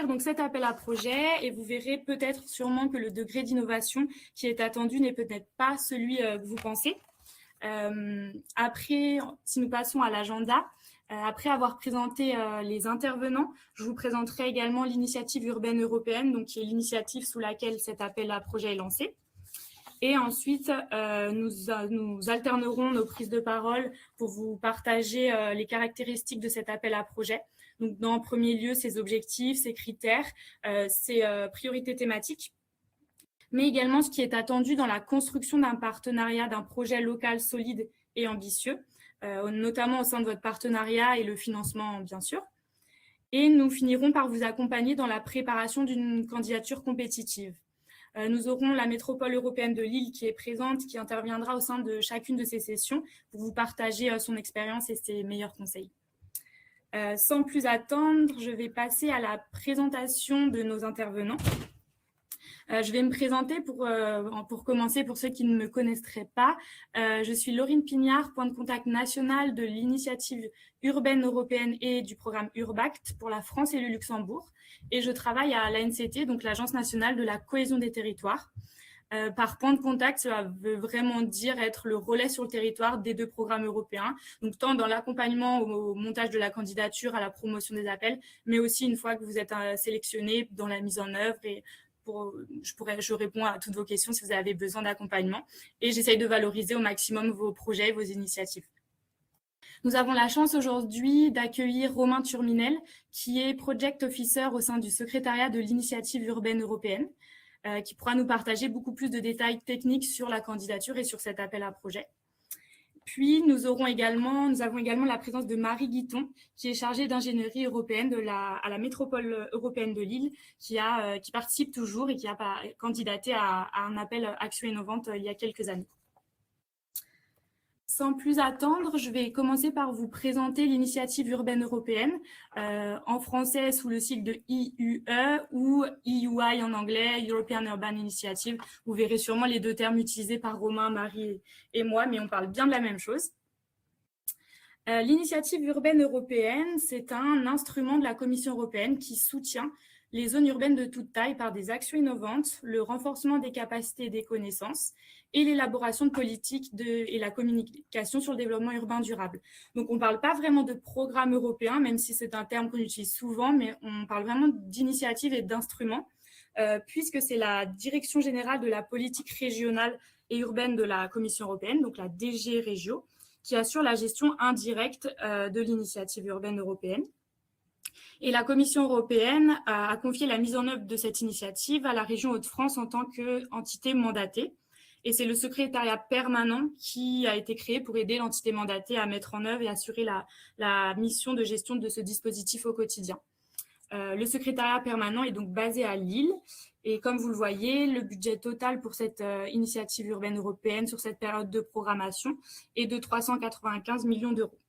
donc cet appel à projet et vous verrez peut-être sûrement que le degré d'innovation qui est attendu n'est peut-être pas celui que vous pensez. Après, si nous passons à l'agenda, après avoir présenté les intervenants, je vous présenterai également l'initiative urbaine européenne, donc qui est l'initiative sous laquelle cet appel à projet est lancé. Et ensuite, nous alternerons nos prises de parole pour vous partager les caractéristiques de cet appel à projet. Donc, dans un premier lieu, ses objectifs, ses critères, ses priorités thématiques, mais également ce qui est attendu dans la construction d'un partenariat, d'un projet local solide et ambitieux, notamment au sein de votre partenariat et le financement, bien sûr. Et nous finirons par vous accompagner dans la préparation d'une candidature compétitive. Nous aurons la métropole européenne de Lille qui est présente, qui interviendra au sein de chacune de ces sessions pour vous partager son expérience et ses meilleurs conseils. Sans plus attendre, je vais passer à la présentation de nos intervenants. Je vais me présenter pour commencer, pour ceux qui ne me connaîtraient pas. Je suis Laurine Pignard, point de contact national de l'initiative urbaine européenne et du programme Urbact pour la France et le Luxembourg. Et je travaille à l'ANCT, donc l'Agence nationale de la cohésion des territoires. Par point de contact, cela veut vraiment dire être le relais sur le territoire des deux programmes européens, donc tant dans l'accompagnement au montage de la candidature, à la promotion des appels, mais aussi une fois que vous êtes sélectionné dans la mise en œuvre et je réponds à toutes vos questions si vous avez besoin d'accompagnement et j'essaye de valoriser au maximum vos projets, vos initiatives. Nous avons la chance aujourd'hui d'accueillir Romain Turminel, qui est Project Officer au sein du secrétariat de l'initiative urbaine européenne, qui pourra nous partager beaucoup plus de détails techniques sur la candidature et sur cet appel à projet. Puis, nous avons également la présence de Marie Guiton, qui est chargée d'ingénierie européenne à la métropole européenne de Lille, qui participe toujours et qui a candidaté à un appel Action Innovante il y a quelques années. Sans plus attendre, je vais commencer par vous présenter l'initiative urbaine européenne, en français sous le sigle de IUE ou EUI en anglais, European Urban Initiative. Vous verrez sûrement les deux termes utilisés par Romain, Marie et moi, mais on parle bien de la même chose. L'initiative urbaine européenne, c'est un instrument de la Commission européenne qui soutient les zones urbaines de toute taille par des actions innovantes, le renforcement des capacités et des connaissances et l'élaboration de politiques et la communication sur le développement urbain durable. Donc, on ne parle pas vraiment de programme européen, même si c'est un terme qu'on utilise souvent, mais on parle vraiment d'initiatives et d'instruments, puisque c'est la Direction générale de la politique régionale et urbaine de la Commission européenne, donc la DG Régio, qui assure la gestion indirecte de l'initiative urbaine européenne. Et la Commission européenne a confié la mise en œuvre de cette initiative à la région Hauts-de-France en tant qu'entité mandatée. Et c'est le secrétariat permanent qui a été créé pour aider l'entité mandatée à mettre en œuvre et assurer la mission de gestion de ce dispositif au quotidien. Le secrétariat permanent est donc basé à Lille. Et comme vous le voyez, le budget total pour cette initiative urbaine européenne sur cette période de programmation est de 395 millions d'euros.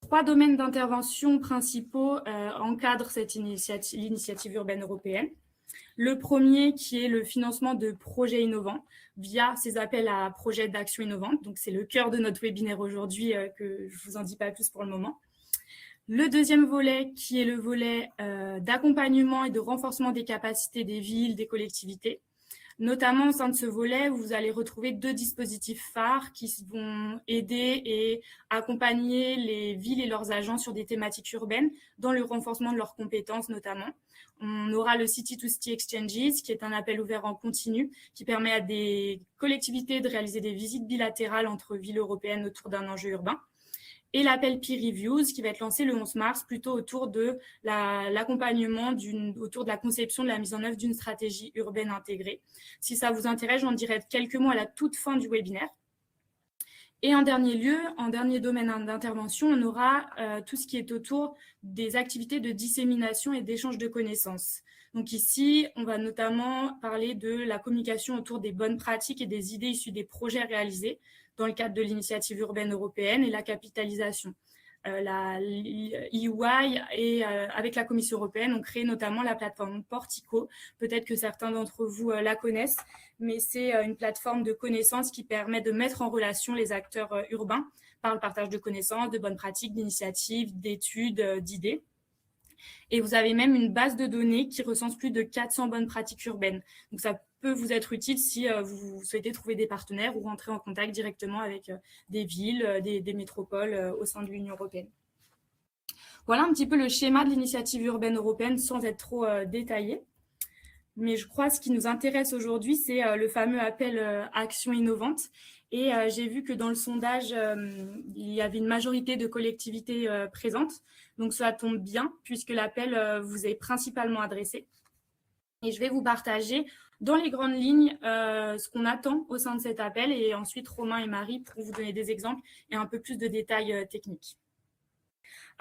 3 domaines d'intervention principaux encadrent l'initiative urbaine européenne. Le premier qui est le financement de projets innovants via ces appels à projets d'action innovante. Donc, c'est le cœur de notre webinaire aujourd'hui que je ne vous en dis pas plus pour le moment. Le deuxième volet qui est le volet d'accompagnement et de renforcement des capacités des villes, des collectivités. Notamment au sein de ce volet, vous allez retrouver 2 dispositifs phares qui vont aider et accompagner les villes et leurs agents sur des thématiques urbaines dans le renforcement de leurs compétences notamment. On aura le City to City Exchanges, qui est un appel ouvert en continu, qui permet à des collectivités de réaliser des visites bilatérales entre villes européennes autour d'un enjeu urbain. Et l'appel Peer Reviews qui va être lancé le 11 mars, plutôt autour de l'accompagnement, autour de la conception, de la mise en œuvre d'une stratégie urbaine intégrée. Si ça vous intéresse, j'en dirai quelques mots à la toute fin du webinaire. Et en dernier lieu, en dernier domaine d'intervention, on aura tout ce qui est autour des activités de dissémination et d'échange de connaissances. Donc ici, on va notamment parler de la communication autour des bonnes pratiques et des idées issues des projets réalisés dans le cadre de l'initiative urbaine européenne et la capitalisation. La EUI et avec la Commission européenne, on crée notamment la plateforme Portico. Peut-être que certains d'entre vous la connaissent, mais c'est une plateforme de connaissances qui permet de mettre en relation les acteurs urbains par le partage de connaissances, de bonnes pratiques, d'initiatives, d'études, d'idées. Et vous avez même une base de données qui recense plus de 400 bonnes pratiques urbaines. Donc, ça peut vous être utile si vous souhaitez trouver des partenaires ou rentrer en contact directement avec des villes, des métropoles au sein de l'Union européenne. Voilà un petit peu le schéma de l'initiative urbaine européenne sans être trop détaillé. Mais je crois que ce qui nous intéresse aujourd'hui, c'est le fameux appel Action innovante. Et j'ai vu que dans le sondage, il y avait une majorité de collectivités présentes. Donc, cela tombe bien puisque l'appel vous est principalement adressé. Et je vais vous partager dans les grandes lignes ce qu'on attend au sein de cet appel. Et ensuite, Romain et Marie pourront vous donner des exemples et un peu plus de détails techniques.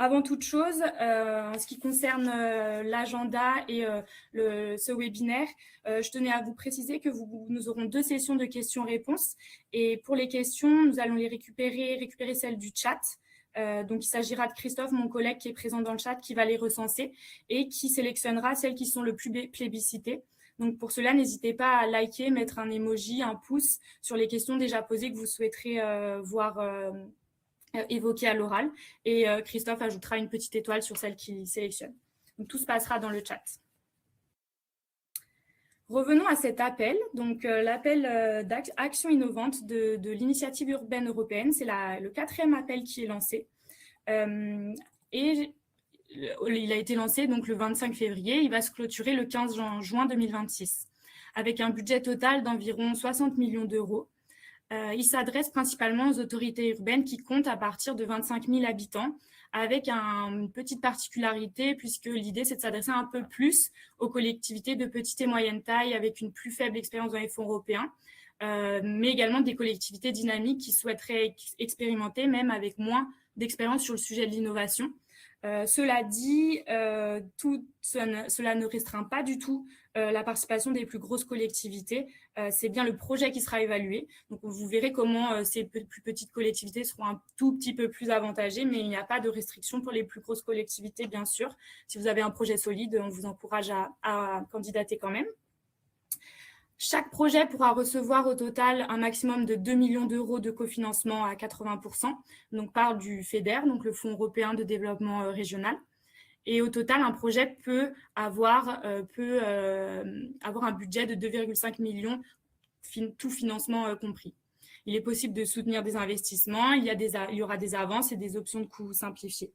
Avant toute chose, en ce qui concerne l'agenda et ce webinaire, je tenais à vous préciser que nous aurons 2 sessions de questions-réponses. Et pour les questions, nous allons les récupérer celles du chat. Donc, il s'agira de Christophe, mon collègue qui est présent dans le chat, qui va les recenser et qui sélectionnera celles qui sont le plus plébiscitées. Donc, pour cela, n'hésitez pas à liker, mettre un emoji, un pouce sur les questions déjà posées que vous souhaiterez voir évoquées à l'oral. Et Christophe ajoutera une petite étoile sur celle qu'il sélectionne. Donc, tout se passera dans le chat. Revenons à cet appel. Donc, l'appel d'Action innovante de l'initiative urbaine européenne. C'est le 4e appel qui est lancé. Et il a été lancé donc, le 25 février. Il va se clôturer le 15 juin 2026 avec un budget total d'environ 60 millions d'euros. Il s'adresse principalement aux autorités urbaines qui comptent à partir de 25 000 habitants, avec une petite particularité, puisque l'idée, c'est de s'adresser un peu plus aux collectivités de petite et moyenne taille, avec une plus faible expérience dans les fonds européens, mais également des collectivités dynamiques qui souhaiteraient expérimenter, même avec moins d'expérience sur le sujet de l'innovation. Cela dit, cela ne restreint pas du tout la participation des plus grosses collectivités. C'est bien le projet qui sera évalué. Donc, vous verrez comment ces plus petites collectivités seront un tout petit peu plus avantagées, mais il n'y a pas de restriction pour les plus grosses collectivités, bien sûr. Si vous avez un projet solide, on vous encourage à candidater quand même. Chaque projet pourra recevoir au total un maximum de 2 millions d'euros de cofinancement à 80%, donc par du FEDER, donc le Fonds européen de développement régional. Et au total, un projet peut avoir un budget de 2,5 millions, tout financement compris. Il est possible de soutenir des investissements, il y aura des avances et des options de coûts simplifiées.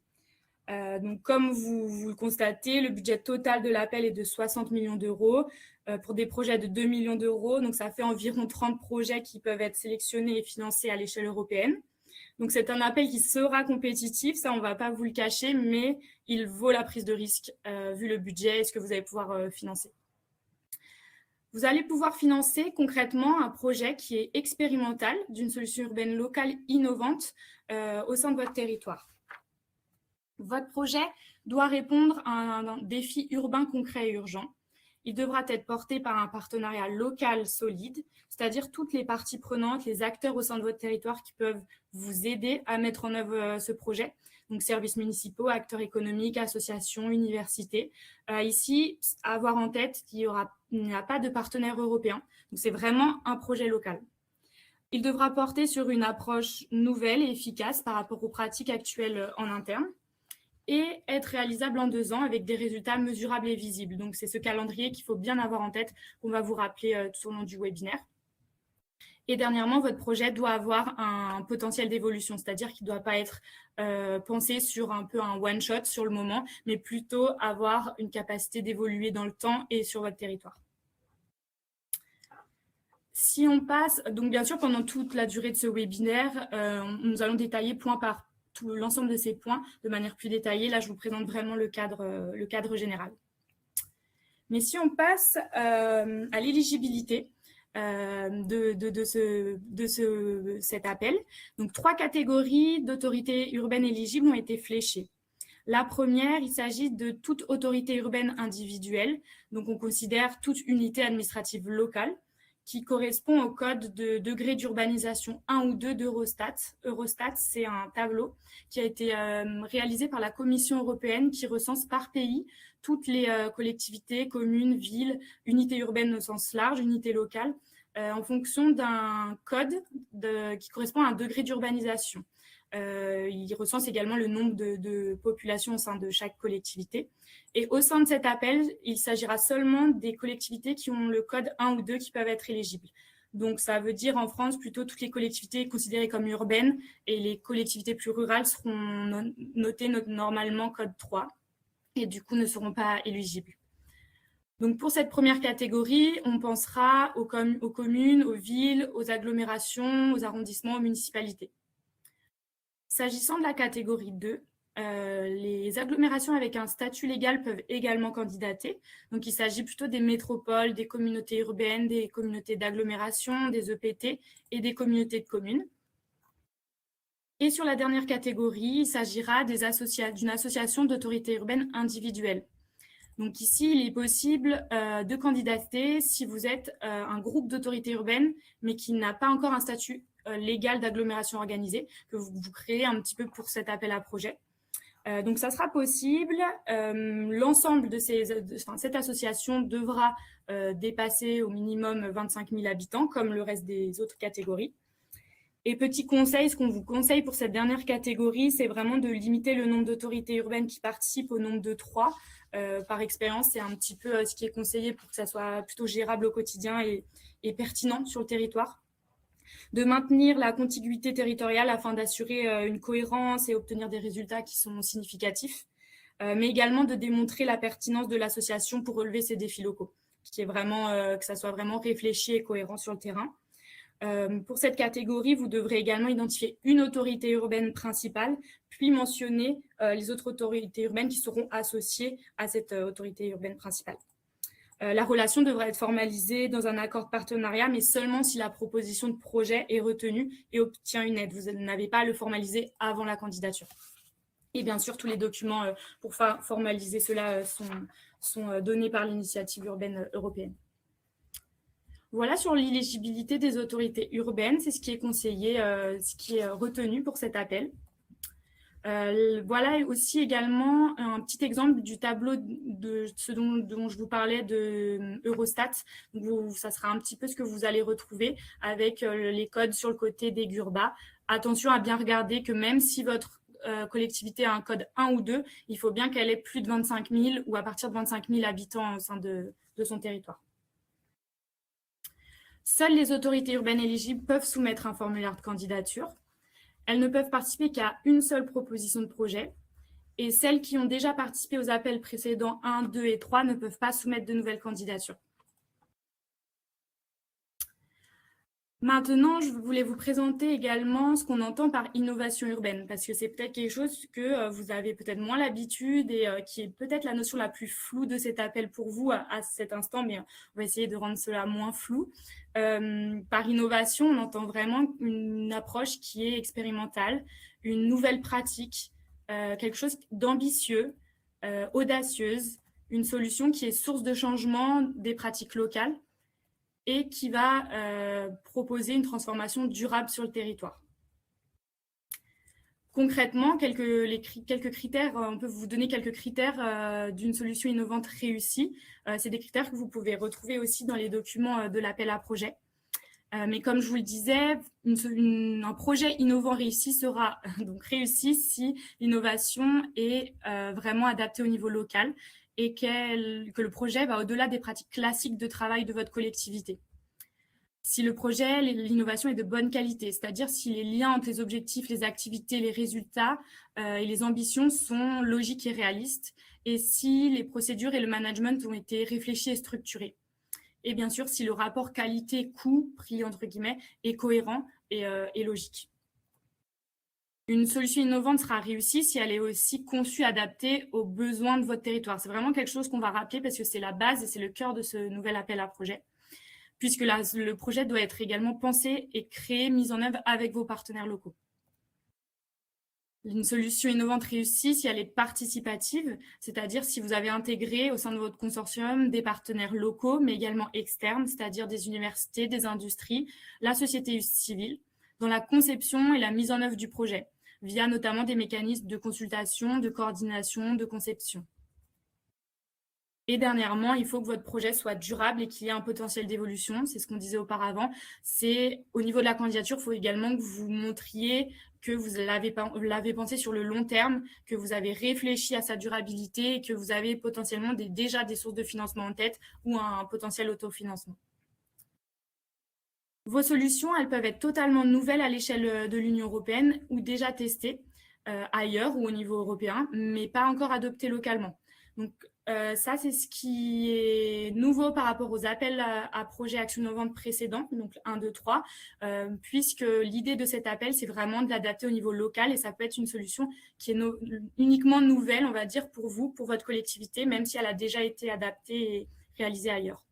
Donc, comme vous le constatez, le budget total de l'appel est de 60 millions d'euros pour des projets de 2 millions d'euros. Donc, ça fait environ 30 projets qui peuvent être sélectionnés et financés à l'échelle européenne. Donc, c'est un appel qui sera compétitif, ça, on ne va pas vous le cacher, mais il vaut la prise de risque vu le budget et ce que vous allez pouvoir financer. Vous allez pouvoir financer concrètement un projet qui est expérimental d'une solution urbaine locale innovante au sein de votre territoire. Votre projet doit répondre à un défi urbain concret et urgent. Il devra être porté par un partenariat local solide, c'est-à-dire toutes les parties prenantes, les acteurs au sein de votre territoire qui peuvent vous aider à mettre en œuvre ce projet. Donc, services municipaux, acteurs économiques, associations, universités. Ici, avoir en tête qu'il n'y a pas de partenaire européen. Donc, c'est vraiment un projet local. Il devra porter sur une approche nouvelle et efficace par rapport aux pratiques actuelles en interne, et être réalisable en 2 ans avec des résultats mesurables et visibles. Donc, c'est ce calendrier qu'il faut bien avoir en tête, qu'on va vous rappeler tout au long du webinaire. Et dernièrement, votre projet doit avoir un potentiel d'évolution, c'est-à-dire qu'il ne doit pas être pensé sur un peu un one-shot sur le moment, mais plutôt avoir une capacité d'évoluer dans le temps et sur votre territoire. Si on passe, donc bien sûr, pendant toute la durée de ce webinaire, nous allons détailler point par l'ensemble de ces points de manière plus détaillée. Là, je vous présente vraiment le cadre général. Mais si on passe à l'éligibilité cet appel, donc 3 catégories d'autorités urbaines éligibles ont été fléchées. La première, il s'agit de toute autorité urbaine individuelle. Donc, on considère toute unité administrative locale qui correspond au code de degré d'urbanisation 1 ou 2 d'Eurostat. Eurostat, c'est un tableau qui a été réalisé par la Commission européenne qui recense par pays toutes les collectivités, communes, villes, unités urbaines au sens large, unités locales, en fonction d'un code qui correspond à un degré d'urbanisation. Il recense également le nombre de populations au sein de chaque collectivité. Et au sein de cet appel, il s'agira seulement des collectivités qui ont le code 1 ou 2 qui peuvent être éligibles. Donc, ça veut dire en France plutôt toutes les collectivités considérées comme urbaines et les collectivités plus rurales seront notées normalement code 3 et du coup ne seront pas éligibles. Donc, pour cette première catégorie, on pensera aux communes, aux villes, aux agglomérations, aux arrondissements, aux municipalités. S'agissant de la catégorie 2, les agglomérations avec un statut légal peuvent également candidater. Donc, il s'agit plutôt des métropoles, des communautés urbaines, des communautés d'agglomération, des EPT et des communautés de communes. Et sur la dernière catégorie, il s'agira d'une association d'autorités urbaines individuelles. Donc ici, il est possible de candidater si vous êtes un groupe d'autorités urbaines, mais qui n'a pas encore un statut légal d'agglomération organisée, que vous créez un petit peu pour cet appel à projet. Donc ça sera possible. L'ensemble de cette association devra dépasser au minimum 25 000 habitants, comme le reste des autres catégories. Et petit conseil, ce qu'on vous conseille pour cette dernière catégorie, c'est vraiment de limiter le nombre d'autorités urbaines qui participent au nombre de 3. Par expérience, c'est un petit peu ce qui est conseillé pour que ça soit plutôt gérable au quotidien et pertinent sur le territoire. De maintenir la contiguïté territoriale afin d'assurer une cohérence et obtenir des résultats qui sont significatifs, mais également de démontrer la pertinence de l'association pour relever ces défis locaux, que ça soit vraiment réfléchi et cohérent sur le terrain. Pour cette catégorie, vous devrez également identifier une autorité urbaine principale, puis mentionner les autres autorités urbaines qui seront associées à cette autorité urbaine principale. La relation devra être formalisée dans un accord de partenariat, mais seulement si la proposition de projet est retenue et obtient une aide. Vous n'avez pas à le formaliser avant la candidature. Et bien sûr, tous les documents pour formaliser cela sont donnés par l'initiative urbaine européenne. Voilà sur l'éligibilité des autorités urbaines, c'est ce qui est conseillé, ce qui est retenu pour cet appel. Voilà aussi également un petit exemple du tableau de ce dont je vous parlais de Eurostat. Donc, ça sera un petit peu ce que vous allez retrouver avec les codes sur le côté des GURBA. Attention à bien regarder que même si votre collectivité a un code 1 ou 2, il faut bien qu'elle ait plus de 25 000 ou à partir de 25 000 habitants au sein de son territoire. Seules les autorités urbaines éligibles peuvent soumettre un formulaire de candidature. Elles ne peuvent participer qu'à une seule proposition de projet. Et celles qui ont déjà participé aux appels précédents 1, 2 et 3 ne peuvent pas soumettre de nouvelles candidatures. Maintenant, je voulais vous présenter également ce qu'on entend par innovation urbaine, parce que c'est peut-être quelque chose que vous avez peut-être moins l'habitude et qui est peut-être la notion la plus floue de cet appel pour vous à cet instant, mais on va essayer de rendre cela moins flou. Par innovation, on entend vraiment une approche qui est expérimentale, une nouvelle pratique, quelque chose d'ambitieux, audacieuse, une solution qui est source de changement des pratiques locales et qui va proposer une transformation durable sur le territoire. Concrètement, quelques critères, on peut vous donner quelques critères d'une solution innovante réussie. C'est des critères que vous pouvez retrouver aussi dans les documents de l'appel à projet. Mais comme je vous le disais, un projet innovant réussi sera donc réussi si l'innovation est vraiment adaptée au niveau local et que le projet va au-delà des pratiques classiques de travail de votre collectivité. Si le projet, l'innovation est de bonne qualité, c'est-à-dire si les liens entre les objectifs, les activités, les résultats et les ambitions sont logiques et réalistes, et si les procédures et le management ont été réfléchis et structurés. Et bien sûr, si le rapport qualité-coût, prix entre guillemets, est cohérent et logique. Une solution innovante sera réussie si elle est aussi conçue, adaptée aux besoins de votre territoire. C'est vraiment quelque chose qu'on va rappeler parce que c'est la base et c'est le cœur de ce nouvel appel à projet, puisque le projet doit être également pensé et créé, mis en œuvre avec vos partenaires locaux. Une solution innovante réussie si elle est participative, c'est-à-dire si vous avez intégré au sein de votre consortium des partenaires locaux, mais également externes, c'est-à-dire des universités, des industries, la société civile, dans la conception et la mise en œuvre du projet, via notamment des mécanismes de consultation, de coordination, de conception. Et dernièrement, il faut que votre projet soit durable et qu'il y ait un potentiel d'évolution. C'est ce qu'on disait auparavant. C'est au niveau de la candidature, il faut également que vous montriez que vous l'avez pensé sur le long terme, que vous avez réfléchi à sa durabilité et que vous avez potentiellement déjà des sources de financement en tête ou un potentiel autofinancement. Vos solutions, elles peuvent être totalement nouvelles à l'échelle de l'Union européenne ou déjà testées ailleurs ou au niveau européen, mais pas encore adoptées localement. Donc ça, c'est ce qui est nouveau par rapport aux appels à projets Action Innovante précédents, donc 1, 2, 3, puisque l'idée de cet appel, c'est vraiment de l'adapter au niveau local et ça peut être une solution qui est uniquement nouvelle, on va dire, pour vous, pour votre collectivité, même si elle a déjà été adaptée et réalisée ailleurs.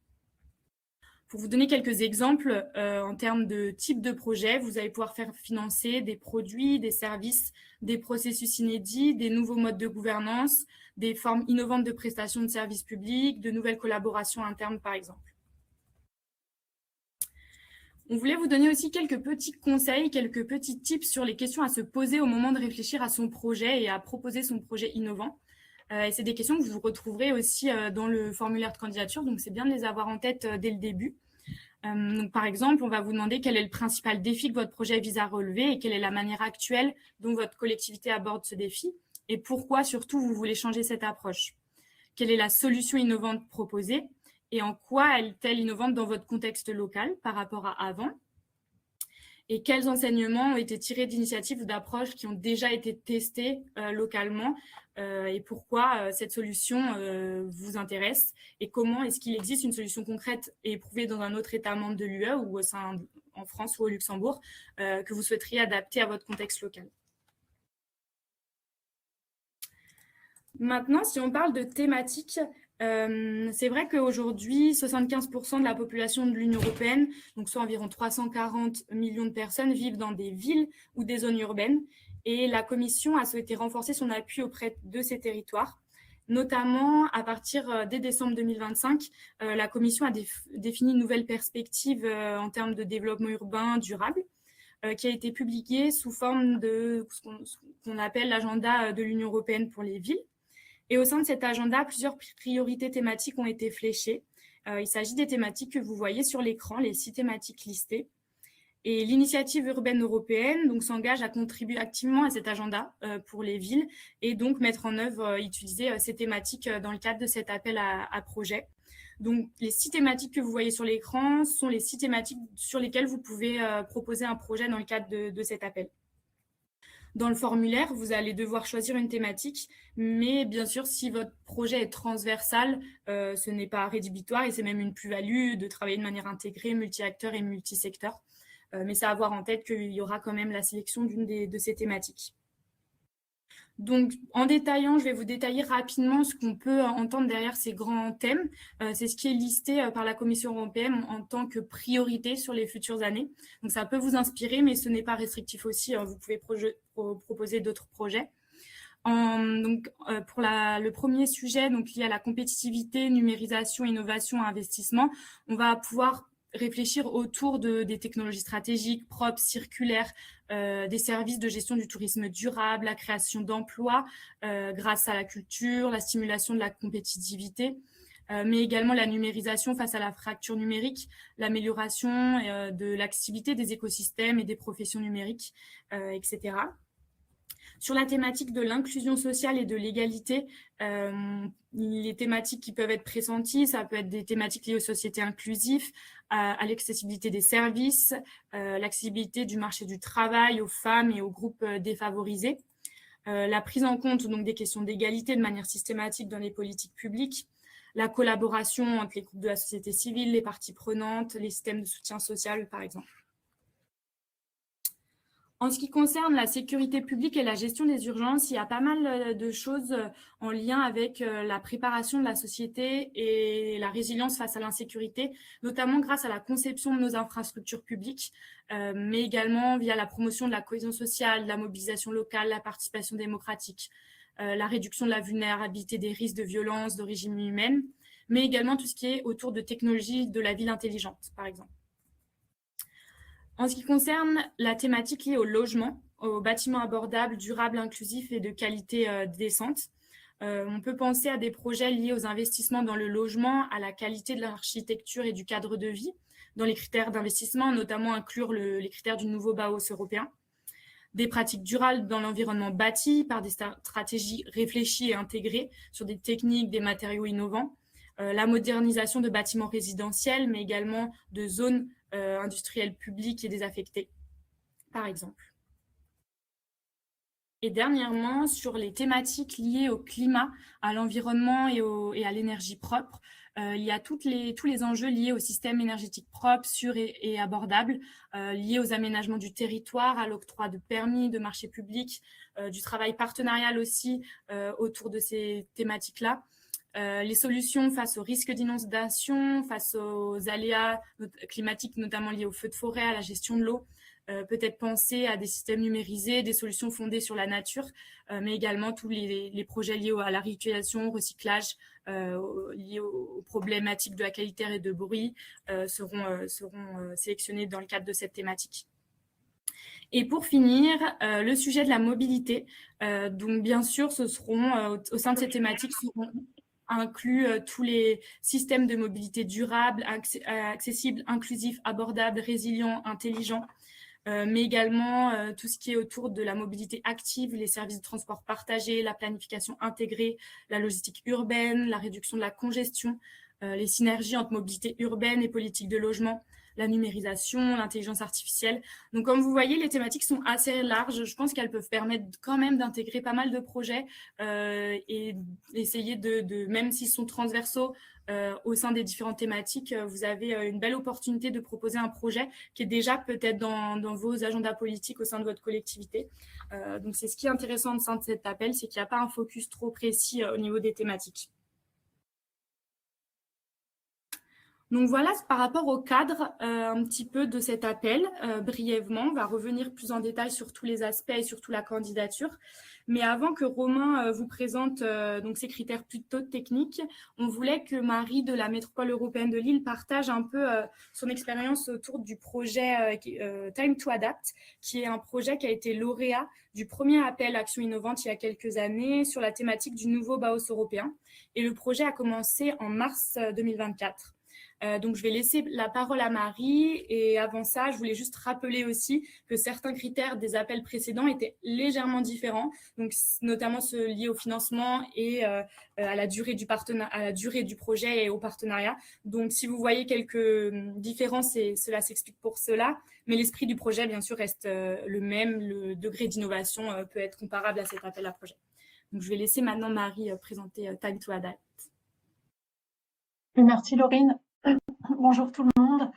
Pour vous donner quelques exemples, en termes de type de projet, vous allez pouvoir faire financer des produits, des services, des processus inédits, des nouveaux modes de gouvernance, des formes innovantes de prestations de services publics, de nouvelles collaborations internes, par exemple. On voulait vous donner aussi quelques petits conseils, quelques petits tips sur les questions à se poser au moment de réfléchir à son projet et à proposer son projet innovant. Et c'est des questions que vous retrouverez aussi dans le formulaire de candidature, donc c'est bien de les avoir en tête dès le début. Donc, par exemple, on va vous demander quel est le principal défi que votre projet vise à relever et quelle est la manière actuelle dont votre collectivité aborde ce défi et pourquoi surtout vous voulez changer cette approche. Quelle est la solution innovante proposée et en quoi est-elle innovante dans votre contexte local par rapport à avant? Et quels enseignements ont été tirés d'initiatives ou d'approches qui ont déjà été testées localement et pourquoi cette solution vous intéresse et comment est-ce qu'il existe une solution concrète et éprouvée dans un autre État membre de l'UE ou en France ou au Luxembourg que vous souhaiteriez adapter à votre contexte local. Maintenant, si on parle de thématiques, c'est vrai qu'aujourd'hui, 75% de la population de l'Union européenne, donc soit environ 340 millions de personnes, vivent dans des villes ou des zones urbaines. Et la Commission a souhaité renforcer son appui auprès de ces territoires. Notamment, à partir dès décembre 2025, la Commission a défini une nouvelle perspective en termes de développement urbain durable, qui a été publiée sous forme de ce qu'on appelle l'agenda de l'Union européenne pour les villes. Et au sein de cet agenda, plusieurs priorités thématiques ont été fléchées. Il s'agit des thématiques que vous voyez sur l'écran, les 6 thématiques listées. Et l'initiative urbaine européenne donc, s'engage à contribuer activement à cet agenda pour les villes et donc mettre en œuvre, utiliser ces thématiques dans le cadre de cet appel à projet. Donc, les 6 thématiques que vous voyez sur l'écran sont les 6 thématiques sur lesquelles vous pouvez proposer un projet dans le cadre de cet appel. Dans le formulaire, vous allez devoir choisir une thématique, mais bien sûr, si votre projet est transversal, ce n'est pas rédhibitoire et c'est même une plus-value de travailler de manière intégrée, multi-acteurs et multi-secteurs. Mais c'est à avoir en tête qu'il y aura quand même la sélection d'une de ces thématiques. Donc, en détaillant, je vais vous détailler rapidement ce qu'on peut entendre derrière ces grands thèmes. C'est ce qui est listé par la Commission européenne en tant que priorité sur les futures années. Donc, ça peut vous inspirer, mais ce n'est pas restrictif aussi. Vous pouvez proposer d'autres projets. Pour le premier sujet, donc lié à la compétitivité, numérisation, innovation, investissement, on va pouvoir réfléchir autour des technologies stratégiques, propres, circulaires, des services de gestion du tourisme durable, la création d'emplois grâce à la culture, la stimulation de la compétitivité, mais également la numérisation face à la fracture numérique, l'amélioration de l'accessibilité des écosystèmes et des professions numériques, etc. Sur la thématique de l'inclusion sociale et de l'égalité, les thématiques qui peuvent être pressenties, ça peut être des thématiques liées aux sociétés inclusives, à l'accessibilité des services, l'accessibilité du marché du travail aux femmes et aux groupes défavorisés, la prise en compte donc, des questions d'égalité de manière systématique dans les politiques publiques, la collaboration entre les groupes de la société civile, les parties prenantes, les systèmes de soutien social, par exemple. En ce qui concerne la sécurité publique et la gestion des urgences, il y a pas mal de choses en lien avec la préparation de la société et la résilience face à l'insécurité, notamment grâce à la conception de nos infrastructures publiques, mais également via la promotion de la cohésion sociale, la mobilisation locale, la participation démocratique, la réduction de la vulnérabilité des risques de violence d'origine humaine, mais également tout ce qui est autour de technologies de la ville intelligente, par exemple. En ce qui concerne la thématique liée au logement, aux bâtiments abordables, durables, inclusifs et de qualité décente, On peut penser à des projets liés aux investissements dans le logement, à la qualité de l'architecture et du cadre de vie. Dans les critères d'investissement, notamment inclure les critères du nouveau Bauhaus européen. Des pratiques durables dans l'environnement bâti par des stratégies réfléchies et intégrées sur des techniques, des matériaux innovants. La modernisation de bâtiments résidentiels, mais également de zones industrielles publiques et désaffectées, par exemple. Et dernièrement, sur les thématiques liées au climat, à l'environnement et à l'énergie propre, il y a tous les enjeux liés au système énergétique propre, sûr et abordable, liés aux aménagements du territoire, à l'octroi de permis, de marchés publics, du travail partenarial aussi autour de ces thématiques-là. Les solutions face aux risques d'inondation, face aux aléas climatiques, notamment liés aux feux de forêt, à la gestion de l'eau, peut-être penser à des systèmes numérisés, des solutions fondées sur la nature, mais également tous les projets liés à la réutilisation, au recyclage, liés aux problématiques de la qualité et de bruit seront sélectionnés dans le cadre de cette thématique. Et pour finir, le sujet de la mobilité. Donc bien sûr, ce seront au sein de ces thématiques seront inclus tous les systèmes de mobilité durable, accessibles, inclusifs, abordables, résilients, intelligents, mais également tout ce qui est autour de la mobilité active, les services de transport partagés, la planification intégrée, la logistique urbaine, la réduction de la congestion, les synergies entre mobilité urbaine et politique de logement, la numérisation, l'intelligence artificielle. Donc, comme vous voyez, les thématiques sont assez larges. Je pense qu'elles peuvent permettre quand même d'intégrer pas mal de projets et essayer même s'ils sont transversaux, au sein des différentes thématiques, vous avez une belle opportunité de proposer un projet qui est déjà peut-être dans vos agendas politiques au sein de votre collectivité. Donc, c'est ce qui est intéressant au sein de cet appel, c'est qu'il n'y a pas un focus trop précis au niveau des thématiques. Donc voilà, par rapport au cadre un petit peu de cet appel, brièvement, on va revenir plus en détail sur tous les aspects et surtout la candidature. Mais avant que Romain vous présente donc ces critères plutôt techniques, on voulait que Marie de la Métropole européenne de Lille partage un peu son expérience autour du projet Time to Adapt, qui est un projet qui a été lauréat du premier appel Action Innovante il y a quelques années sur la thématique du nouveau Bauhaus européen. Et le projet a commencé en mars 2024. Donc, je vais laisser la parole à Marie. Et avant ça, je voulais juste rappeler aussi que certains critères des appels précédents étaient légèrement différents, donc notamment ceux liés au financement et à la durée du projet et au partenariat. Donc, si vous voyez quelques différences, cela s'explique pour cela. Mais l'esprit du projet, bien sûr, reste le même. Le degré d'innovation peut être comparable à cet appel à projet. Donc, je vais laisser maintenant Marie présenter Time to Adapt. Merci Laurine. Bonjour tout le monde.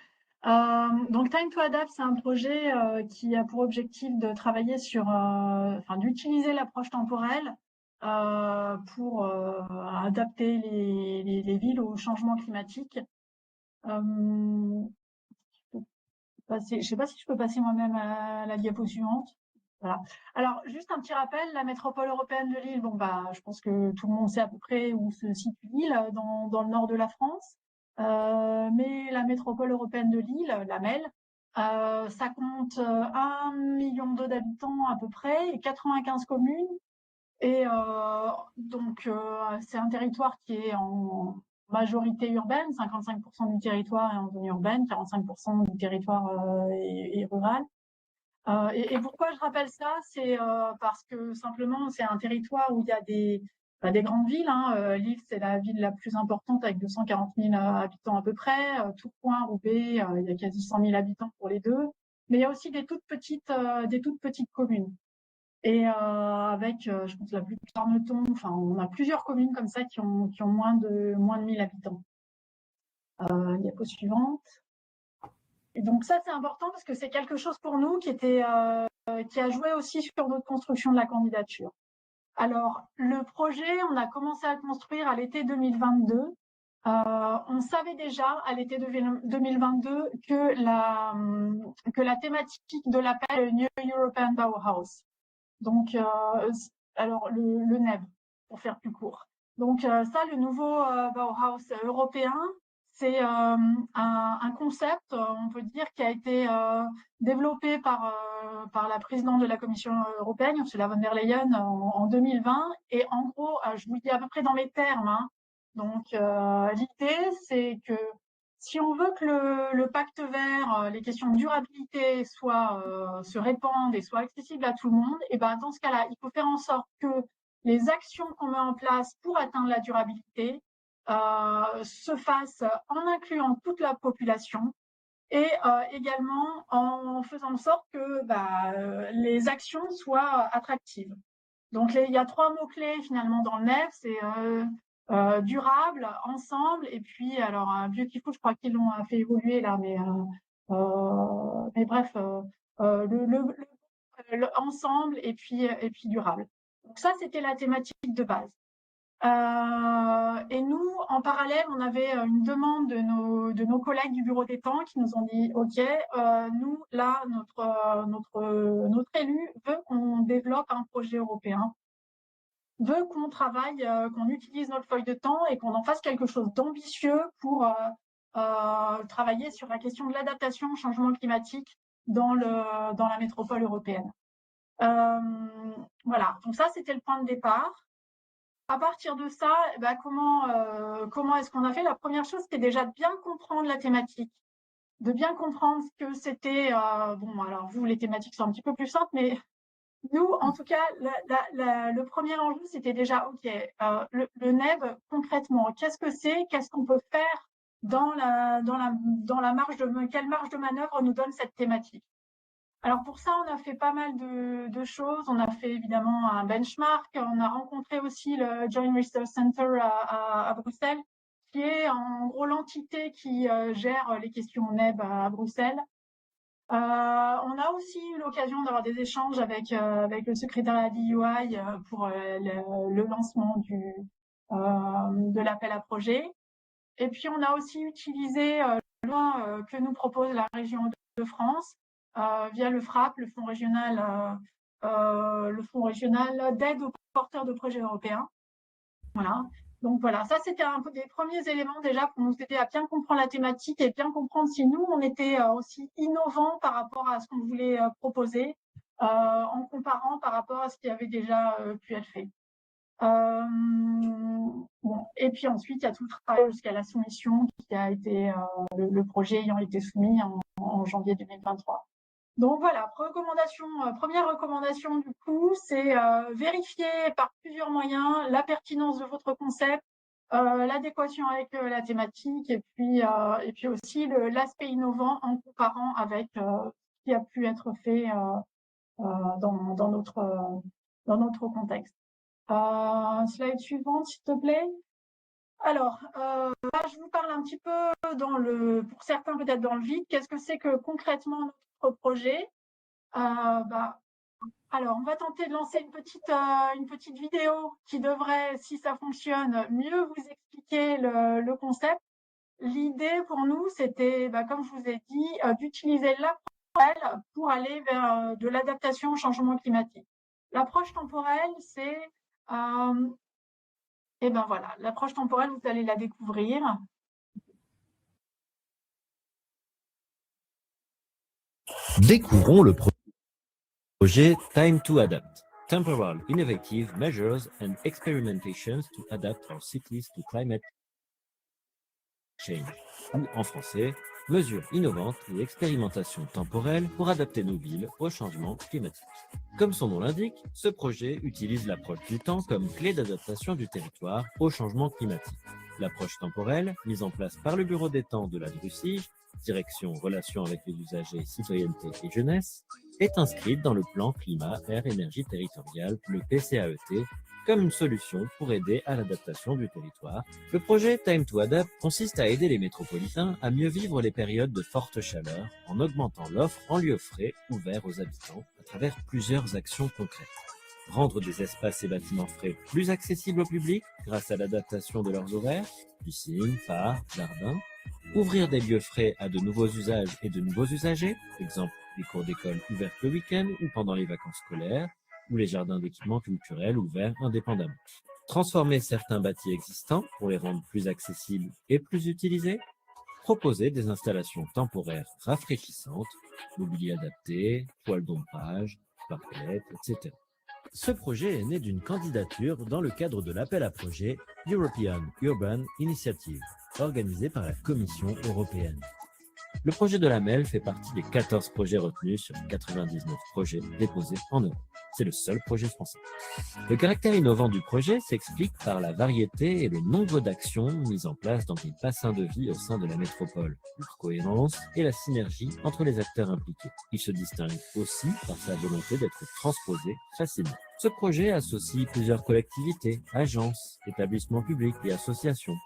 Donc Time to Adapt, c'est un projet qui a pour objectif de travailler sur, d'utiliser l'approche temporelle pour adapter les villes au changement climatique. Je ne sais pas si je peux passer moi-même à la diapo suivante. Voilà. Alors, juste un petit rappel, la métropole européenne de Lille, je pense que tout le monde sait à peu près où se situe Lille, dans le nord de la France. Mais la métropole européenne de Lille, la MEL, ça compte 1,2 million d'habitants à peu près et 95 communes. Et c'est un territoire qui est en majorité urbaine, 55% du territoire est en zone urbaine, 45% du territoire est rural. Et pourquoi je rappelle ça, c'est parce que simplement c'est un territoire où il y a des grandes villes. Lille, c'est la ville la plus importante avec 240 000 habitants à peu près. Tourcoing, Roubaix, il y a quasi 100 000 habitants pour les deux. Mais il y a aussi des toutes petites communes. Et avec, je pense, la plupart de Meudon, on a plusieurs communes comme ça qui ont moins de 1000 habitants. Diapo suivante. Et donc ça, c'est important parce que c'est quelque chose pour nous qui a joué aussi sur notre construction de la candidature. Alors, le projet, on a commencé à le construire à l'été 2022. On savait déjà à l'été 2022 que la thématique de l'appel est New European Bauhaus. Donc, alors le NEB, pour faire plus court. Donc ça, le nouveau Bauhaus européen, c'est un concept, on peut dire, qui a été développé par la présidente de la Commission européenne, Ursula von der Leyen, en 2020. Et en gros, je vous le dis à peu près dans les termes, hein. Donc, l'idée, c'est que si on veut que le pacte vert, les questions de durabilité se répandent et soient accessibles à tout le monde, et ben dans ce cas-là, il faut faire en sorte que les actions qu'on met en place pour atteindre la durabilité se fassent en incluant toute la population et également en faisant en sorte que les actions soient attractives. Donc, il y a 3 mots-clés finalement dans le NEF, c'est durable, ensemble, et puis, alors, Beautiful, je crois qu'ils l'ont fait évoluer là, mais bref, le ensemble et puis durable. Donc ça, c'était la thématique de base. Et nous, en parallèle, on avait une demande de nos collègues du bureau des temps qui nous ont dit, OK, nous, là, notre élu veut qu'on développe un projet européen, veut qu'on travaille, qu'on utilise notre feuille de temps et qu'on en fasse quelque chose d'ambitieux pour travailler sur la question de l'adaptation au changement climatique dans la métropole européenne. Voilà, donc ça, c'était le point de départ. À partir de ça, comment est-ce qu'on a fait? La première chose, c'était déjà de bien comprendre la thématique, de bien comprendre ce que c'était. Bon, alors vous, les thématiques sont un petit peu plus simples, mais nous, en tout cas, le premier enjeu, c'était déjà, OK, le NEB, concrètement, qu'est-ce que c'est? Qu'est-ce qu'on peut faire dans la marge quelle marge de manœuvre nous donne cette thématique? Alors pour ça, on a fait pas mal de choses. On a fait évidemment un benchmark. On a rencontré aussi le Joint Research Center à Bruxelles, qui est en gros l'entité qui gère les questions NEB à Bruxelles. On a aussi eu l'occasion d'avoir des échanges avec le secrétariat d'EY pour le lancement de l'appel à projet. Et puis on a aussi utilisé le lien que nous propose la région de France via le FRAP, le Fonds régional d'aide aux porteurs de projets européens. Voilà. Donc voilà, ça c'était un peu des premiers éléments déjà pour nous aider à bien comprendre la thématique et bien comprendre si nous on était aussi innovants par rapport à ce qu'on voulait proposer, en comparant par rapport à ce qui avait déjà pu être fait. Bon. Et puis ensuite, il y a tout le travail jusqu'à la soumission qui a été le projet ayant été soumis en janvier 2023. Donc voilà, première recommandation du coup, c'est vérifier par plusieurs moyens la pertinence de votre concept, l'adéquation avec la thématique et puis aussi l'aspect innovant en comparant avec ce qui a pu être fait dans notre contexte. Slide suivante, s'il te plaît. Alors, là, je vous parle un petit peu pour certains peut-être dans le vide. Qu'est-ce que c'est que concrètement notre projet? Alors, on va tenter de lancer une petite vidéo qui devrait, si ça fonctionne, mieux vous expliquer le concept. L'idée pour nous, c'était, comme je vous ai dit, d'utiliser l'approche temporelle pour aller vers de l'adaptation au changement climatique. L'approche temporelle, c'est et ben voilà, l'approche temporelle, vous allez la découvrir. Découvrons le projet Time to Adapt, Temporal Innovative Measures and Experimentations to Adapt Our Cities to Climate Change, ou en français, mesures innovantes et expérimentations temporelles pour adapter nos villes au changement climatique. Comme son nom l'indique, ce projet utilise l'approche du temps comme clé d'adaptation du territoire au changement climatique. L'approche temporelle, mise en place par le Bureau des temps de la DRUCIJ, Direction Relations avec les usagers, citoyenneté et jeunesse, est inscrite dans le plan climat, air, énergie territorial, le PCAET, comme une solution pour aider à l'adaptation du territoire. Le projet Time to Adapt consiste à aider les métropolitains à mieux vivre les périodes de forte chaleur en augmentant l'offre en lieux frais ouverts aux habitants à travers plusieurs actions concrètes. Rendre des espaces et bâtiments frais plus accessibles au public grâce à l'adaptation de leurs horaires, piscines, parcs, jardins. Ouvrir des lieux frais à de nouveaux usages et de nouveaux usagers, exemple les cours d'école ouvertes le week-end ou pendant les vacances scolaires, ou les jardins d'équipements culturels ouverts indépendamment. Transformer certains bâtis existants pour les rendre plus accessibles et plus utilisés. proposer des installations temporaires rafraîchissantes, mobilier adapté, toile d'ombrage, parquettes, etc. Ce projet est né d'une candidature dans le cadre de l'appel à projet European Urban Initiative, organisé par la Commission européenne. Le projet de la MEL fait partie des 14 projets retenus sur 99 projets déposés en Europe. C'est le seul projet français. Le caractère innovant du projet s'explique par la variété et le nombre d'actions mises en place dans des bassins de vie au sein de la métropole, leur cohérence et la synergie entre les acteurs impliqués. Il se distingue aussi par sa volonté d'être transposé facilement. Ce projet associe plusieurs collectivités, agences, établissements publics et associations.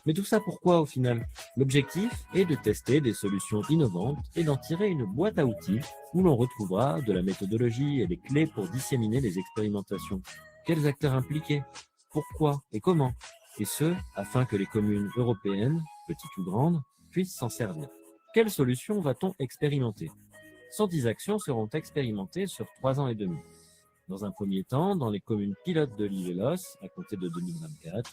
Mais tout ça pourquoi au final? L'objectif est de tester des solutions innovantes et d'en tirer une boîte à outils où l'on retrouvera de la méthodologie et des clés pour disséminer les expérimentations. Quels acteurs impliqués? Pourquoi et comment? Et ce, afin que les communes européennes, petites ou grandes, puissent s'en servir. Quelles solutions va-t-on expérimenter? 110 actions seront expérimentées sur 3 ans et demi. Dans un premier temps, dans les communes pilotes de l'Île-et-Los, à compter de 2024,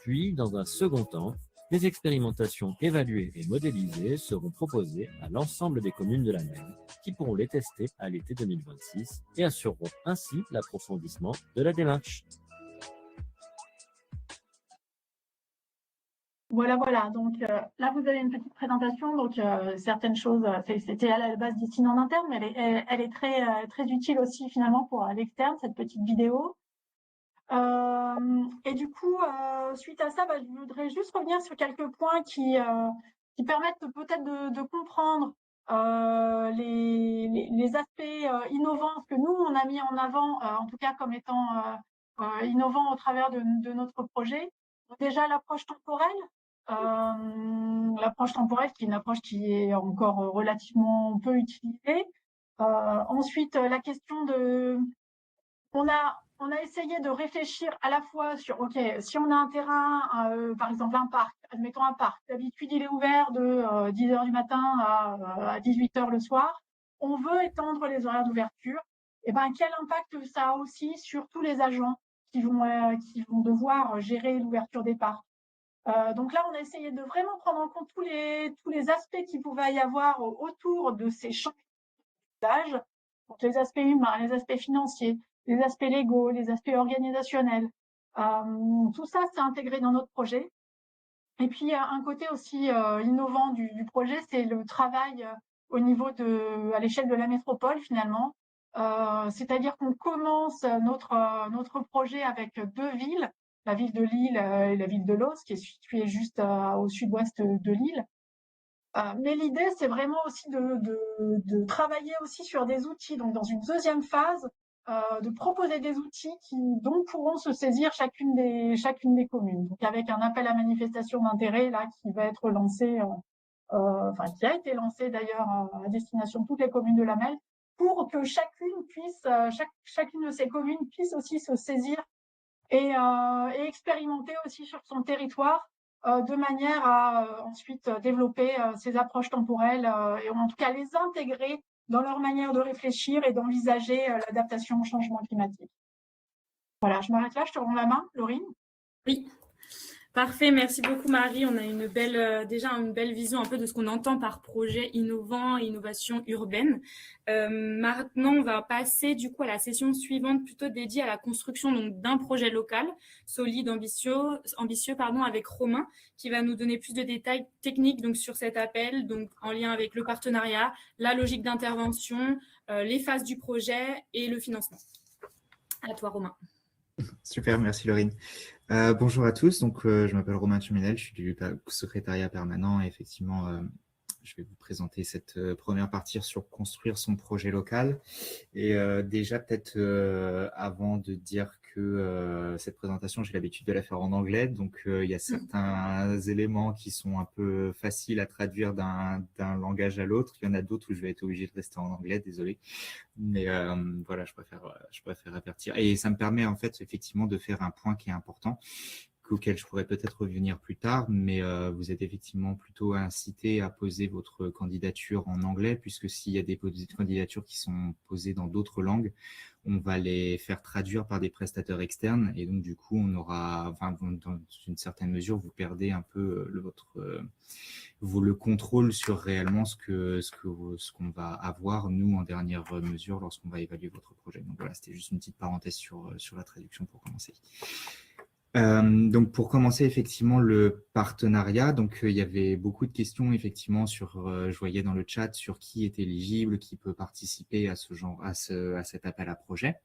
puis, dans un second temps, les expérimentations évaluées et modélisées seront proposées à l'ensemble des communes de la MEL, qui pourront les tester à l'été 2026 et assureront ainsi l'approfondissement de la démarche. Voilà. Donc là, vous avez une petite présentation. Donc certaines choses, c'était à la base d'ici en interne, mais elle est très utile aussi finalement pour l'externe, cette petite vidéo. Et du coup, suite à ça, je voudrais juste revenir sur quelques points qui permettent peut-être de comprendre les aspects innovants que nous, on a mis en avant, en tout cas comme étant innovants au travers de notre projet. Donc déjà, l'approche temporelle. L'approche temporelle, qui est une approche qui est encore relativement peu utilisée. Ensuite, la question de... On a essayé de réfléchir à la fois sur, OK, si on a un terrain, par exemple un parc, admettons un parc, d'habitude il est ouvert de 10h du matin à 18h le soir, on veut étendre les horaires d'ouverture, et quel impact ça a aussi sur tous les agents qui vont devoir gérer l'ouverture des parcs. Donc là, on a essayé de vraiment prendre en compte tous les aspects qu'il pouvait y avoir autour de ces champs d'âge, donc les aspects humains, les aspects financiers, les aspects légaux, les aspects organisationnels. Tout ça, c'est intégré dans notre projet. Et puis, un côté aussi innovant du projet, c'est le travail au niveau à l'échelle de la métropole, finalement. C'est-à-dire qu'on commence notre projet avec 2 villes, la ville de Lille et la ville de Los, qui est située juste au sud-ouest de Lille. Mais l'idée, c'est vraiment aussi de travailler aussi sur des outils. Donc, dans une deuxième phase, de proposer des outils dont pourront se saisir chacune des communes. Donc, avec un appel à manifestation d'intérêt là qui va être lancé, qui a été lancé d'ailleurs à destination de toutes les communes de la MEL, pour que chacune de ces communes puisse aussi se saisir et expérimenter aussi sur son territoire, de manière à ensuite développer ces approches temporelles et en tout cas les intégrer dans leur manière de réfléchir et d'envisager l'adaptation au changement climatique. Voilà, je m'arrête là, je te rends la main, Laurine. Oui. Parfait, merci beaucoup Marie. On a déjà une belle vision un peu de ce qu'on entend par projet innovant et innovation urbaine. Maintenant, on va passer du coup à la session suivante, plutôt dédiée à la construction d'un projet local, solide, ambitieux, avec Romain, qui va nous donner plus de détails techniques donc sur cet appel, donc en lien avec le partenariat, la logique d'intervention, les phases du projet et le financement. À toi Romain. Super, merci Laurine. Bonjour à tous, donc je m'appelle Romain Tuminel, je suis du secrétariat permanent et effectivement je vais vous présenter cette première partie sur construire son projet local. Et déjà peut-être avant de dire que cette présentation, j'ai l'habitude de la faire en anglais, donc il y a certains éléments qui sont un peu faciles à traduire d'un langage à l'autre. Il y en a d'autres où je vais être obligé de rester en anglais, désolé. Mais voilà, je préfère avertir. Et ça me permet en fait effectivement de faire un point qui est important, auquel je pourrais peut-être revenir plus tard, mais vous êtes effectivement plutôt incité à poser votre candidature en anglais, puisque s'il y a des candidatures qui sont posées dans d'autres langues, on va les faire traduire par des prestataires externes, et donc du coup, on aura, enfin, dans une certaine mesure, vous perdez un peu le contrôle sur réellement ce qu'on va avoir, nous, en dernière mesure, lorsqu'on va évaluer votre projet. Donc voilà, c'était juste une petite parenthèse sur la traduction pour commencer. Donc pour commencer effectivement le partenariat, donc il y avait beaucoup de questions effectivement sur, je voyais dans le chat sur qui est éligible, qui peut participer à ce genre, à cet appel à projet.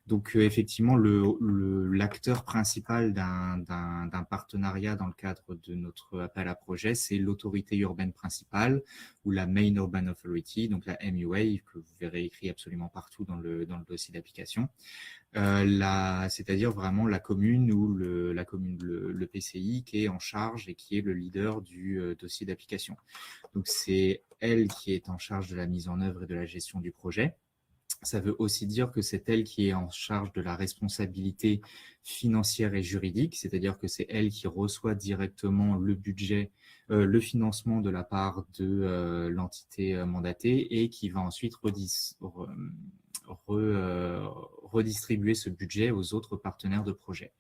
Donc effectivement l'acteur principal d'un partenariat dans le cadre de notre appel à projet, c'est l'autorité urbaine principale ou la Main Urban Authority, donc la MUA que vous verrez écrit absolument partout dans le dossier d'application. C'est-à-dire vraiment la commune ou le PCI qui est en charge et qui est le leader du dossier d'application. Donc c'est elle qui est en charge de la mise en œuvre et de la gestion du projet. Ça veut aussi dire que c'est elle qui est en charge de la responsabilité financière et juridique, c'est-à-dire que c'est elle qui reçoit directement le budget, le financement de la part de l'entité mandatée et qui va ensuite redistribuer ce budget aux autres partenaires de projet.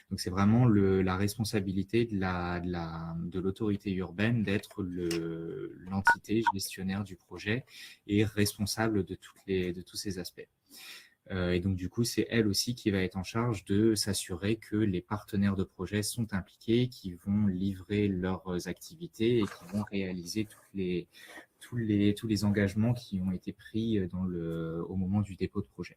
Donc c'est vraiment la responsabilité de l'autorité urbaine d'être l'entité gestionnaire du projet et responsable de tous ces aspects. Et donc du coup, c'est elle aussi qui va être en charge de s'assurer que les partenaires de projet sont impliqués, qui vont livrer leurs activités et qui vont réaliser tous les engagements qui ont été pris au moment du dépôt de projet.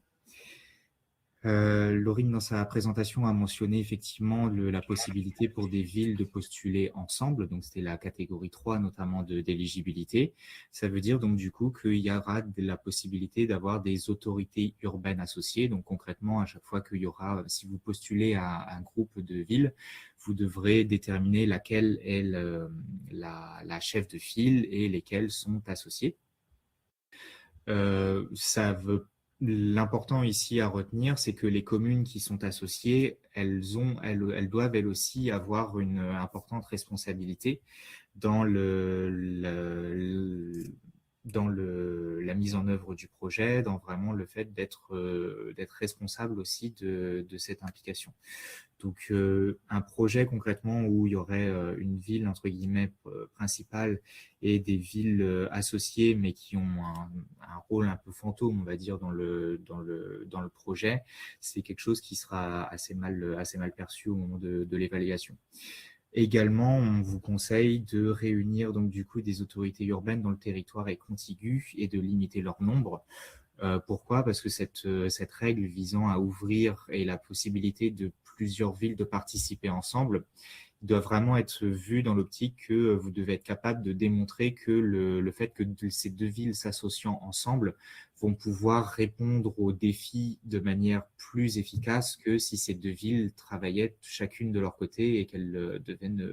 Laurine, dans sa présentation, a mentionné effectivement la possibilité pour des villes de postuler ensemble. Donc, c'était la catégorie 3, notamment d'éligibilité. Ça veut dire donc du coup qu'il y aura la possibilité d'avoir des autorités urbaines associées. Donc, concrètement, à chaque fois qu'il y aura, si vous postulez à un groupe de villes, vous devrez déterminer laquelle est la chef de file et lesquelles sont associées. L'important ici à retenir, c'est que les communes qui sont associées, elles doivent elles aussi avoir une importante responsabilité dans la mise en œuvre du projet, dans vraiment le fait d'être responsable aussi de cette implication. Donc, un projet concrètement où il y aurait une ville, entre guillemets, principale et des villes associées, mais qui ont un rôle un peu fantôme, on va dire, dans le projet, c'est quelque chose qui sera assez mal perçu au moment de l'évaluation. Également, on vous conseille de réunir donc du coup des autorités urbaines dont le territoire est contigu et de limiter leur nombre. Pourquoi ? Parce que cette règle visant à ouvrir et la possibilité de plusieurs villes de participer ensemble doit vraiment être vue dans l'optique que vous devez être capable de démontrer que le fait que ces deux villes s'associant ensemble vont pouvoir répondre aux défis de manière plus efficace que si ces deux villes travaillaient chacune de leur côté et qu'elles deviennent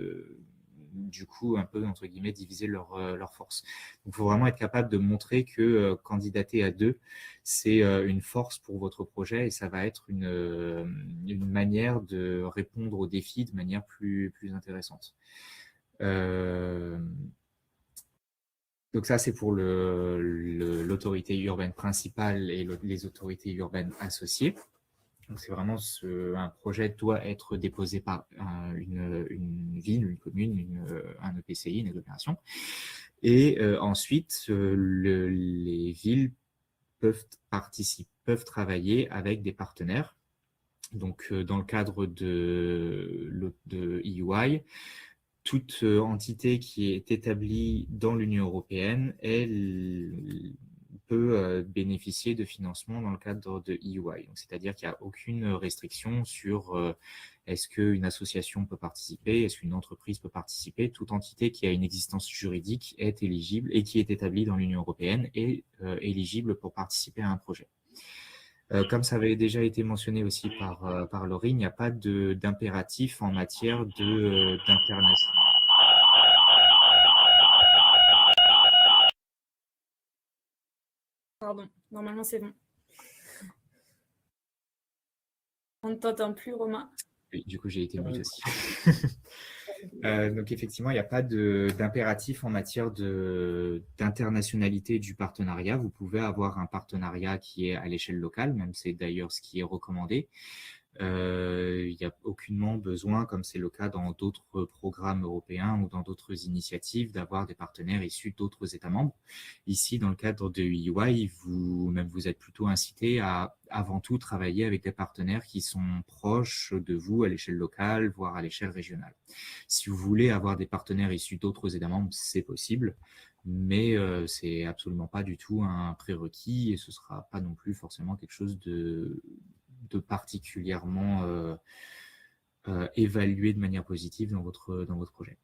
du coup un peu entre guillemets diviser leurs forces. Donc il faut vraiment être capable de montrer que candidater à deux, c'est une force pour votre projet et ça va être une manière de répondre aux défis de manière plus intéressante. Donc ça, c'est pour l'autorité urbaine principale et les autorités urbaines associées. Donc c'est vraiment un projet doit être déposé par une ville, une commune, un EPCI, une agglomération. Et ensuite, les villes peuvent travailler avec des partenaires. Donc dans le cadre de EUI, toute entité qui est établie dans l'Union européenne, elle peut bénéficier de financement dans le cadre de EUI. C'est-à-dire qu'il n'y a aucune restriction sur est-ce qu'une association peut participer, est-ce qu'une entreprise peut participer. Toute entité qui a une existence juridique est éligible et qui est établie dans l'Union européenne est éligible pour participer à un projet. Comme ça avait déjà été mentionné aussi par Laurie, il n'y a pas d'impératif en matière d'international. Pardon, normalement c'est bon. On ne t'entend plus, Romain. Oui, du coup, j'ai été mute aussi. Donc, effectivement, il n'y a pas d'impératif en matière d'internationalité du partenariat. Vous pouvez avoir un partenariat qui est à l'échelle locale, même c'est d'ailleurs ce qui est recommandé. Il n'y a aucunement besoin, comme c'est le cas dans d'autres programmes européens ou dans d'autres initiatives, d'avoir des partenaires issus d'autres États membres. Ici, dans le cadre de EY, vous êtes plutôt incité à, avant tout, travailler avec des partenaires qui sont proches de vous à l'échelle locale, voire à l'échelle régionale. Si vous voulez avoir des partenaires issus d'autres États membres, c'est possible, mais c'est absolument pas du tout un prérequis et ce sera pas non plus forcément quelque chose de particulièrement évalué de manière positive dans votre projet.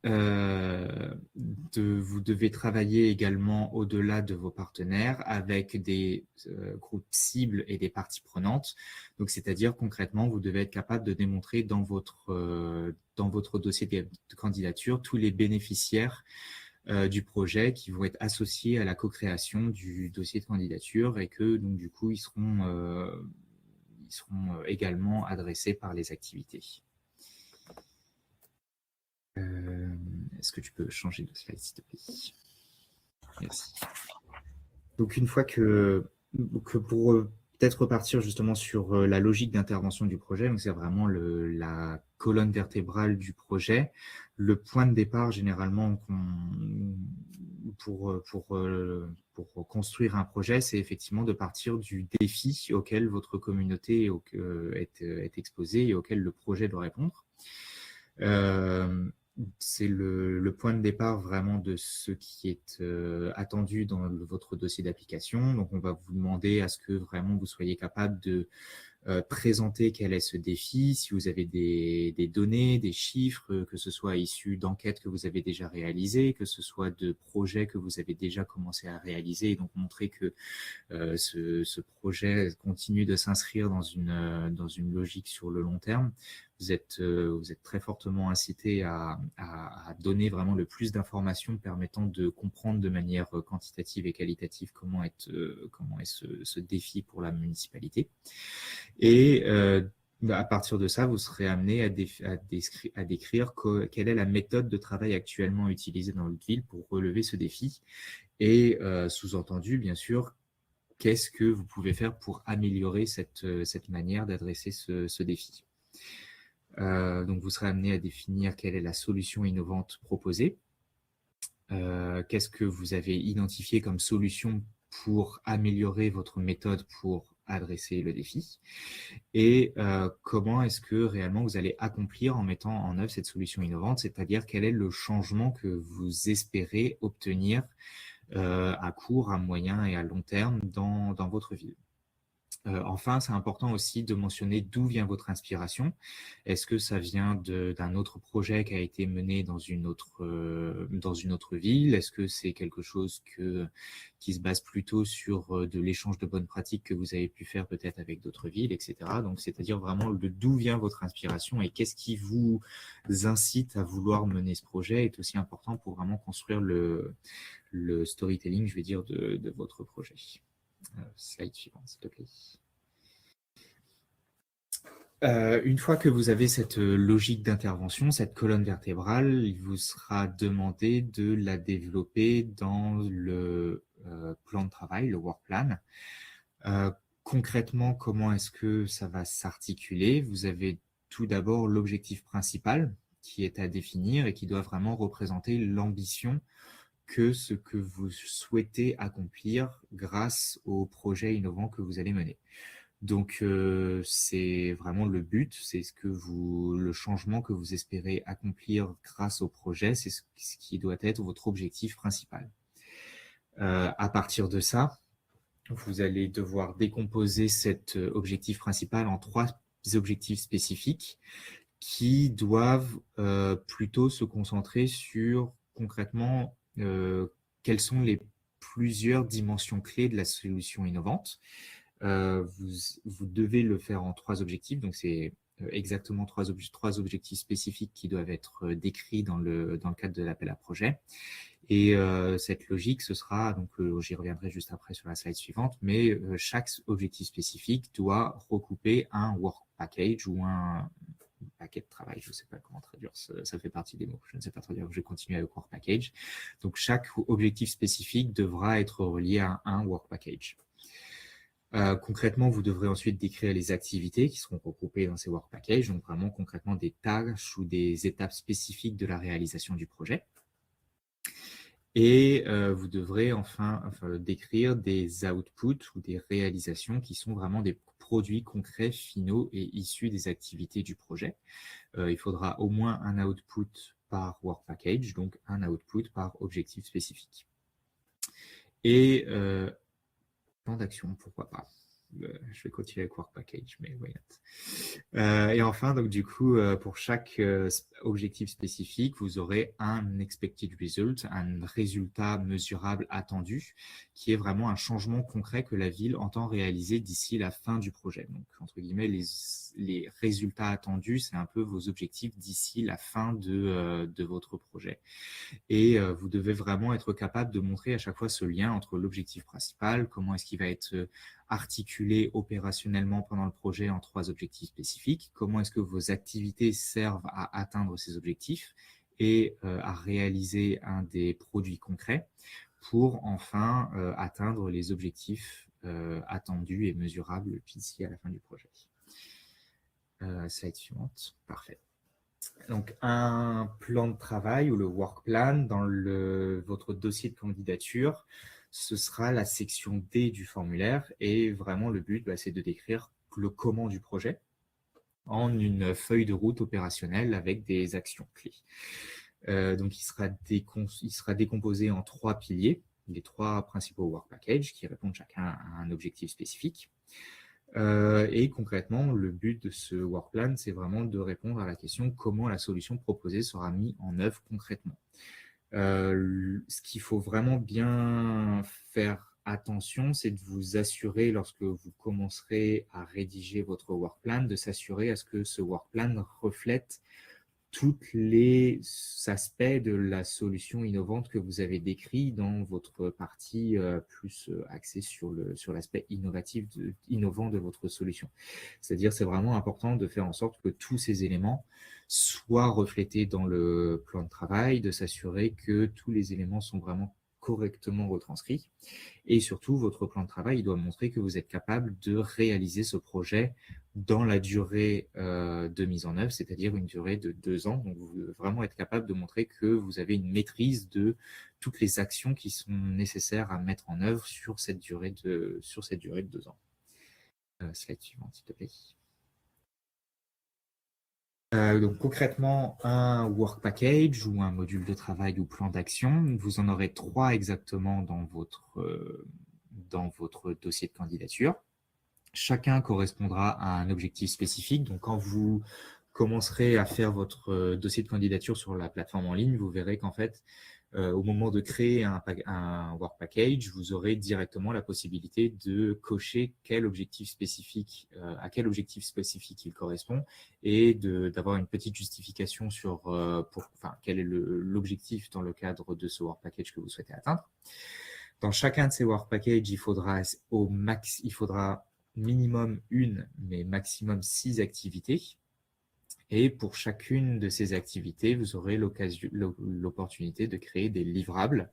Vous devez travailler également au-delà de vos partenaires avec des groupes cibles et des parties prenantes. Donc, c'est-à-dire concrètement, vous devez être capable de démontrer dans votre dossier de candidature tous les bénéficiaires du projet qui vont être associés à la co-création du dossier de candidature et que donc du coup ils seront également adressés par les activités. Est-ce que tu peux changer de slide s'il te plaît? Merci. Donc une fois que pour peut-être repartir justement sur la logique d'intervention du projet, donc c'est vraiment la colonne vertébrale du projet. Le point de départ, généralement, pour construire un projet, c'est effectivement de partir du défi auquel votre communauté est exposée et auquel le projet doit répondre. C'est le point de départ vraiment de ce qui est attendu dans votre dossier d'application. Donc, on va vous demander à ce que vraiment vous soyez capable de présenter quel est ce défi, si vous avez des données, des chiffres, que ce soit issus d'enquêtes que vous avez déjà réalisées, que ce soit de projets que vous avez déjà commencé à réaliser, et donc montrer que ce projet continue de s'inscrire dans une logique sur le long terme. Vous êtes très fortement incité à donner vraiment le plus d'informations permettant de comprendre de manière quantitative et qualitative comment est ce défi pour la municipalité. Et à partir de ça, vous serez amené à décrire quelle est la méthode de travail actuellement utilisée dans votre ville pour relever ce défi. Et sous-entendu, bien sûr, qu'est-ce que vous pouvez faire pour améliorer cette manière d'adresser ce défi. Donc, vous serez amené à définir quelle est la solution innovante proposée. Qu'est-ce que vous avez identifié comme solution pour améliorer votre méthode pour adresser le défi et comment est-ce que réellement vous allez accomplir en mettant en œuvre cette solution innovante, c'est-à-dire quel est le changement que vous espérez obtenir à court, à moyen et à long terme dans votre ville. Enfin, c'est important aussi de mentionner d'où vient votre inspiration. Est-ce que ça vient d'un autre projet qui a été mené dans une autre ville? Est-ce que c'est quelque chose qui se base plutôt sur de l'échange de bonnes pratiques que vous avez pu faire peut-être avec d'autres villes, etc. Donc, c'est-à-dire vraiment d'où vient votre inspiration et qu'est-ce qui vous incite à vouloir mener ce projet est aussi important pour vraiment construire le storytelling, je vais dire, de votre projet. Slide suivante, s'il te plaît. Une fois que vous avez cette logique d'intervention, cette colonne vertébrale, il vous sera demandé de la développer dans le plan de travail, le work plan. Concrètement, comment est-ce que ça va s'articuler? Vous avez tout d'abord l'objectif principal qui est à définir et qui doit vraiment représenter l'ambition que ce que vous souhaitez accomplir grâce au projet innovant que vous allez mener. Donc, c'est vraiment le but, c'est le changement que vous espérez accomplir grâce au projet, c'est ce qui doit être votre objectif principal. À partir de ça, vous allez devoir décomposer cet objectif principal en 3 objectifs spécifiques qui doivent plutôt se concentrer sur concrètement quelles sont les plusieurs dimensions clés de la solution innovante. Vous devez le faire en 3 objectifs, donc c'est exactement trois objectifs spécifiques qui doivent être décrits dans le cadre de l'appel à projet. Et cette logique, ce sera, donc j'y reviendrai juste après sur la slide suivante, mais chaque objectif spécifique doit recouper un work package ou un paquet de travail, je ne sais pas comment traduire, ça fait partie des mots, je ne sais pas traduire, je vais continuer avec work package. Donc chaque objectif spécifique devra être relié à un work package. Concrètement, vous devrez ensuite décrire les activités qui seront regroupées dans ces work packages, donc vraiment concrètement des tâches ou des étapes spécifiques de la réalisation du projet. Et vous devrez enfin décrire des outputs ou des réalisations qui sont vraiment des produits concrets, finaux et issus des activités du projet. Il faudra au moins un output par work package, donc un output par objectif spécifique. Et plan d'action, pourquoi pas. Je vais continuer avec work package, mais why not. Et enfin, donc du coup, pour chaque objectif spécifique, vous aurez un expected result, un résultat mesurable attendu, qui est vraiment un changement concret que la ville entend réaliser d'ici la fin du projet. Donc, entre guillemets, les résultats attendus, c'est un peu vos objectifs d'ici la fin de votre projet. Et vous devez vraiment être capable de montrer à chaque fois ce lien entre l'objectif principal, comment est-ce qu'il va être articulé opérationnellement pendant le projet en 3 objectifs spécifiques, comment est-ce que vos activités servent à atteindre ces objectifs et à réaliser un des produits concrets pour enfin atteindre les objectifs attendus et mesurables d'ici à la fin du projet. Slide suivante, parfait. Donc, un plan de travail ou le work plan dans votre dossier de candidature, ce sera la section D du formulaire et vraiment le but, c'est de décrire le comment du projet en une feuille de route opérationnelle avec des actions clés. Donc, il sera décomposé en 3 piliers, les 3 principaux work packages qui répondent chacun à un objectif spécifique. Et concrètement, le but de ce work plan, c'est vraiment de répondre à la question comment la solution proposée sera mise en œuvre concrètement. Ce qu'il faut vraiment bien faire attention, c'est de vous assurer, lorsque vous commencerez à rédiger votre work plan, de s'assurer à ce que ce work plan reflète tous les aspects de la solution innovante que vous avez décrit dans votre partie plus axée sur l'aspect innovant de votre solution. C'est-à-dire, c'est vraiment important de faire en sorte que tous ces éléments soient reflétés dans le plan de travail, de s'assurer que tous les éléments sont vraiment correctement retranscrits. Et surtout, votre plan de travail doit montrer que vous êtes capable de réaliser ce projet dans la durée de mise en œuvre, c'est-à-dire une durée de 2 ans. Donc, vous devez vraiment être capable de montrer que vous avez une maîtrise de toutes les actions qui sont nécessaires à mettre en œuvre sur cette durée de 2 ans. Slide suivante, s'il te plaît. Donc concrètement, un work package ou un module de travail ou plan d'action, vous en aurez 3 exactement dans votre dossier de candidature. Chacun correspondra à un objectif spécifique. Donc quand vous commencerez à faire votre dossier de candidature sur la plateforme en ligne, vous verrez qu'en fait, au moment de créer un work package, vous aurez directement la possibilité de cocher à quel objectif spécifique il correspond et d'avoir une petite justification sur quel est l'objectif dans le cadre de ce work package que vous souhaitez atteindre. Dans chacun de ces work packages, il faudra minimum 1, mais maximum 6 activités. Et pour chacune de ces activités, vous aurez l'opportunité de créer des livrables.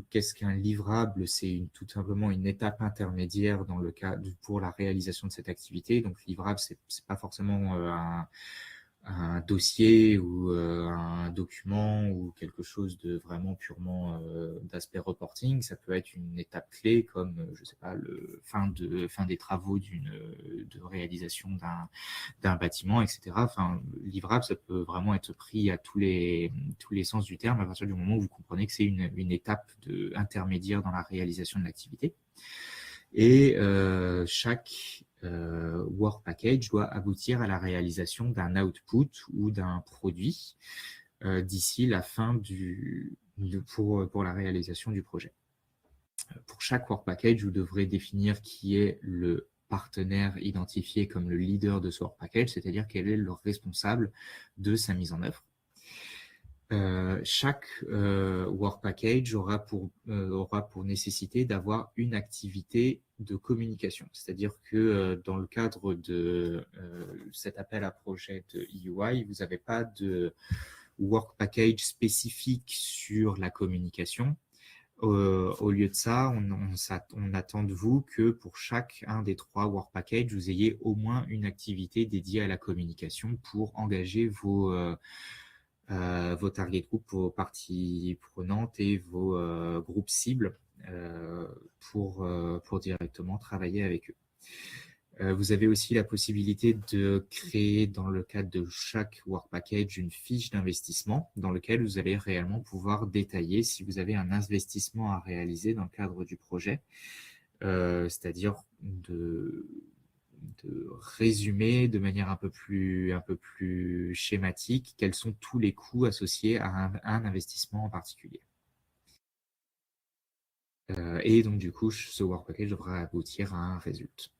Qu'est-ce qu'un livrable? C'est tout simplement une étape intermédiaire pour la réalisation de cette activité. Donc, livrable, c'est pas forcément un dossier ou un document ou quelque chose de vraiment purement d'aspect reporting. Ça peut être une étape clé comme, je sais pas, fin des travaux de réalisation d'un bâtiment, etc. Enfin, livrable, ça peut vraiment être pris à tous les sens du terme à partir du moment où vous comprenez que c'est une étape intermédiaire dans la réalisation de l'activité. Et chaque work package doit aboutir à la réalisation d'un output ou d'un produit d'ici la fin pour la réalisation du projet. Pour chaque work package, vous devrez définir qui est le partenaire identifié comme le leader de ce work package, c'est-à-dire quel est le responsable de sa mise en œuvre. Chaque work package aura pour nécessité d'avoir une activité de communication. C'est-à-dire que dans le cadre de cet appel à projet de EUI, vous n'avez pas de work package spécifique sur la communication. Au lieu de ça, on attend de vous que pour chacun des 3 work packages, vous ayez au moins une activité dédiée à la communication pour engager vos target groups, vos parties prenantes et vos groupes cibles pour directement travailler avec eux. Vous avez aussi la possibilité de créer dans le cadre de chaque work package une fiche d'investissement dans lequel vous allez réellement pouvoir détailler si vous avez un investissement à réaliser dans le cadre du projet, c'est-à-dire de résumer de manière un peu plus schématique quels sont tous les coûts associés à un investissement en particulier. Et donc du coup, ce work package devra aboutir à un résultat.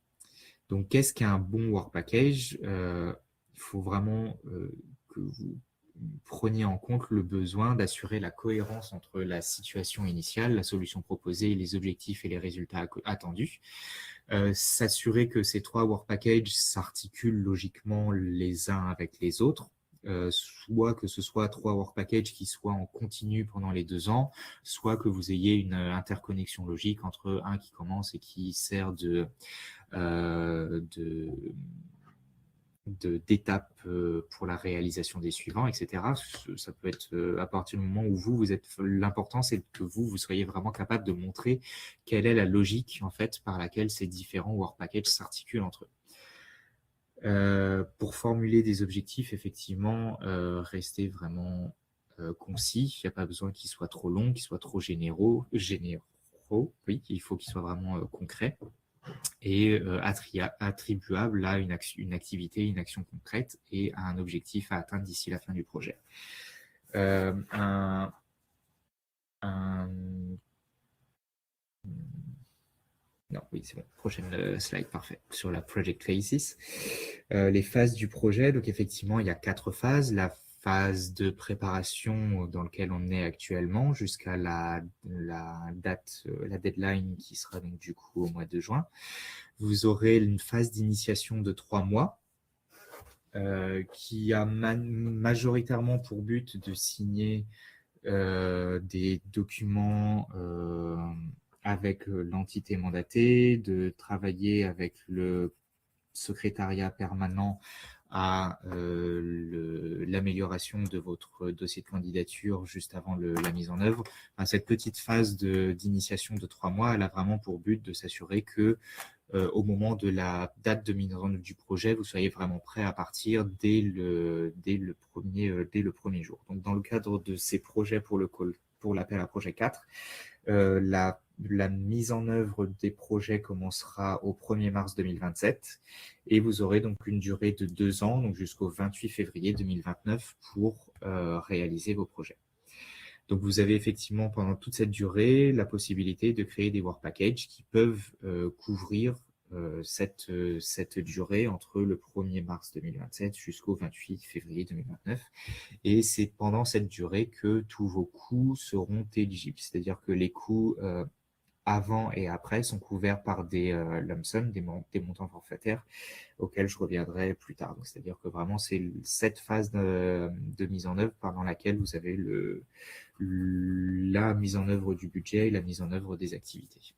Donc, qu'est-ce qu'un bon work package? Il faut vraiment que vous preniez en compte le besoin d'assurer la cohérence entre la situation initiale, la solution proposée, les objectifs et les résultats attendus. S'assurer que ces 3 work packages s'articulent logiquement les uns avec les autres. Soit que ce soit 3 work packages qui soient en continu pendant les 2 ans, soit que vous ayez une interconnexion logique entre un qui commence et qui sert d'étape pour la réalisation des suivants, etc. Ça peut être à partir du moment où vous êtes, l'important c'est que vous soyez vraiment capable de montrer quelle est la logique en fait par laquelle ces différents work packages s'articulent entre eux. Pour formuler des objectifs, effectivement, restez vraiment concis. Il n'y a pas besoin qu'ils soient trop longs, qu'ils soient trop généraux. Oui, il faut qu'ils soient vraiment concrets et attribuables à une activité, une action concrète et à un objectif à atteindre d'ici la fin du projet. Non, oui, c'est bon. Prochaine slide, parfait. Sur la project phases. Les phases du projet, donc effectivement, il y a 4 phases. La phase de préparation dans laquelle on est actuellement jusqu'à la deadline qui sera donc du coup au mois de juin. Vous aurez une phase d'initiation de 3 mois qui a majoritairement pour but de signer des documents avec l'entité mandatée, de travailler avec le secrétariat permanent à l'amélioration de votre dossier de candidature juste avant la mise en œuvre. Enfin, cette petite phase d'initiation de 3 mois, elle a vraiment pour but de s'assurer que au moment de la date de mise en œuvre du projet, vous soyez vraiment prêt à partir dès le premier jour. Donc, dans le cadre de ces projets pour l'appel à projet 4, la mise en œuvre des projets commencera au 1er mars 2027 et vous aurez donc une durée de 2 ans, donc jusqu'au 28 février 2029 pour réaliser vos projets. Donc, vous avez effectivement pendant toute cette durée la possibilité de créer des work packages qui peuvent couvrir cette durée entre le 1er mars 2027 jusqu'au 28 février 2029. Et c'est pendant cette durée que tous vos coûts seront éligibles. C'est-à-dire que les coûts avant et après sont couverts par des lump sum, des montants forfaitaires auxquels je reviendrai plus tard. C'est-à-dire que vraiment, c'est cette phase de mise en œuvre pendant laquelle vous avez la mise en œuvre du budget et la mise en œuvre des activités.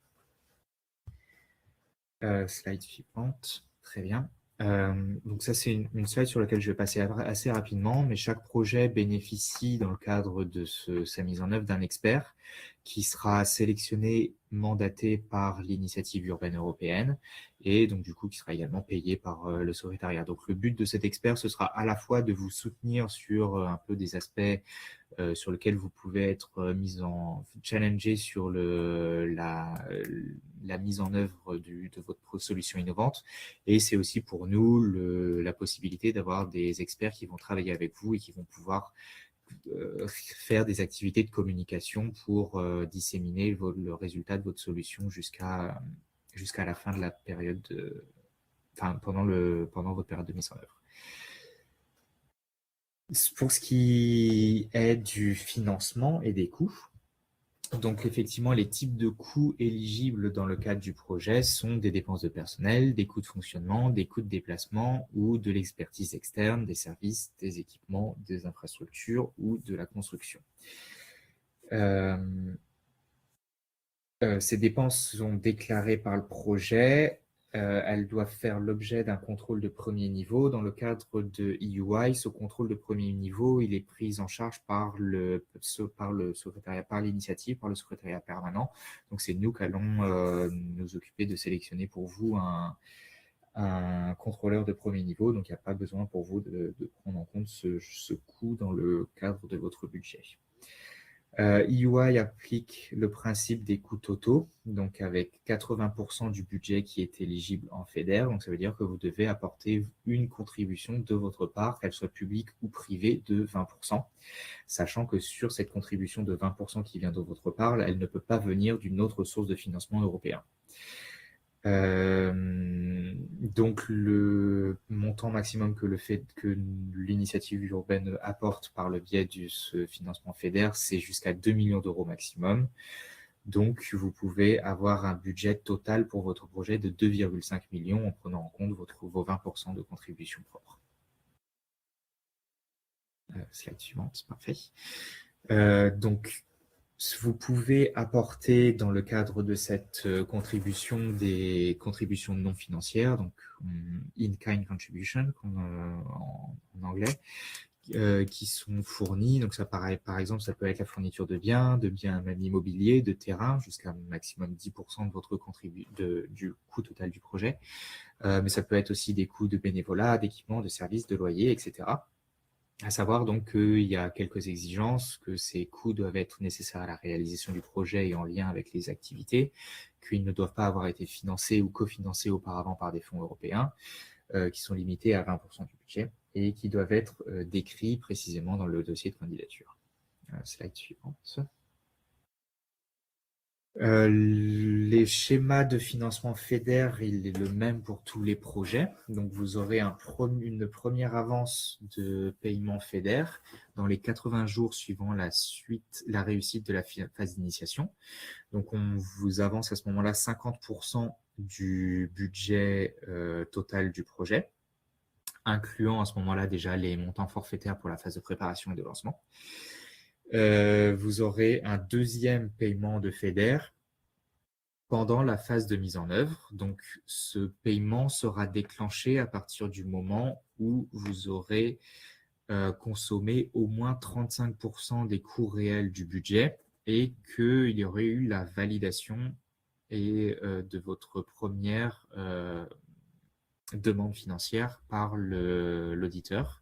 Slide suivante. Très bien. Donc ça, c'est une slide sur laquelle je vais passer assez rapidement, mais chaque projet bénéficie dans le cadre de sa mise en œuvre d'un expert qui sera sélectionné, mandaté par l'initiative urbaine européenne et donc du coup qui sera également payé par le secrétariat. Donc le but de cet expert, ce sera à la fois de vous soutenir sur un peu des aspects sur lesquels vous pouvez être challengé sur la mise en œuvre de votre solution innovante. Et c'est aussi pour nous la possibilité d'avoir des experts qui vont travailler avec vous et qui vont pouvoir faire des activités de communication pour disséminer le résultat de votre solution jusqu'à la fin de la période pendant votre période de mise en œuvre. Pour ce qui est du financement et des coûts, donc effectivement, les types de coûts éligibles dans le cadre du projet sont des dépenses de personnel, des coûts de fonctionnement, des coûts de déplacement ou de l'expertise externe, des services, des équipements, des infrastructures ou de la construction. Ces dépenses sont déclarées par le projet. Elles doivent faire l'objet d'un contrôle de premier niveau. Dans le cadre de EUI, ce contrôle de premier niveau, il est pris en charge par l'initiative, par le secrétariat permanent. Donc, c'est nous qui allons nous occuper de sélectionner pour vous un contrôleur de premier niveau. Donc, il n'y a pas besoin pour vous de prendre en compte ce coût dans le cadre de votre budget. EUI applique le principe des coûts totaux, donc avec 80% du budget qui est éligible en FEDER. Donc, ça veut dire que vous devez apporter une contribution de votre part, qu'elle soit publique ou privée, de 20%, sachant que sur cette contribution de 20% qui vient de votre part, elle ne peut pas venir d'une autre source de financement européen. Donc, le montant maximum que l'initiative urbaine apporte par le biais de ce financement FEDER, c'est jusqu'à 2 millions d'euros maximum. Donc, vous pouvez avoir un budget total pour votre projet de 2,5 millions en prenant en compte vos 20% de contribution propre. Slide suivante, parfait. Donc, vous pouvez apporter dans le cadre de cette contribution des contributions non financières, donc in-kind contribution en anglais, qui sont fournies. Donc ça paraît, par exemple, ça peut être la fourniture de biens même immobiliers, de terrain, jusqu'à un maximum 10% de votre du coût total du projet. Mais ça peut être aussi des coûts de bénévolat, d'équipement, de services, de loyer, etc. À savoir donc qu'il y a quelques exigences, que ces coûts doivent être nécessaires à la réalisation du projet et en lien avec les activités, qu'ils ne doivent pas avoir été financés ou cofinancés auparavant par des fonds européens, qui sont limités à 20% du budget et qui doivent être décrits précisément dans le dossier de candidature. Slide suivante. Les schémas de financement FEDER, il est le même pour tous les projets. Donc, vous aurez une première avance de paiement FEDER dans les 80 jours suivant la réussite de la phase d'initiation. Donc, on vous avance à ce moment-là 50% du budget total du projet, incluant à ce moment-là déjà les montants forfaitaires pour la phase de préparation et de lancement. Vous aurez un deuxième paiement de FEDER pendant la phase de mise en œuvre. Donc, ce paiement sera déclenché à partir du moment où vous aurez consommé au moins 35% des coûts réels du budget et qu'il y aurait eu la validation de votre première demande financière par l'auditeur.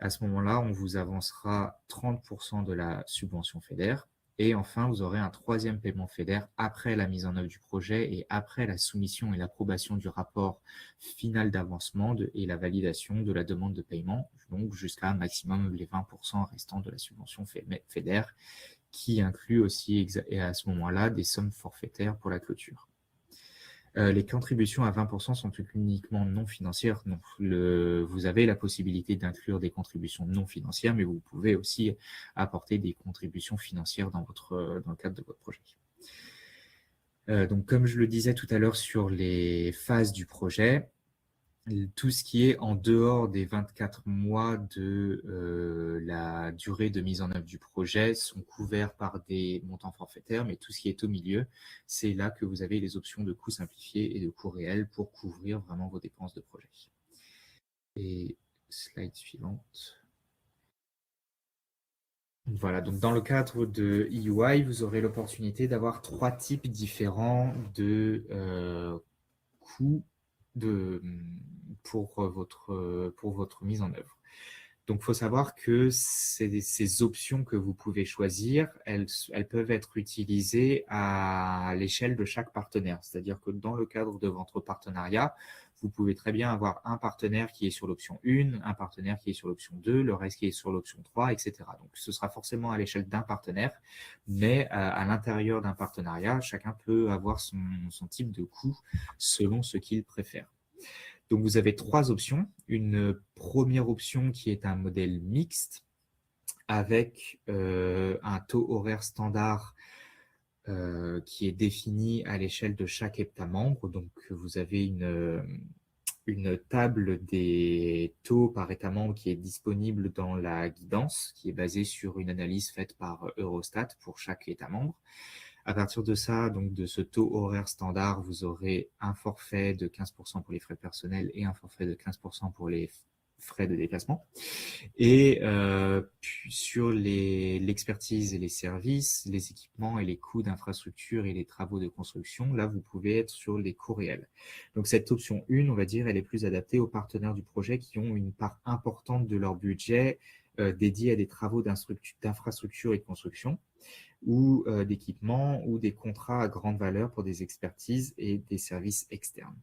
À ce moment-là, on vous avancera 30% de la subvention FEDER. Et enfin, vous aurez un troisième paiement FEDER après la mise en œuvre du projet et après la soumission et l'approbation du rapport final d'avancement et la validation de la demande de paiement, donc jusqu'à un maximum les 20% restants de la subvention FEDER, qui inclut aussi à ce moment-là des sommes forfaitaires pour la clôture. Les contributions à 20% sont uniquement non financières. Donc, vous avez la possibilité d'inclure des contributions non financières, mais vous pouvez aussi apporter des contributions financières dans le cadre de votre projet. Donc, comme je le disais tout à l'heure sur les phases du projet, tout ce qui est en dehors des 24 mois de la durée de mise en œuvre du projet sont couverts par des montants forfaitaires, mais tout ce qui est au milieu, c'est là que vous avez les options de coûts simplifiés et de coûts réels pour couvrir vraiment vos dépenses de projet. Et slide suivante. Voilà, donc dans le cadre de EUI, vous aurez l'opportunité d'avoir 3 types différents de coûts pour votre mise en œuvre. Donc, il faut savoir que ces options que vous pouvez choisir, elles peuvent être utilisées à l'échelle de chaque partenaire. C'est-à-dire que dans le cadre de votre partenariat, vous pouvez très bien avoir un partenaire qui est sur l'option 1, un partenaire qui est sur l'option 2, le reste qui est sur l'option 3, etc. Donc, ce sera forcément à l'échelle d'un partenaire, mais à l'intérieur d'un partenariat, chacun peut avoir son type de coût selon ce qu'il préfère. Donc, vous avez 3 options. Une première option qui est un modèle mixte avec un taux horaire standard qui est défini à l'échelle de chaque État membre. Donc, vous avez une table des taux par État membre qui est disponible dans la guidance, qui est basée sur une analyse faite par Eurostat pour chaque État membre. À partir de ça, donc de ce taux horaire standard, vous aurez un forfait de 15% pour les frais personnels et un forfait de 15% pour les frais de déplacement. Et puis sur l'expertise et les services, les équipements et les coûts d'infrastructure et les travaux de construction, là, vous pouvez être sur les coûts réels. Donc, cette option 1, on va dire, elle est plus adaptée aux partenaires du projet qui ont une part importante de leur budget dédiée à des travaux d'infrastructure et de construction ou d'équipements ou des contrats à grande valeur pour des expertises et des services externes.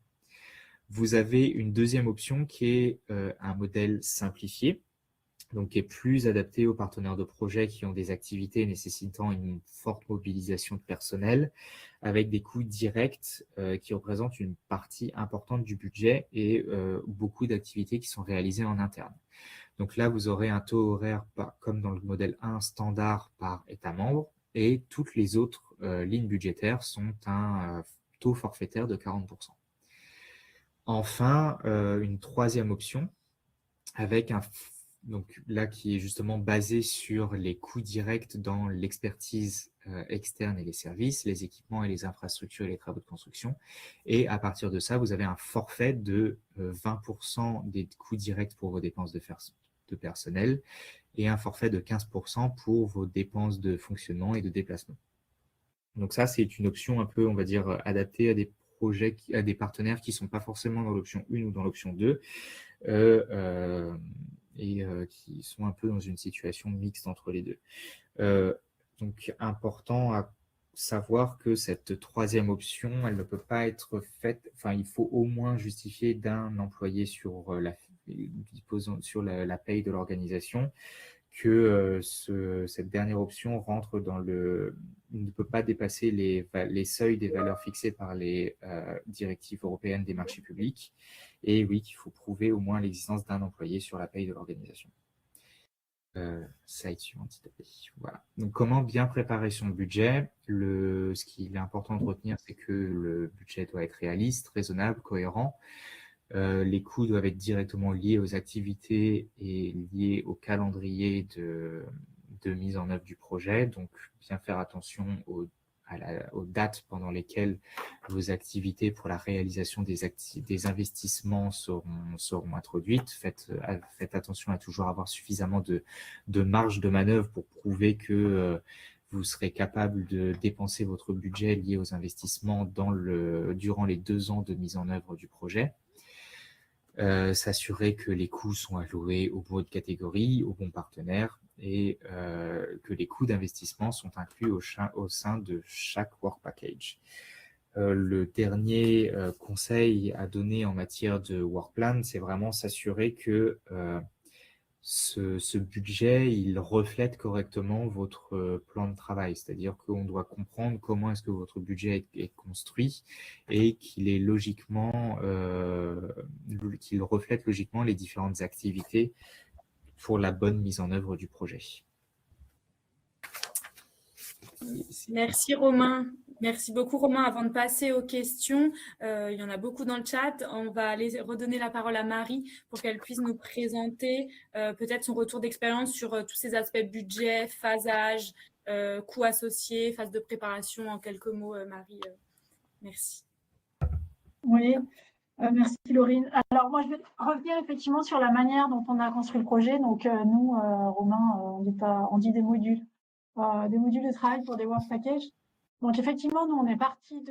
Vous avez une deuxième option qui est un modèle simplifié, donc qui est plus adapté aux partenaires de projet qui ont des activités nécessitant une forte mobilisation de personnel, avec des coûts directs qui représentent une partie importante du budget et beaucoup d'activités qui sont réalisées en interne. Donc là, vous aurez un taux horaire, comme dans le modèle 1, standard par État membre, et toutes les autres lignes budgétaires sont un taux forfaitaire de 40%. Enfin, une troisième option, avec donc là qui est justement basé sur les coûts directs dans l'expertise externe et les services, les équipements et les infrastructures et les travaux de construction. Et à partir de ça, vous avez un forfait de 20% des coûts directs pour vos dépenses de personnel et un forfait de 15% pour vos dépenses de fonctionnement et de déplacement. Donc ça, c'est une option un peu, on va dire, adaptée à des projets, à des partenaires qui ne sont pas forcément dans l'option 1 ou dans l'option 2 et qui sont un peu dans une situation mixte entre les deux. Donc, important à savoir que cette troisième option, elle ne peut pas être faite, enfin, il faut au moins justifier d'un employé sur la paye de l'organisation, que cette dernière option rentre dans ne peut pas dépasser les seuils des valeurs fixées par les directives européennes des marchés publics. Et oui, qu'il faut prouver au moins l'existence d'un employé sur la paye de l'organisation. Slide suivant, s'il te plaît. Voilà. Donc, comment bien préparer son budget? Ce qu'il est important de retenir, c'est que le budget doit être réaliste, raisonnable, cohérent. Les coûts doivent être directement liés aux activités et liés au calendrier de mise en œuvre du projet. Donc, bien faire attention aux dates pendant lesquelles vos activités pour la réalisation des investissements seront introduites. Faites attention à toujours avoir suffisamment de marge de manœuvre pour prouver que vous serez capable de dépenser votre budget lié aux investissements durant les 2 ans de mise en œuvre du projet. S'assurer que les coûts sont alloués aux bonnes catégories, aux bons partenaires et que les coûts d'investissement sont inclus au sein de chaque work package. Le dernier conseil à donner en matière de work plan, c'est vraiment s'assurer que ce budget, il reflète correctement votre plan de travail. C'est-à-dire qu'on doit comprendre comment est-ce que votre budget est construit et qu'il reflète logiquement les différentes activités pour la bonne mise en œuvre du projet. Merci Romain. Merci beaucoup Romain. Avant de passer aux questions, il y en a beaucoup dans le chat. On va aller redonner la parole à Marie pour qu'elle puisse nous présenter peut-être son retour d'expérience sur tous ces aspects budget, phasage, coûts associés, phase de préparation. En quelques mots, Marie. Merci. Oui, merci Laurine. Alors moi, je vais revenir effectivement sur la manière dont on a construit le projet. Donc nous, Romain, on dit des modules de travail pour des work packages. Donc effectivement, nous on est parti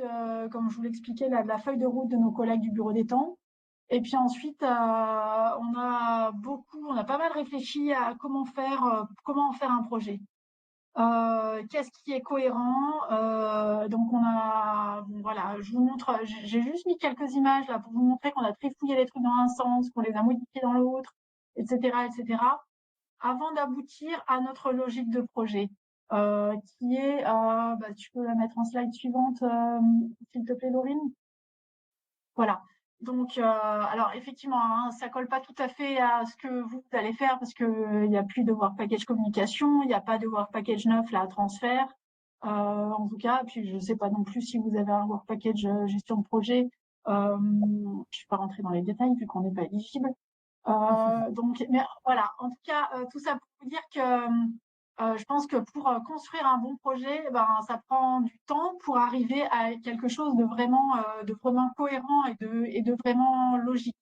comme je vous l'expliquais, de la feuille de route de nos collègues du bureau des temps. Et puis ensuite, on a pas mal réfléchi à comment en faire un projet. Qu'est-ce qui est cohérent? Donc voilà, je vous montre, j'ai juste mis quelques images là pour vous montrer qu'on a trifouillé les trucs dans un sens, qu'on les a modifiés dans l'autre, etc., avant d'aboutir à notre logique de projet, qui est, tu peux la mettre en slide suivante, s'il te plaît, Laurine. Voilà. Donc, alors effectivement, hein, ça colle pas tout à fait à ce que vous allez faire parce que il y a plus de Work Package communication, il n'y a pas de Work Package neuf là à transfert. En tout cas, puis je sais pas non plus si vous avez un Work Package gestion de projet. Je suis pas rentrée dans les détails vu qu'on n'est pas éligible. Donc, mais voilà. En tout cas, tout ça pour vous dire que je pense que pour construire un bon projet, ça prend du temps pour arriver à quelque chose de vraiment cohérent et de vraiment logique.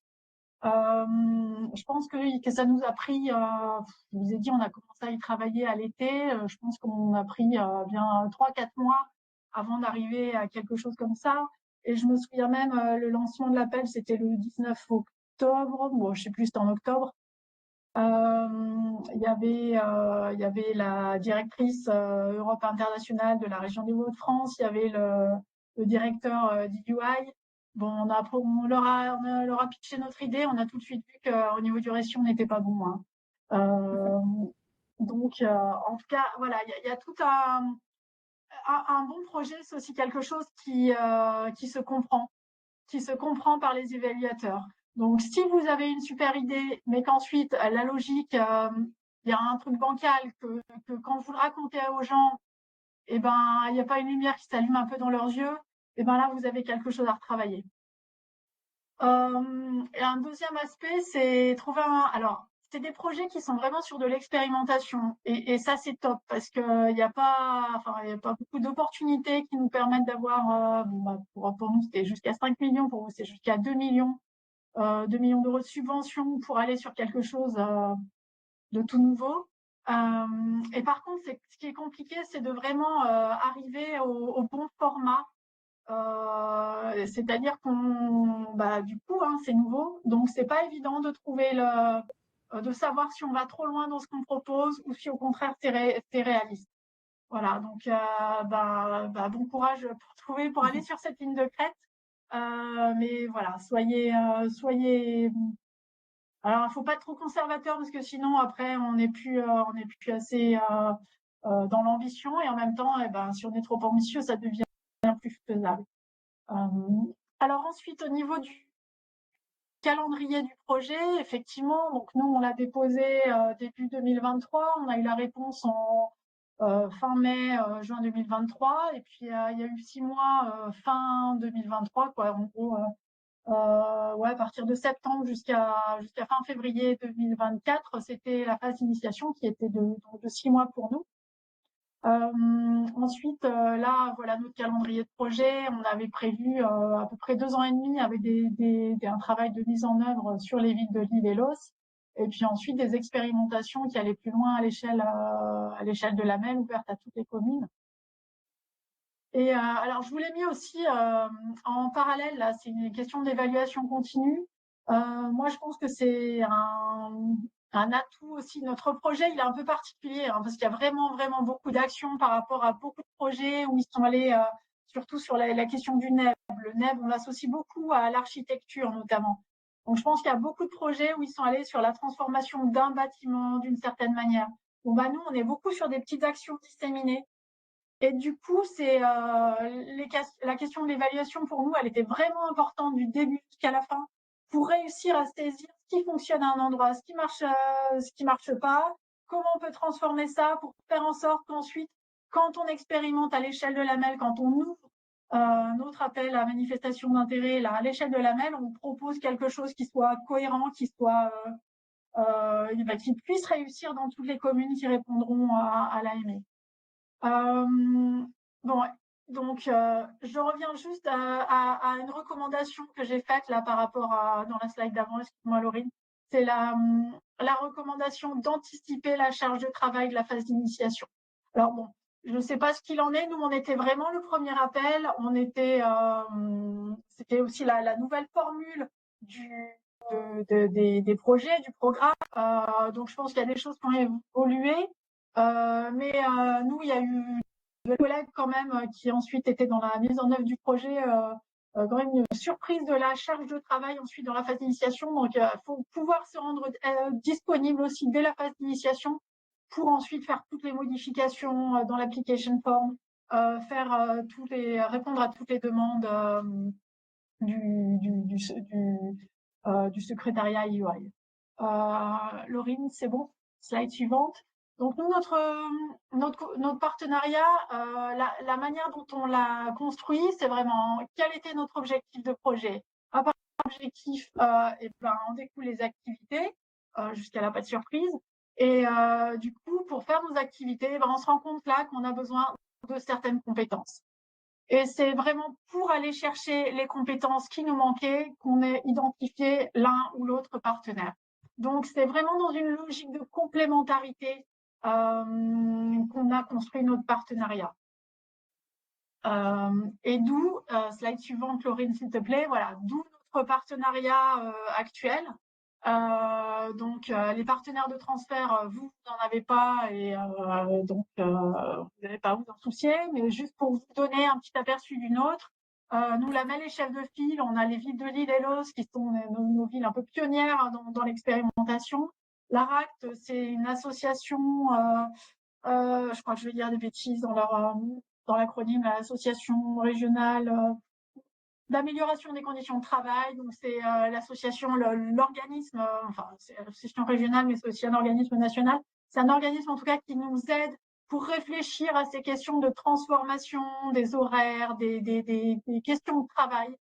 Je pense que ça nous a pris, je vous ai dit, on a commencé à y travailler à l'été. Je pense qu'on a pris bien 3-4 mois avant d'arriver à quelque chose comme ça. Et je me souviens même, le lancement de l'appel, c'était le 19 octobre. Bon, je sais plus, c'était en octobre. Il y avait la directrice Europe internationale de la région des Hauts-de-France, il y avait le directeur d'UI. Bon, on leur a pitché notre idée, on a tout de suite vu qu'au niveau du ratio, on n'était pas bon. Hein. Donc, en tout cas, voilà, il y a tout un bon projet, c'est aussi quelque chose qui se comprend par les évaluateurs. Donc, si vous avez une super idée, mais qu'ensuite, la logique, il y a un truc bancal que quand vous le racontez aux gens, il n'y a pas une lumière qui s'allume un peu dans leurs yeux, là, vous avez quelque chose à retravailler. Et un deuxième aspect, c'est trouver alors, c'est des projets qui sont vraiment sur de l'expérimentation. Et ça, c'est top parce que il y a pas beaucoup d'opportunités qui nous permettent d'avoir, pour nous, c'était jusqu'à 5 millions, pour vous, c'est jusqu'à 2 millions. 2 millions d'euros de subventions pour aller sur quelque chose de tout nouveau. Et par contre, ce qui est compliqué, c'est de vraiment arriver au bon format. C'est-à-dire du coup, hein, c'est nouveau, donc c'est pas évident de trouver de savoir si on va trop loin dans ce qu'on propose ou si au contraire c'est réaliste. Voilà, donc bon courage pour aller sur cette ligne de crête. Mais voilà, soyez. Alors, il faut pas être trop conservateur parce que sinon après on n'est plus assez dans l'ambition et en même temps, si on est trop ambitieux, ça devient plus faisable. Alors ensuite, au niveau du calendrier du projet, effectivement, donc nous on l'a déposé début 2023, on a eu la réponse en fin mai, juin 2023, et puis il y a eu 6 mois fin 2023, quoi. En gros, à partir de septembre jusqu'à fin février 2024, c'était la phase d'initiation qui était de 6 mois pour nous. Ensuite, là, voilà notre calendrier de projet. On avait prévu à peu près 2 ans et demi avec un travail de mise en œuvre sur les villes de Lille et Los. Et puis ensuite, des expérimentations qui allaient plus loin à l'échelle de la MEM, ouverte à toutes les communes. Et alors, je vous l'ai mis aussi en parallèle, là, c'est une question d'évaluation continue. Moi, je pense que c'est un atout aussi. Notre projet, il est un peu particulier parce qu'il y a vraiment, vraiment beaucoup d'actions par rapport à beaucoup de projets où ils sont allés surtout sur la question du NEB. Le NEB, on l'associe beaucoup à l'architecture notamment. Donc, je pense qu'il y a beaucoup de projets où ils sont allés sur la transformation d'un bâtiment d'une certaine manière. Bon, nous, on est beaucoup sur des petites actions disséminées. Et du coup, c'est la question de l'évaluation pour nous, elle était vraiment importante du début jusqu'à la fin pour réussir à saisir ce qui fonctionne à un endroit, ce qui marche pas, comment on peut transformer ça pour faire en sorte qu'ensuite, quand on expérimente à l'échelle de la MEL, quand on ouvre notre appel à manifestation d'intérêt là, à l'échelle de la MEL, on propose quelque chose qui soit cohérent, qui puisse réussir dans toutes les communes qui répondront à l'AME. Donc je reviens juste à une recommandation que j'ai faite là par rapport dans la slide d'avant, excuse-moi Laurine, c'est la recommandation d'anticiper la charge de travail de la phase d'initiation. Alors bon, je ne sais pas ce qu'il en est, nous on était vraiment le premier appel, c'était aussi la nouvelle formule des projets, du programme, donc je pense qu'il y a des choses qui ont évolué. Mais nous, il y a eu des collègues quand même qui ensuite étaient dans la mise en œuvre du projet, quand même une surprise de la charge de travail ensuite dans la phase d'initiation. Donc, il faut pouvoir se rendre disponible aussi dès la phase d'initiation pour ensuite faire toutes les modifications dans l'application form, répondre à toutes les demandes du secrétariat EY. Laurine, c'est bon? Slide suivante. Donc nous, notre partenariat, la manière dont on l'a construit, c'est vraiment quel était notre objectif de projet. À part l'objectif, on découle les activités jusqu'à la pas de surprise. Et du coup, pour faire nos activités, on se rend compte là qu'on a besoin de certaines compétences. Et c'est vraiment pour aller chercher les compétences qui nous manquaient qu'on ait identifié l'un ou l'autre partenaire. Donc, c'est vraiment dans une logique de complémentarité qu'on a construit notre partenariat. Et d'où, slide suivante, Laurine, s'il te plaît, voilà, d'où notre partenariat actuel. Donc, les partenaires de transfert, vous n'en avez pas et donc vous n'allez pas vous en soucier, mais juste pour vous donner un petit aperçu d'une autre, nous, la MEL et chefs de file, on a les villes de Lille et Los qui sont nos villes un peu pionnières dans l'expérimentation. L'ARACT, c'est une association, je crois que je vais dire des bêtises dans l'acronyme, l'association régionale d'amélioration des conditions de travail. Donc, c'est l'association, l'organisme, enfin, c'est l'association régionale, mais c'est aussi un organisme national. C'est un organisme, en tout cas, qui nous aide pour réfléchir à ces questions de transformation des horaires, des questions de travail.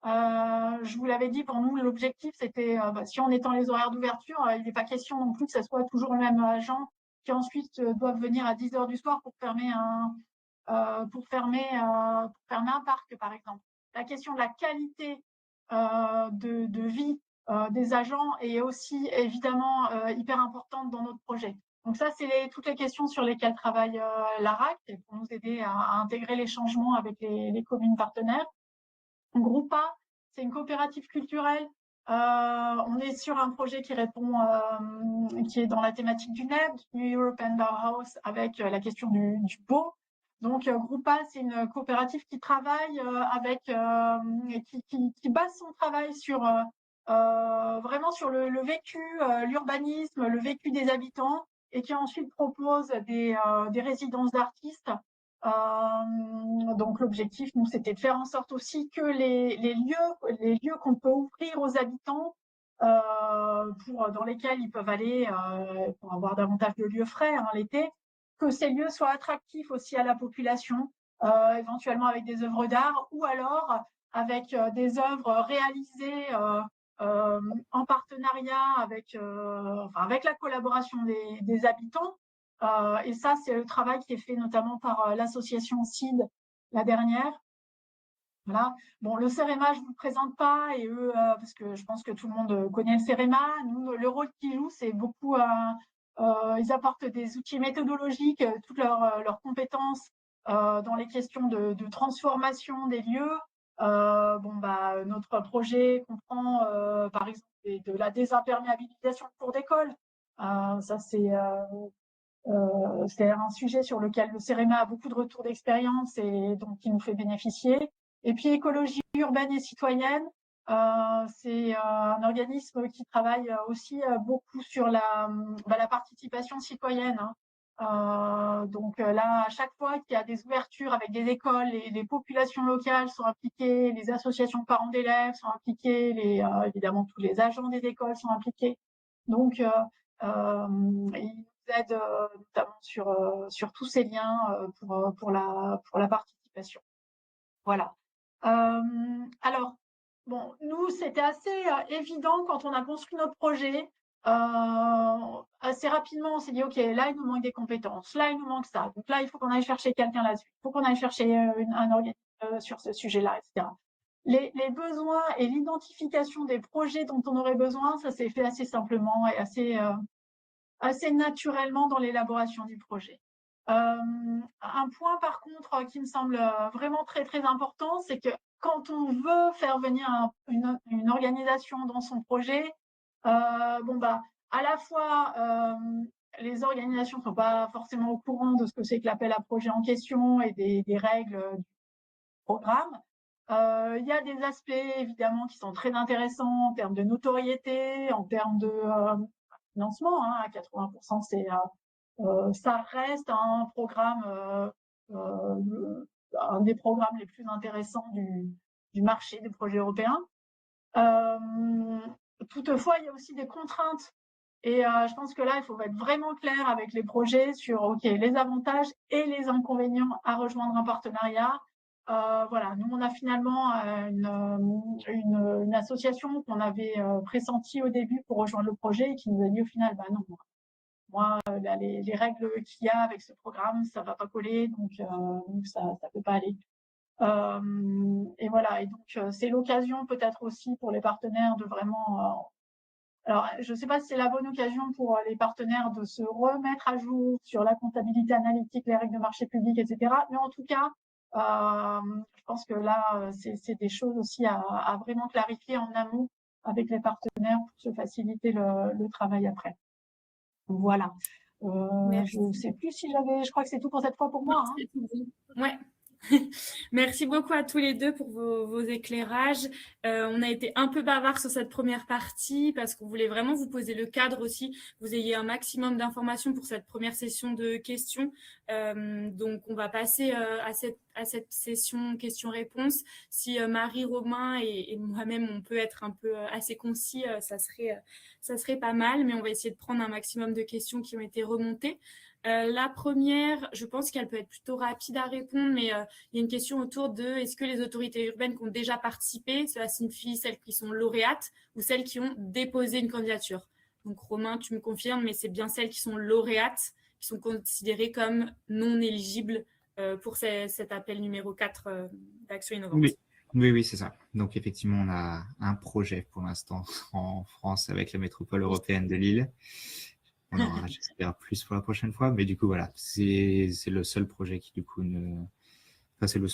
Je vous l'avais dit, pour nous, l'objectif, c'était, si on étend les horaires d'ouverture, il n'est pas question non plus que ce soit toujours le même agent qui ensuite doivent venir à 10h du soir pour fermer un parc, par exemple. La question de la qualité de vie des agents est aussi évidemment hyper importante dans notre projet. Donc ça, c'est toutes les questions sur lesquelles travaille l'ARAC pour nous aider à intégrer les changements avec les communes partenaires. Groupa, c'est une coopérative culturelle. On est sur un projet qui répond, qui est dans la thématique du NEB, New European Bauhaus, avec la question du beau. Donc, Groupa, c'est une coopérative qui travaille qui base son travail sur vraiment sur le vécu, l'urbanisme, le vécu des habitants, et qui ensuite propose des résidences d'artistes. Donc l'objectif, nous, c'était de faire en sorte aussi que les lieux qu'on peut ouvrir aux habitants, dans lesquels ils peuvent aller pour avoir davantage de lieux frais l'été, que ces lieux soient attractifs aussi à la population, éventuellement avec des œuvres d'art ou alors avec des œuvres réalisées en partenariat avec la collaboration des habitants. Et ça, c'est le travail qui est fait notamment par l'association CID, la dernière. Voilà. Bon, le CEREMA, je ne vous le présente pas, et eux, parce que je pense que tout le monde connaît le CEREMA. Nous, le rôle qu'ils jouent, c'est beaucoup, ils apportent des outils méthodologiques, toutes leurs compétences dans les questions de transformation des lieux. Notre projet comprend, par exemple, de la désimperméabilisation de cours d'école. Ça, c'est un sujet sur lequel le CEREMA a beaucoup de retours d'expérience et donc qui nous fait bénéficier. Et puis écologie urbaine et citoyenne, c'est un organisme qui travaille aussi beaucoup sur la participation citoyenne. Donc là, à chaque fois qu'il y a des ouvertures avec des écoles, les populations locales sont impliquées, les associations de parents d'élèves sont impliquées, évidemment tous les agents des écoles sont impliqués. Donc ils nous aident notamment sur tous ces liens pour la participation. Voilà. Alors, bon, nous, c'était assez évident quand on a construit notre projet. Assez rapidement, on s'est dit, OK, là, il nous manque des compétences. Là, il nous manque ça. Donc là, il faut qu'on aille chercher quelqu'un là-dessus. Il faut qu'on aille chercher un organisme sur ce sujet-là, etc. Les besoins et l'identification des projets dont on aurait besoin, ça s'est fait assez simplement et assez naturellement dans l'élaboration du projet. Un point, par contre, qui me semble vraiment très, très important, c'est que quand on veut faire venir une organisation dans son projet, à la fois, les organisations ne sont pas forcément au courant de ce que c'est que l'appel à projet en question et des règles du programme. Il y a des aspects, évidemment, qui sont très intéressants en termes de notoriété, en termes de financement. À 80%, ça reste un programme, un des programmes les plus intéressants du marché des projets européens. Toutefois, il y a aussi des contraintes. Et je pense que là, il faut être vraiment clair avec les projets sur les avantages et les inconvénients à rejoindre un partenariat. Voilà, nous, on a finalement une association qu'on avait pressentie au début pour rejoindre le projet et qui nous a dit au final, bah non, moi, les règles qu'il y a avec ce programme, ça va pas coller, donc ça peut pas aller. Et voilà, et donc c'est l'occasion peut-être aussi pour les partenaires de vraiment alors, je ne sais pas si c'est la bonne occasion pour les partenaires de se remettre à jour sur la comptabilité analytique, les règles de marché public, etc. Mais en tout cas, je pense que là, c'est des choses aussi à vraiment clarifier en amont avec les partenaires pour se faciliter le travail après. Donc, voilà. Je ne sais plus si je crois que c'est tout pour cette fois pour moi. C'est tout bon. Ouais. Merci beaucoup à tous les deux pour vos éclairages. On a été un peu bavard sur cette première partie parce qu'on voulait vraiment vous poser le cadre aussi, vous ayez un maximum d'informations pour cette première session de questions. Donc, on va passer à cette session questions-réponses. Si Marie, Romain et moi-même, on peut être un peu assez concis, ça serait pas mal, mais on va essayer de prendre un maximum de questions qui ont été remontées. La première, je pense qu'elle peut être plutôt rapide à répondre, mais il y a une question autour de est-ce que les autorités urbaines qui ont déjà participé, cela signifie celles qui sont lauréates ou celles qui ont déposé une candidature. Donc Romain, tu me confirmes, mais c'est bien celles qui sont lauréates, qui sont considérées comme non éligibles pour cet appel numéro 4 d'Action Innovante. Oui, c'est ça. Donc effectivement, on a un projet pour l'instant en France avec la métropole européenne de Lille. On en aura, j'espère, plus pour la prochaine fois. Mais du coup, voilà, c'est le seul projet qui, du coup, c'est la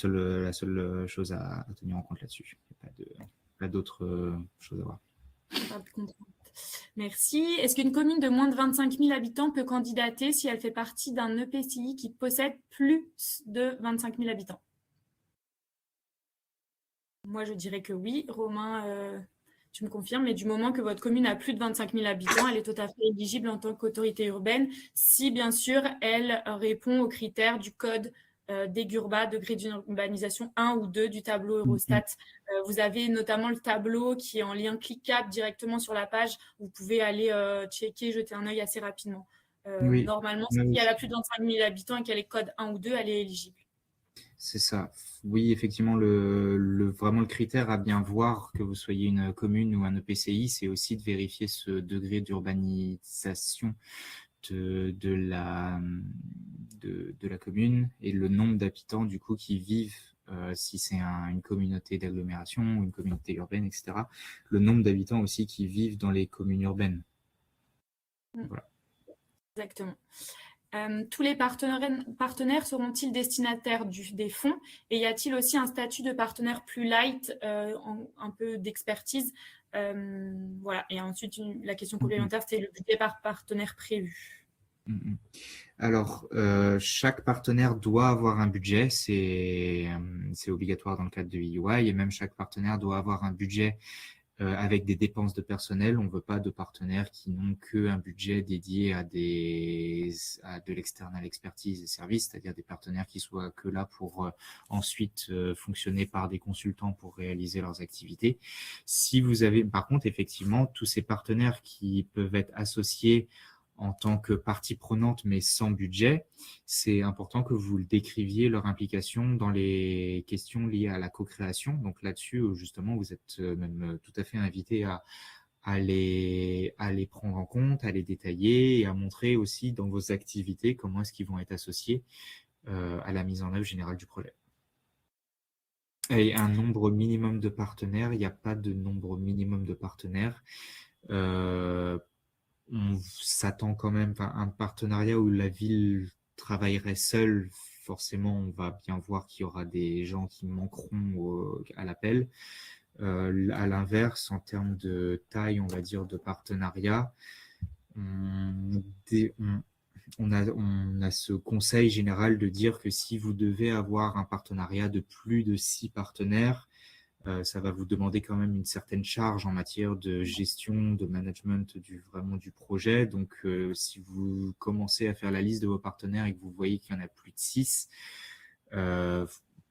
seule chose à tenir en compte là-dessus. Il n'y a pas d'autres choses à voir. Pas de contrainte. Merci. Est-ce qu'une commune de moins de 25 000 habitants peut candidater si elle fait partie d'un EPCI qui possède plus de 25 000 habitants? Moi, je dirais que oui. Romain, tu me confirmes, mais du moment que votre commune a plus de 25 000 habitants, elle est tout à fait éligible en tant qu'autorité urbaine, si bien sûr elle répond aux critères du code des GURBA, degré d'urbanisation 1 ou 2 du tableau Eurostat. Vous avez notamment le tableau qui est en lien cliquable directement sur la page. Vous pouvez aller checker, jeter un œil assez rapidement. Normalement, si elle a plus de 25 000 habitants et qu'elle est code 1 ou 2, elle est éligible. C'est ça. Oui, effectivement, vraiment le critère à bien voir que vous soyez une commune ou un EPCI, c'est aussi de vérifier ce degré d'urbanisation de la commune et le nombre d'habitants du coup qui vivent, si c'est une communauté d'agglomération ou une communauté urbaine, etc. Le nombre d'habitants aussi qui vivent dans les communes urbaines. Voilà. Exactement. Tous les partenaires seront-ils destinataires des fonds et y a-t-il aussi un statut de partenaire plus light, un peu d'expertise? Voilà. Et ensuite, la question complémentaire, c'est le budget par partenaire prévu. Alors, chaque partenaire doit avoir un budget, c'est obligatoire dans le cadre de EY, et même chaque partenaire doit avoir un budget avec des dépenses de personnel. On ne veut pas de partenaires qui n'ont qu'un budget dédié à de l'external expertise et services, c'est-à-dire des partenaires qui soient que là pour ensuite fonctionner par des consultants pour réaliser leurs activités. Si vous avez, par contre, effectivement, tous ces partenaires qui peuvent être associés en tant que partie prenante, mais sans budget, c'est important que vous décriviez leur implication dans les questions liées à la co-création. Donc là-dessus, justement, vous êtes même tout à fait invité à les prendre en compte, à les détailler et à montrer aussi dans vos activités comment est-ce qu'ils vont être associés à la mise en œuvre générale du projet. Et un nombre minimum de partenaires, il n'y a pas de nombre minimum de partenaires. On s'attend quand même à un partenariat où la ville travaillerait seule. Forcément, on va bien voir qu'il y aura des gens qui manqueront à l'appel. À l'inverse, en termes de taille, on va dire, de partenariat, on a ce conseil général de dire que si vous devez avoir un partenariat de plus de 6 partenaires, ça va vous demander quand même une certaine charge en matière de gestion, de management vraiment du projet. Donc, si vous commencez à faire la liste de vos partenaires et que vous voyez qu'il y en a plus de 6,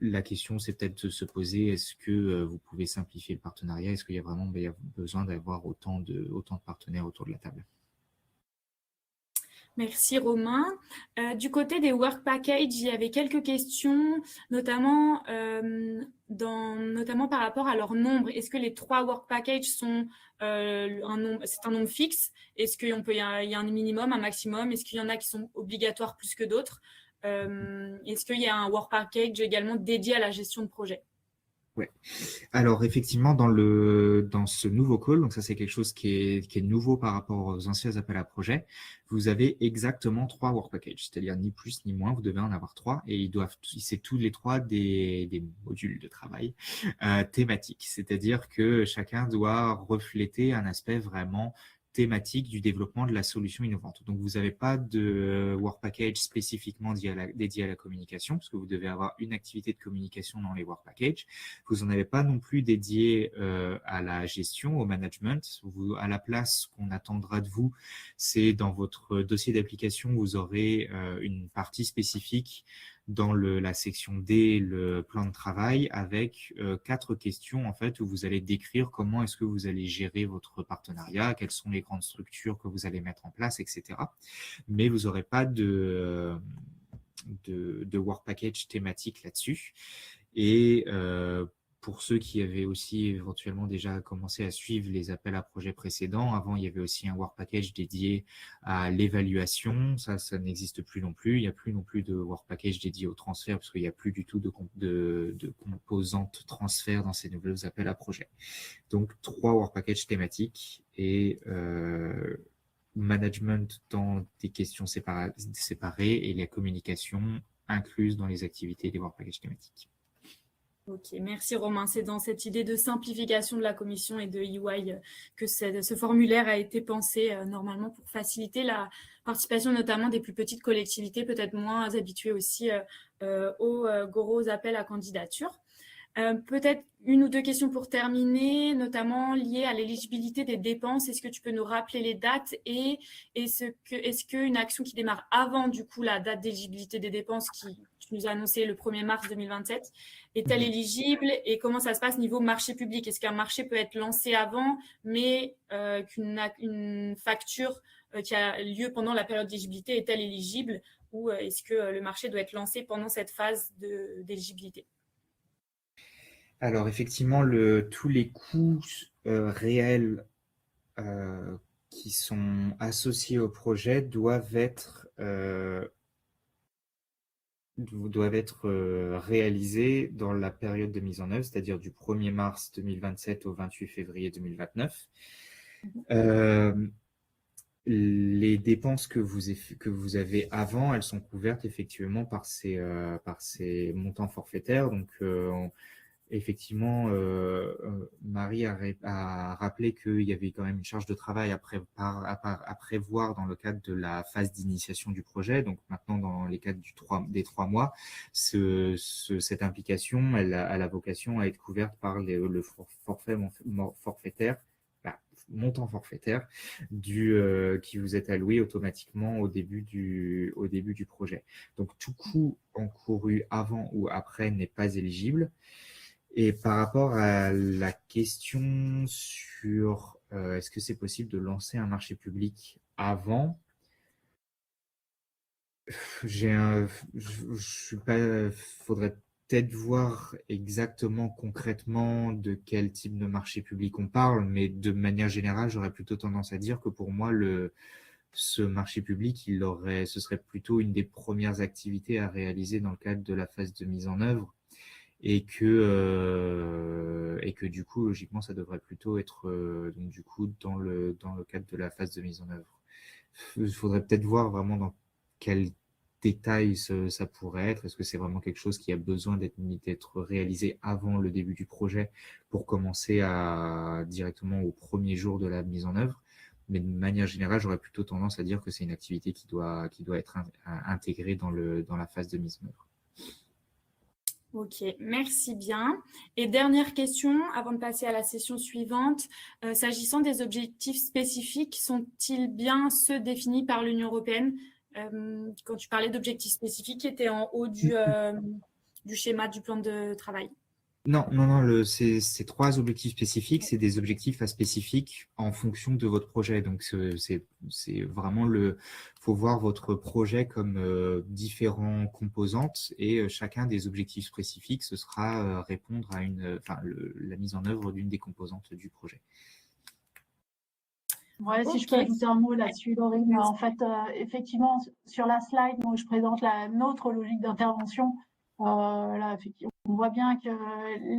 la question, c'est peut-être de se poser, est-ce que vous pouvez simplifier le partenariat? Est-ce qu'il y a vraiment besoin d'avoir autant de partenaires autour de la table? Merci Romain. Du côté des work packages, il y avait quelques questions, notamment par rapport à leur nombre. Est-ce que les 3 work packages sont c'est un nombre fixe? Est-ce qu'il y a un minimum, un maximum? Est-ce qu'il y en a qui sont obligatoires plus que d'autres? Est-ce qu'il y a un work package également dédié à la gestion de projet? Ouais. Alors effectivement, dans ce nouveau call, donc ça c'est quelque chose qui est nouveau par rapport aux anciens appels à projets, vous avez exactement 3 work packages, c'est-à-dire ni plus ni moins, vous devez en avoir 3 et c'est tous les 3 des modules de travail thématiques, c'est-à-dire que chacun doit refléter un aspect vraiment thématique du développement de la solution innovante. Donc, vous n'avez pas de work package spécifiquement dédié à la communication, parce que vous devez avoir une activité de communication dans les work packages. Vous n'en avez pas non plus dédié à la gestion, au management. À la place qu'on attendra de vous, c'est dans votre dossier d'application, vous aurez une partie spécifique dans la section D, le plan de travail, avec 4 questions en fait où vous allez décrire comment est-ce que vous allez gérer votre partenariat, quelles sont les grandes structures que vous allez mettre en place, etc. Mais vous n'aurez pas de work package thématique là-dessus. Et pour ceux qui avaient aussi éventuellement déjà commencé à suivre les appels à projets précédents, avant il y avait aussi un work package dédié à l'évaluation, ça n'existe plus non plus. Il n'y a plus non plus de work package dédié au transfert parce qu'il n'y a plus du tout de composante transfert dans ces nouveaux appels à projets. Donc 3 work packages thématiques et management dans des questions séparées et la communication incluse dans les activités des work packages thématiques. Ok, merci Romain. C'est dans cette idée de simplification de la commission et de EY que ce formulaire a été pensé normalement pour faciliter la participation notamment des plus petites collectivités, peut-être moins habituées aussi aux gros appels à candidature. Peut-être 1 ou 2 questions pour terminer, notamment liées à l'éligibilité des dépenses. Est-ce que tu peux nous rappeler les dates et est-ce qu'une action qui démarre avant du coup la date d'éligibilité des dépenses qui tu nous as annoncé le 1er mars 2027 est-elle éligible et comment ça se passe niveau marché public? Est-ce qu'un marché peut être lancé avant mais qu'une facture qui a lieu pendant la période d'éligibilité est-elle éligible ou est-ce que le marché doit être lancé pendant cette phase d'éligibilité? Alors effectivement, tous les coûts réels qui sont associés au projet doivent être réalisés dans la période de mise en œuvre, c'est-à-dire du 1er mars 2027 au 28 février 2029. Les dépenses que vous avez avant, elles sont couvertes effectivement par ces montants forfaitaires. Donc, effectivement, Marie a rappelé qu'il y avait quand même une charge de travail à prévoir dans le cadre de la phase d'initiation du projet. Donc maintenant, dans les cadres des 3 mois, cette implication, elle a la vocation à être couverte par le forfaitaire, montant forfaitaire qui vous est alloué automatiquement au début du projet. Donc tout coût encouru avant ou après n'est pas éligible. Et par rapport à la question sur est-ce que c'est possible de lancer un marché public avant, faudrait peut-être voir exactement concrètement de quel type de marché public on parle, mais de manière générale, j'aurais plutôt tendance à dire que pour moi, ce marché public, ce serait plutôt une des premières activités à réaliser dans le cadre de la phase de mise en œuvre. Et que du coup, logiquement, ça devrait plutôt être donc du coup dans le cadre de la phase de mise en œuvre. Il faudrait peut-être voir vraiment dans quel détail ça pourrait être. Est-ce que c'est vraiment quelque chose qui a besoin d'être réalisé avant le début du projet pour commencer directement au premier jour de la mise en œuvre? Mais de manière générale, j'aurais plutôt tendance à dire que c'est une activité qui doit être intégrée dans la phase de mise en œuvre. Ok, merci bien. Et dernière question, avant de passer à la session suivante, s'agissant des objectifs spécifiques, sont-ils bien ceux définis par l'Union européenne? Quand tu parlais d'objectifs spécifiques qui étaient en haut du schéma du plan de travail. Non, ces 3 objectifs spécifiques, c'est des objectifs spécifiques en fonction de votre projet. Donc, c'est vraiment faut voir votre projet comme différentes composantes et chacun des objectifs spécifiques, ce sera répondre à la mise en œuvre d'une des composantes du projet. Ouais, si je peux ajouter un mot là-dessus, Laurine. En fait, effectivement, sur la slide, moi, je présente notre logique d'intervention. Là, effectivement, on voit bien que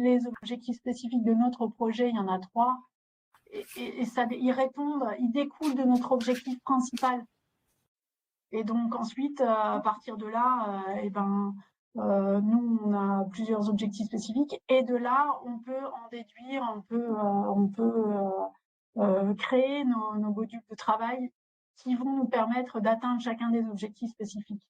les objectifs spécifiques de notre projet, il y en a 3. Et ça, ils découlent de notre objectif principal. Et donc, ensuite, à partir de là, nous, on a plusieurs objectifs spécifiques. Et de là, on peut en déduire, on peut créer nos modules de travail qui vont nous permettre d'atteindre chacun des objectifs spécifiques.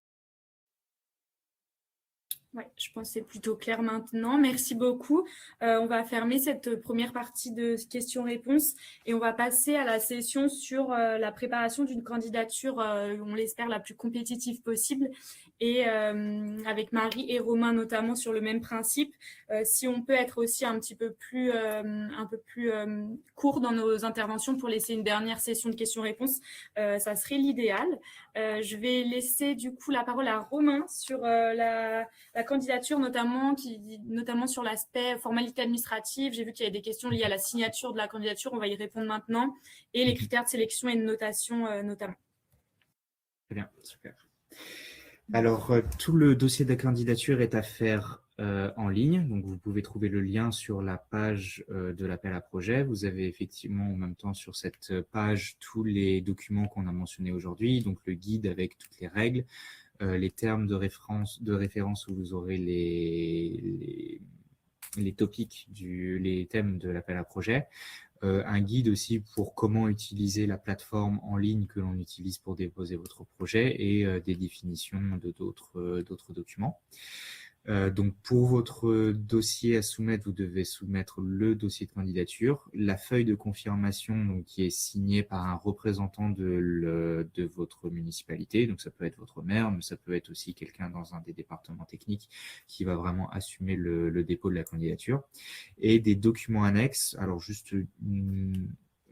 Ouais, je pense que c'est plutôt clair maintenant. Merci beaucoup. On va fermer cette première partie de questions-réponses et on va passer à la session sur la préparation d'une candidature, on l'espère, la plus compétitive possible. Et avec Marie et Romain notamment sur le même principe. Si on peut être aussi un peu plus court dans nos interventions pour laisser une dernière session de questions-réponses, ça serait l'idéal. Je vais laisser du coup la parole à Romain sur la candidature, notamment sur l'aspect formalité administrative. J'ai vu qu'il y avait des questions liées à la signature de la candidature, on va y répondre maintenant, et les critères de sélection et de notation notamment. Très bien, super. Alors, tout le dossier de la candidature est à faire en ligne, donc vous pouvez trouver le lien sur la page de l'appel à projet. Vous avez effectivement en même temps sur cette page tous les documents qu'on a mentionnés aujourd'hui, donc le guide avec toutes les règles, les termes de référence où vous aurez les topics, les thèmes de l'appel à projet, un guide aussi pour comment utiliser la plateforme en ligne que l'on utilise pour déposer votre projet et des définitions de d'autres documents. Donc, pour votre dossier à soumettre, vous devez soumettre le dossier de candidature, la feuille de confirmation donc, qui est signée par un représentant de votre municipalité. Donc, ça peut être votre maire, mais ça peut être aussi quelqu'un dans un des départements techniques qui va vraiment assumer le dépôt de la candidature. Et des documents annexes. Alors, juste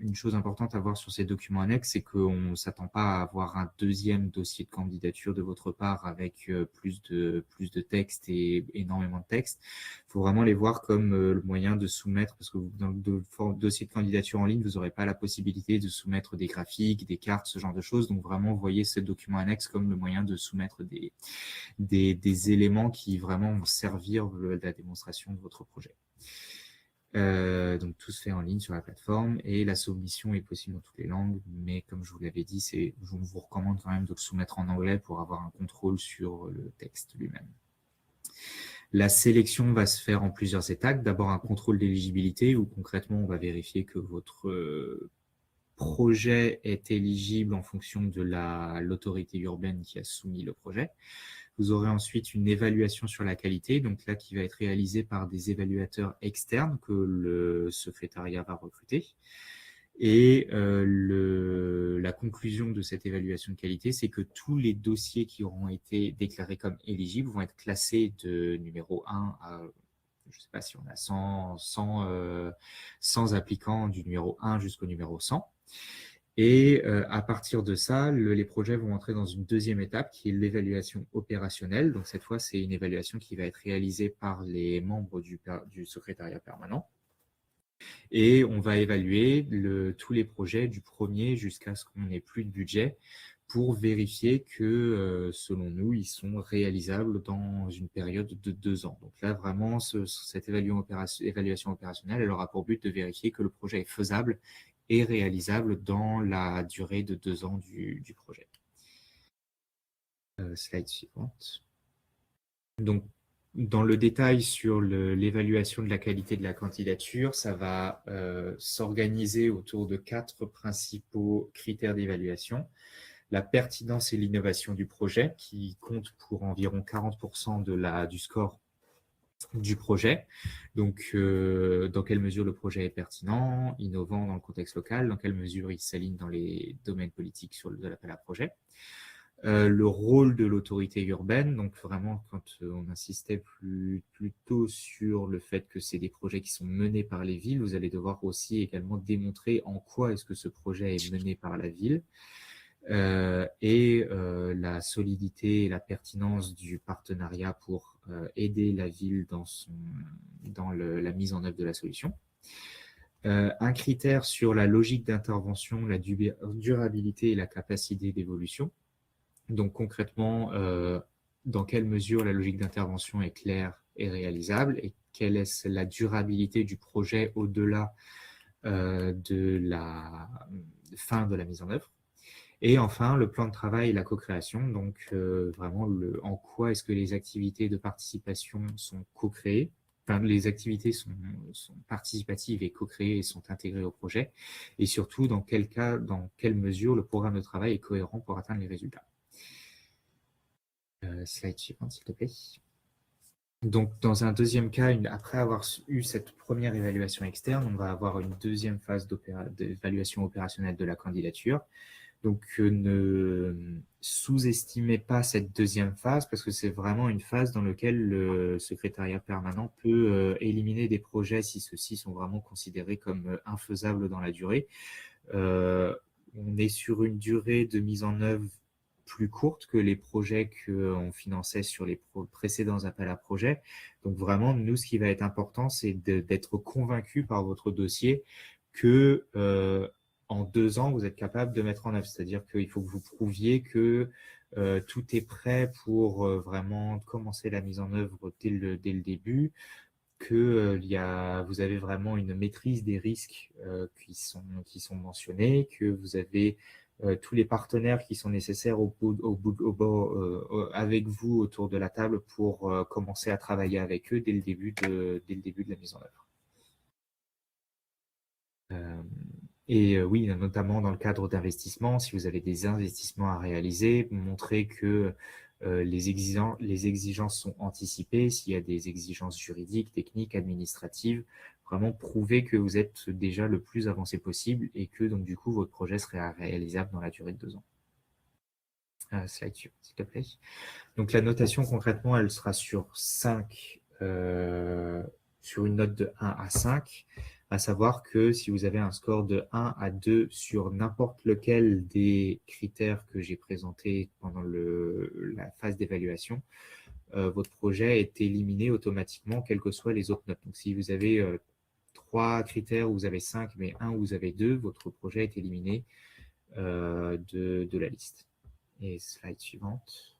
une chose importante à voir sur ces documents annexes, c'est qu'on ne s'attend pas à avoir un deuxième dossier de candidature de votre part avec plus de texte et énormément de texte. Il faut vraiment les voir comme le moyen de soumettre, parce que dans le dossier de candidature en ligne, vous n'aurez pas la possibilité de soumettre des graphiques, des cartes, ce genre de choses. Donc vraiment, voyez ces documents annexes comme le moyen de soumettre des éléments qui vraiment vont servir la démonstration de votre projet. Donc tout se fait en ligne sur la plateforme et la soumission est possible dans toutes les langues, mais comme je vous l'avais dit, je vous recommande quand même de le soumettre en anglais pour avoir un contrôle sur le texte lui-même. La sélection va se faire en plusieurs étapes. D'abord un contrôle d'éligibilité où concrètement on va vérifier que votre projet est éligible en fonction de l'autorité urbaine qui a soumis le projet. Vous aurez ensuite une évaluation sur la qualité, donc là qui va être réalisée par des évaluateurs externes que le secrétariat va recruter. Et la conclusion de cette évaluation de qualité, c'est que tous les dossiers qui auront été déclarés comme éligibles vont être classés de numéro 1 à, je ne sais pas si on a 100 applicants du numéro 1 jusqu'au numéro 100. Et à partir de ça, les projets vont entrer dans une deuxième étape qui est l'évaluation opérationnelle. Donc cette fois, c'est une évaluation qui va être réalisée par les membres du secrétariat permanent. Et on va évaluer tous les projets du premier jusqu'à ce qu'on n'ait plus de budget pour vérifier que, selon nous, ils sont réalisables dans une période de 2 ans. Donc là, vraiment, cette évaluation opérationnelle, elle aura pour but de vérifier que le projet est faisable et réalisable dans la durée de 2 ans du projet. Slide suivante. Donc, dans le détail sur l'évaluation de la qualité de la candidature, ça va s'organiser autour de 4 principaux critères d'évaluation. La pertinence et l'innovation du projet, qui compte pour environ 40% du score du projet. Donc, dans quelle mesure le projet est pertinent, innovant dans le contexte local, dans quelle mesure il s'aligne dans les domaines politiques de l'appel à projet. Le rôle de l'autorité urbaine, donc vraiment quand on insistait plutôt sur le fait que c'est des projets qui sont menés par les villes, vous allez devoir aussi également démontrer en quoi est-ce que ce projet est mené par la ville et la solidité et la pertinence du partenariat pour aider la ville dans la mise en œuvre de la solution. Un critère sur la logique d'intervention, la durabilité et la capacité d'évolution. Donc concrètement, dans quelle mesure la logique d'intervention est claire et réalisable et quelle est la durabilité du projet au-delà de la fin de la mise en œuvre. Et enfin, le plan de travail et la co-création, donc vraiment en quoi est-ce que les activités de participation sont co-créées, enfin les activités sont participatives et co-créées et sont intégrées au projet, et surtout dans quel cas, dans quelle mesure le programme de travail est cohérent pour atteindre les résultats. Slide suivante, s'il te plaît. Donc, dans un deuxième cas, après avoir eu cette première évaluation externe, on va avoir une deuxième phase d'évaluation opérationnelle de la candidature. Donc, ne sous-estimez pas cette deuxième phase parce que c'est vraiment une phase dans laquelle le secrétariat permanent peut éliminer des projets si ceux-ci sont vraiment considérés comme infaisables dans la durée. On est sur une durée de mise en œuvre plus courte que les projets qu'on finançait sur les précédents appels à projets. Donc vraiment, nous, ce qui va être important, c'est d'être convaincu par votre dossier que en 2 ans, vous êtes capable de mettre en œuvre. C'est-à-dire qu'il faut que vous prouviez que tout est prêt pour vraiment commencer la mise en œuvre dès le début, que vous avez vraiment une maîtrise des risques qui sont mentionnés, que vous avez tous les partenaires qui sont nécessaires avec vous autour de la table pour commencer à travailler avec eux dès le début de la mise en œuvre. Oui, notamment dans le cadre d'investissement, si vous avez des investissements à réaliser, montrer que les exigences sont anticipées, s'il y a des exigences juridiques, techniques, administratives, vraiment prouver que vous êtes déjà le plus avancé possible et que donc du coup votre projet serait réalisable dans la durée de 2 ans. Slide suivant, s'il te plaît. Donc la notation concrètement, elle sera sur 5, sur une note de 1 à 5, à savoir que si vous avez un score de 1 à 2 sur n'importe lequel des critères que j'ai présentés pendant la phase d'évaluation, votre projet est éliminé automatiquement, quelles que soient les autres notes. Donc si vous avez 3 critères où vous avez 5, mais 1 où vous avez 2, votre projet est éliminé de la liste. Et slide suivante.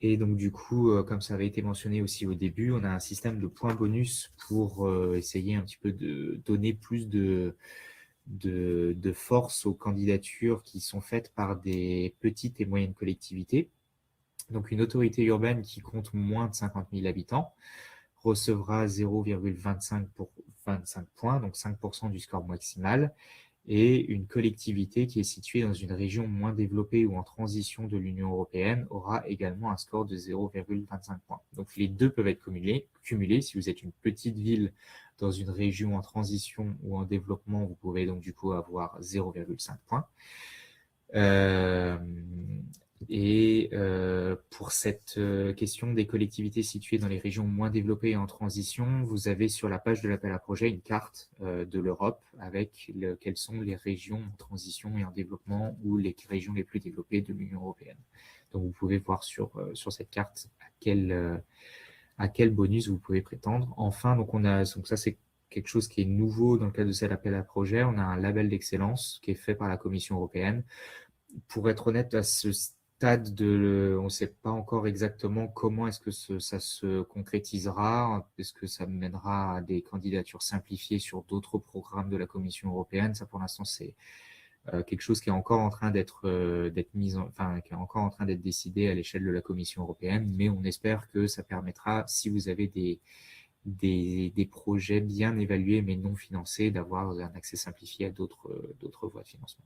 Et donc du coup, comme ça avait été mentionné aussi au début, on a un système de points bonus pour essayer un petit peu de donner plus de force aux candidatures qui sont faites par des petites et moyennes collectivités. Donc une autorité urbaine qui compte moins de 50 000 habitants recevra 0,25 pour 25 points, donc 5% du score maximal. Et une collectivité qui est située dans une région moins développée ou en transition de l'Union européenne aura également un score de 0,25 points. Donc les deux peuvent être cumulés. Si vous êtes une petite ville dans une région en transition ou en développement, vous pouvez donc du coup avoir 0,5 points. Pour cette question des collectivités situées dans les régions moins développées et en transition, vous avez sur la page de l'appel à projet une carte de l'Europe avec quelles sont les régions en transition et en développement ou les régions les plus développées de l'Union européenne. Donc vous pouvez voir sur cette carte à quel bonus vous pouvez prétendre. Enfin, donc ça c'est quelque chose qui est nouveau dans le cadre de cet appel à projet. On a un label d'excellence qui est fait par la Commission européenne. Pour être honnête, à ce stade on ne sait pas encore exactement comment est-ce que ça se concrétisera. Est-ce que ça mènera à des candidatures simplifiées sur d'autres programmes de la Commission européenne? Ça, pour l'instant, c'est quelque chose qui est encore en train d'être qui est encore en train d'être décidé à l'échelle de la Commission européenne. Mais on espère que ça permettra, si vous avez des projets bien évalués mais non financés, d'avoir un accès simplifié à d'autres voies de financement.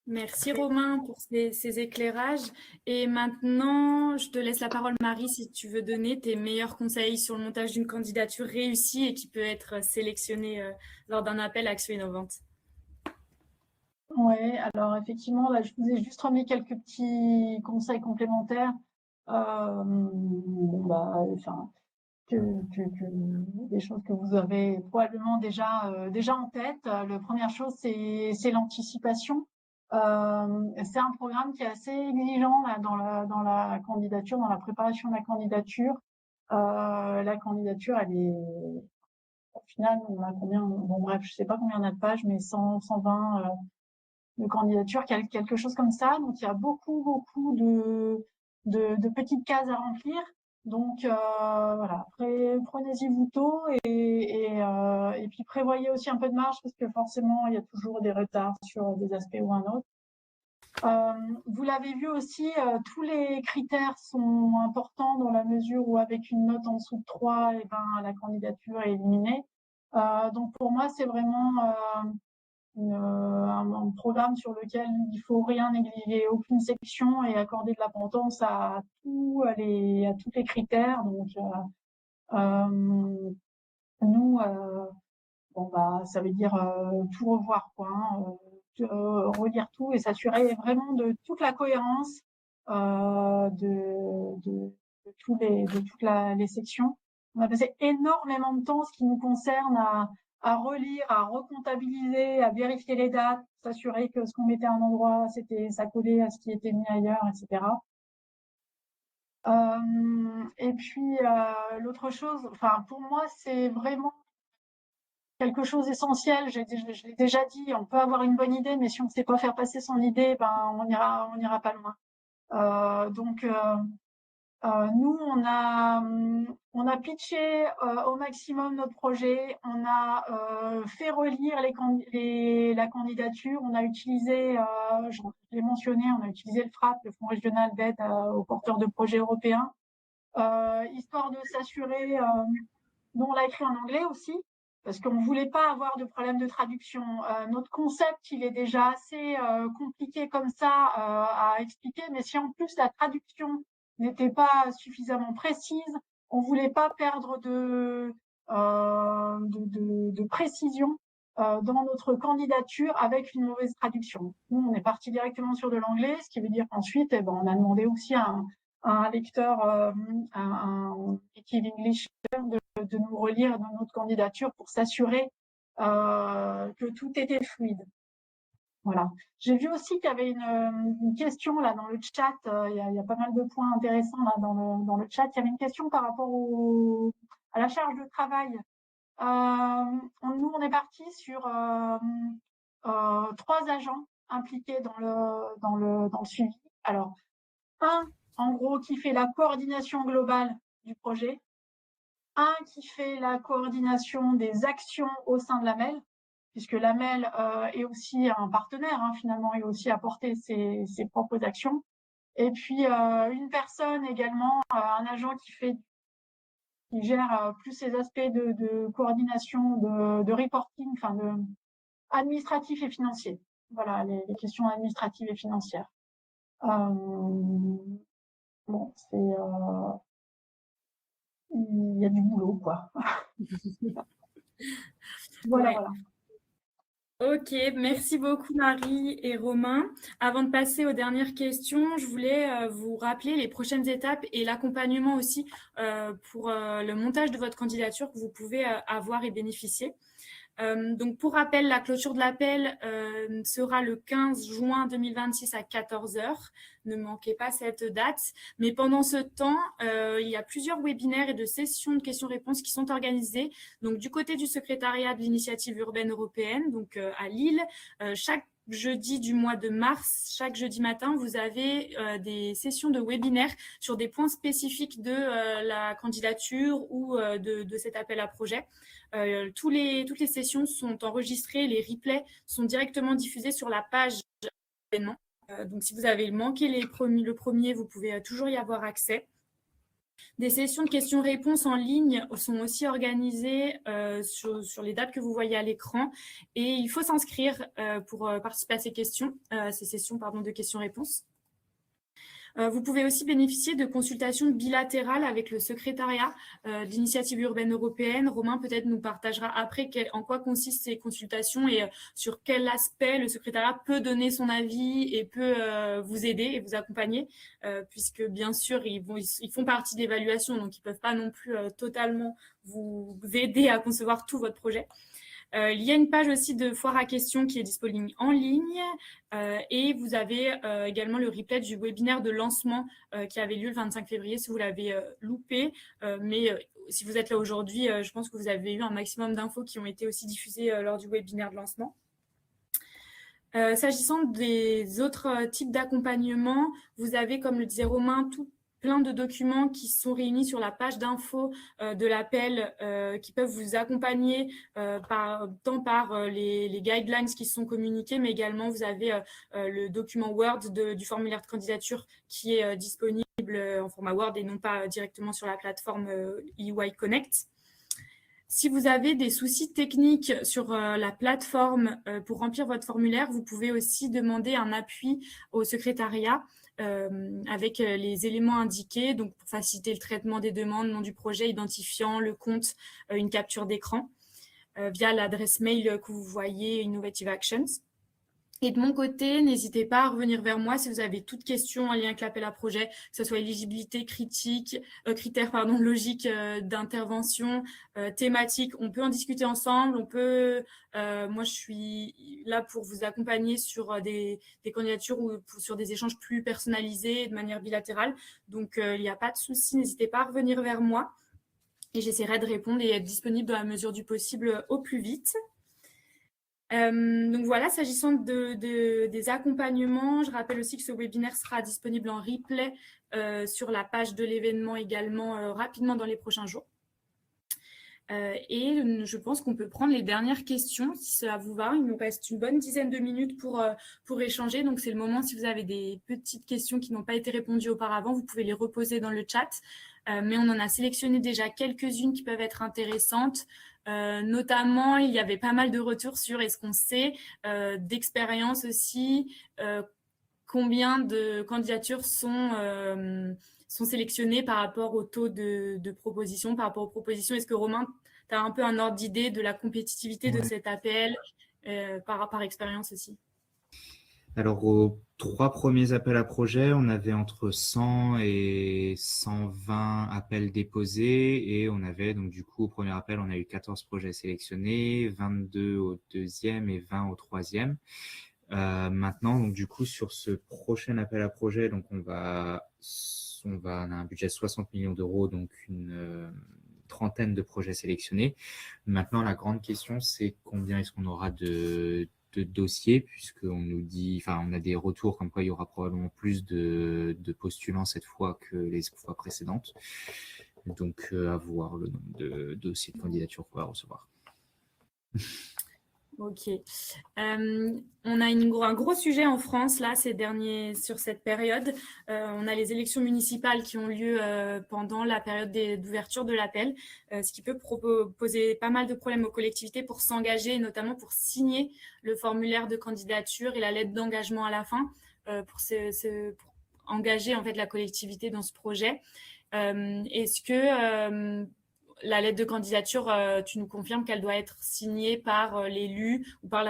Merci Romain pour ces éclairages. Et maintenant, je te laisse la parole, Marie, si tu veux donner tes meilleurs conseils sur le montage d'une candidature réussie et qui peut être sélectionnée lors d'un appel Action Innovante. Oui, alors effectivement, là, je vous ai juste remis quelques petits conseils complémentaires. Enfin, des choses que vous avez probablement déjà en tête. La première chose, c'est l'anticipation. C'est un programme qui est assez exigeant là, dans la candidature, dans la préparation de la candidature. La candidature, elle est au final, on a combien? Bon bref, je sais pas combien on a de pages, mais 100, 120 de candidatures, quelque chose comme ça. Donc il y a beaucoup de petites cases à remplir. Donc voilà, prenez-y vous tôt et puis prévoyez aussi un peu de marge parce que forcément il y a toujours des retards sur des aspects ou un autre. Vous l'avez vu aussi, tous les critères sont importants dans la mesure où avec une note en dessous de 3, et ben, la candidature est éliminée. Donc pour moi, c'est vraiment un programme sur lequel il faut rien négliger, aucune section et accorder de l'importance à tous les critères. Donc nous, ça veut dire tout revoir, quoi, hein, relire tout et s'assurer vraiment de toute la cohérence de toutes les sections. On a passé énormément de temps, ce qui nous concerne, à relire, à recomptabiliser, à vérifier les dates, s'assurer que ce qu'on mettait à un endroit, ça collait à ce qui était mis ailleurs, etc. Et puis l'autre chose, enfin pour moi, c'est vraiment quelque chose d'essentiel. Je l'ai déjà dit, on peut avoir une bonne idée, mais si on ne sait pas faire passer son idée, ben on ira pas loin. Nous, on a pitché au maximum notre projet, on a fait relire la candidature, on a utilisé, je l'ai mentionné, on a utilisé le FRAP, le Fonds régional d'aide aux porteurs de projets européens, histoire de s'assurer, nous on l'a écrit en anglais aussi, parce qu'on ne voulait pas avoir de problème de traduction. Notre concept, il est déjà assez compliqué comme ça à expliquer, mais si en plus la traduction n'était pas suffisamment précise, on ne voulait pas perdre de précision dans notre candidature avec une mauvaise traduction. Nous, on est parti directement sur de l'anglais, ce qui veut dire qu'ensuite, on a demandé aussi à un lecteur, un native English de nous relire dans notre candidature pour s'assurer que tout était fluide. Voilà. J'ai vu aussi qu'il y avait une question là dans le chat. Il y a pas mal de points intéressants là dans le chat. Il y avait une question par rapport à la charge de travail. Nous, on est parti sur 3 agents impliqués dans le suivi. Alors, un, en gros, qui fait la coordination globale du projet. Un qui fait la coordination des actions au sein de l'AMEL, puisque l'AMEL est aussi un partenaire, hein, finalement, et aussi apporter ses propres actions. Et puis une personne également, un agent qui gère plus ces aspects de coordination, de reporting, enfin de administratif et financier. Voilà, les questions administratives et financières. Bon, il y a du boulot, quoi. Voilà, Ouais. voilà. Ok, merci beaucoup Marie et Romain. Avant de passer aux dernières questions, je voulais vous rappeler les prochaines étapes et l'accompagnement aussi pour le montage de votre candidature que vous pouvez avoir et bénéficier. Donc, pour rappel, la clôture de l'appel sera le 15 juin 2026 à 14h. Ne manquez pas cette date. Mais pendant ce temps, il y a plusieurs webinaires et de sessions de questions-réponses qui sont organisées. Donc, du côté du secrétariat de l'initiative urbaine européenne, donc à Lille, chaque jeudi du mois de mars, chaque jeudi matin, vous avez des sessions de webinaires sur des points spécifiques de la candidature ou de cet appel à projet. Toutes les sessions sont enregistrées, les replays sont directement diffusés sur la page d'événements. Donc, si vous avez manqué le premier, vous pouvez toujours y avoir accès. Des sessions de questions-réponses en ligne sont aussi organisées sur les dates que vous voyez à l'écran. Et il faut s'inscrire pour participer à ces sessions de questions-réponses. Vous pouvez aussi bénéficier de consultations bilatérales avec le secrétariat de l'initiative urbaine européenne. Romain peut-être nous partagera après en quoi consistent ces consultations et sur quel aspect le secrétariat peut donner son avis et peut vous aider et vous accompagner, puisque bien sûr, ils font partie de l'évaluation, donc ils ne peuvent pas non plus totalement vous aider à concevoir tout votre projet. Il y a une page aussi de foire à questions qui est disponible en ligne et vous avez également le replay du webinaire de lancement qui avait lieu le 25 février si vous l'avez loupé. Mais si vous êtes là aujourd'hui, je pense que vous avez eu un maximum d'infos qui ont été aussi diffusées lors du webinaire de lancement. S'agissant des autres types d'accompagnement, vous avez, comme le disait Romain, plein de documents qui sont réunis sur la page d'info de l'appel qui peuvent vous accompagner tant par les guidelines qui sont communiqués, mais également vous avez le document Word du formulaire de candidature qui est disponible en format Word et non pas directement sur la plateforme EY Connect. Si vous avez des soucis techniques sur la plateforme pour remplir votre formulaire, vous pouvez aussi demander un appui au secrétariat avec les éléments indiqués, donc pour faciliter le traitement des demandes, nom du projet, identifiant, le compte, une capture d'écran via l'adresse mail que vous voyez, Innovative Actions. Et de mon côté, n'hésitez pas à revenir vers moi si vous avez toute question en lien avec l'appel à projet, que ce soit éligibilité, critères logiques d'intervention, thématiques. On peut en discuter ensemble. Moi, je suis là pour vous accompagner sur des candidatures ou sur des échanges plus personnalisés de manière bilatérale. Donc, il n'y a pas de souci. N'hésitez pas à revenir vers moi et j'essaierai de répondre et être disponible dans la mesure du possible au plus vite. Donc voilà, s'agissant des accompagnements, je rappelle aussi que ce webinaire sera disponible en replay sur la page de l'événement également rapidement dans les prochains jours. Et je pense qu'on peut prendre les dernières questions si ça vous va. Il nous reste une bonne dizaine de minutes pour échanger. Donc c'est le moment, si vous avez des petites questions qui n'ont pas été répondues auparavant, vous pouvez les reposer dans le chat. Mais on en a sélectionné déjà quelques-unes qui peuvent être intéressantes. Notamment, il y avait pas mal de retours sur, est-ce qu'on sait, d'expérience aussi, combien de candidatures sont sélectionnées par rapport au taux de proposition, par rapport aux propositions. Est-ce que Romain, tu as un peu un ordre d'idée de la compétitivité de cet appel par expérience aussi? Alors, aux 3 premiers appels à projets, on avait entre 100 et 120 appels déposés et on avait donc du coup au premier appel, on a eu 14 projets sélectionnés, 22 au deuxième et 20 au troisième. Maintenant, donc du coup, sur ce prochain appel à projet, donc on a un budget de 60 millions d'euros, donc une trentaine de projets sélectionnés. Maintenant, la grande question, c'est combien est-ce qu'on aura de dossiers, puisqu'on nous dit, on a des retours comme quoi il y aura probablement plus de postulants cette fois que les fois précédentes. Donc, à voir le nombre de dossiers de candidature qu'on va recevoir. Ok. On a un gros sujet en France là sur cette période. On a les élections municipales qui ont lieu pendant la période d'ouverture de l'appel, ce qui peut poser pas mal de problèmes aux collectivités pour s'engager, notamment pour signer le formulaire de candidature et la lettre d'engagement à la fin pour engager en fait la collectivité dans ce projet. Est-ce que la lettre de candidature, tu nous confirmes qu'elle doit être signée par l'élu ou par le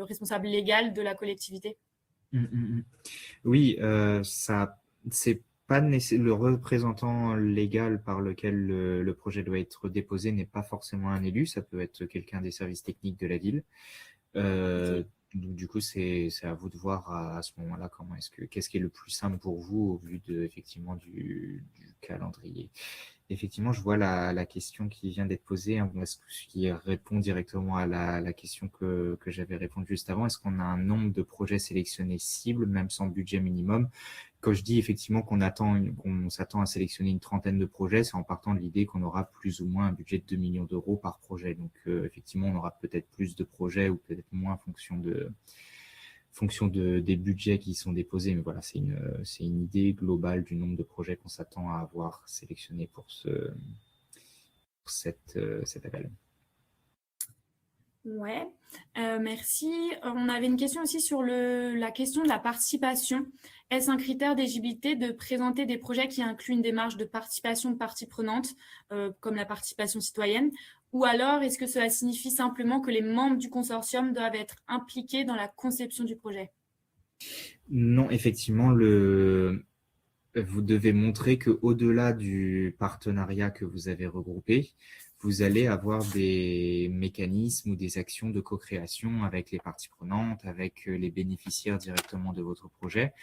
responsable légal de la collectivité? Oui, c'est pas le représentant légal par lequel le projet doit être déposé n'est pas forcément un élu, ça peut être quelqu'un des services techniques de la ville. Donc, du coup, c'est à vous de voir à ce moment-là qu'est-ce qui est le plus simple pour vous au vu effectivement du calendrier. Effectivement, je vois la question qui vient d'être posée, qui répond directement à la question que j'avais répondu juste avant. Est-ce qu'on a un nombre de projets sélectionnés cibles, même sans budget minimum? Quand je dis effectivement qu'on s'attend à sélectionner une trentaine de projets, c'est en partant de l'idée qu'on aura plus ou moins un budget de 2 millions d'euros par projet. Donc, effectivement, on aura peut-être plus de projets ou peut-être moins en fonction des budgets qui sont déposés. Mais voilà, c'est une idée globale du nombre de projets qu'on s'attend à avoir sélectionnés pour cet appel. Ouais, merci. On avait une question aussi sur la question de la participation. Est-ce un critère d'éligibilité de présenter des projets qui incluent une démarche de participation de parties prenantes, comme la participation citoyenne, ou alors est-ce que cela signifie simplement que les membres du consortium doivent être impliqués dans la conception du projet? Non, effectivement, vous devez montrer qu'au-delà du partenariat que vous avez regroupé, vous allez avoir des mécanismes ou des actions de co-création avec les parties prenantes, avec les bénéficiaires directement de votre projet.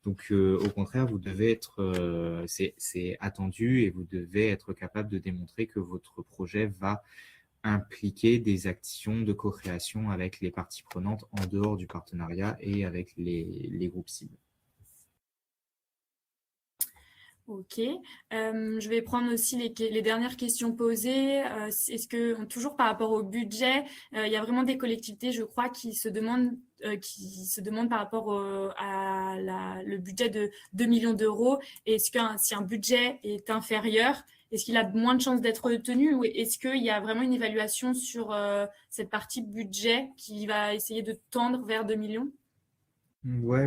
Donc, au contraire, vous devez être, c'est attendu et vous devez être capable de démontrer que votre projet va impliquer des actions de co-création avec les parties prenantes en dehors du partenariat et avec les groupes cibles. Ok. Je vais prendre aussi les dernières questions posées. Est-ce que, toujours par rapport au budget, il y a vraiment des collectivités, je crois, qui se demandent par rapport le budget de 2 millions d'euros. Est-ce que si un budget est inférieur, est-ce qu'il a moins de chances d'être retenu ou est-ce qu'il y a vraiment une évaluation sur cette partie budget qui va essayer de tendre vers 2 millions? Ouais.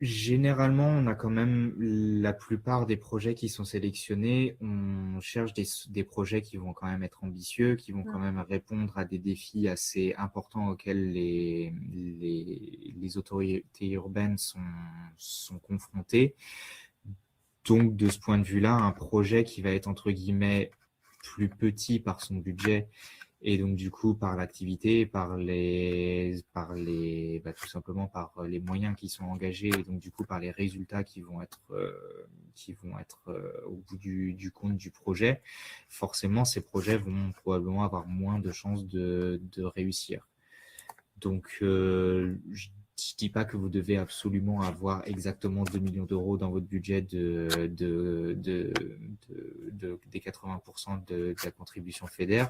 Généralement, on a quand même la plupart des projets qui sont sélectionnés, on cherche des projets qui vont quand même être ambitieux, qui vont quand même répondre à des défis assez importants auxquels les autorités urbaines sont confrontées. Donc, de ce point de vue-là, un projet qui va être entre guillemets plus petit par son budget et donc du coup par l'activité, tout simplement par les moyens qui sont engagés et donc du coup par les résultats qui vont être au bout du compte du projet, forcément ces projets vont probablement avoir moins de chances de réussir. Donc je dis pas que vous devez absolument avoir exactement 2 millions d'euros dans votre budget des 80% de la contribution FEDER.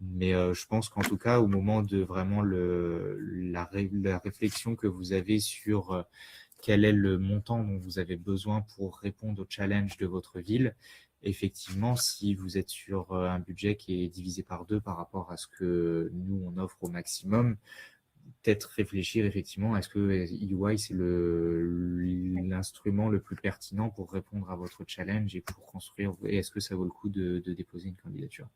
Mais je pense qu'en tout cas, au moment de vraiment la réflexion que vous avez sur quel est le montant dont vous avez besoin pour répondre au challenge de votre ville, effectivement, si vous êtes sur un budget qui est divisé par 2 par rapport à ce que nous, on offre au maximum, peut-être réfléchir effectivement, est-ce que EY, c'est l'instrument le plus pertinent pour répondre à votre challenge et pour construire, et est-ce que ça vaut le coup de déposer une candidature?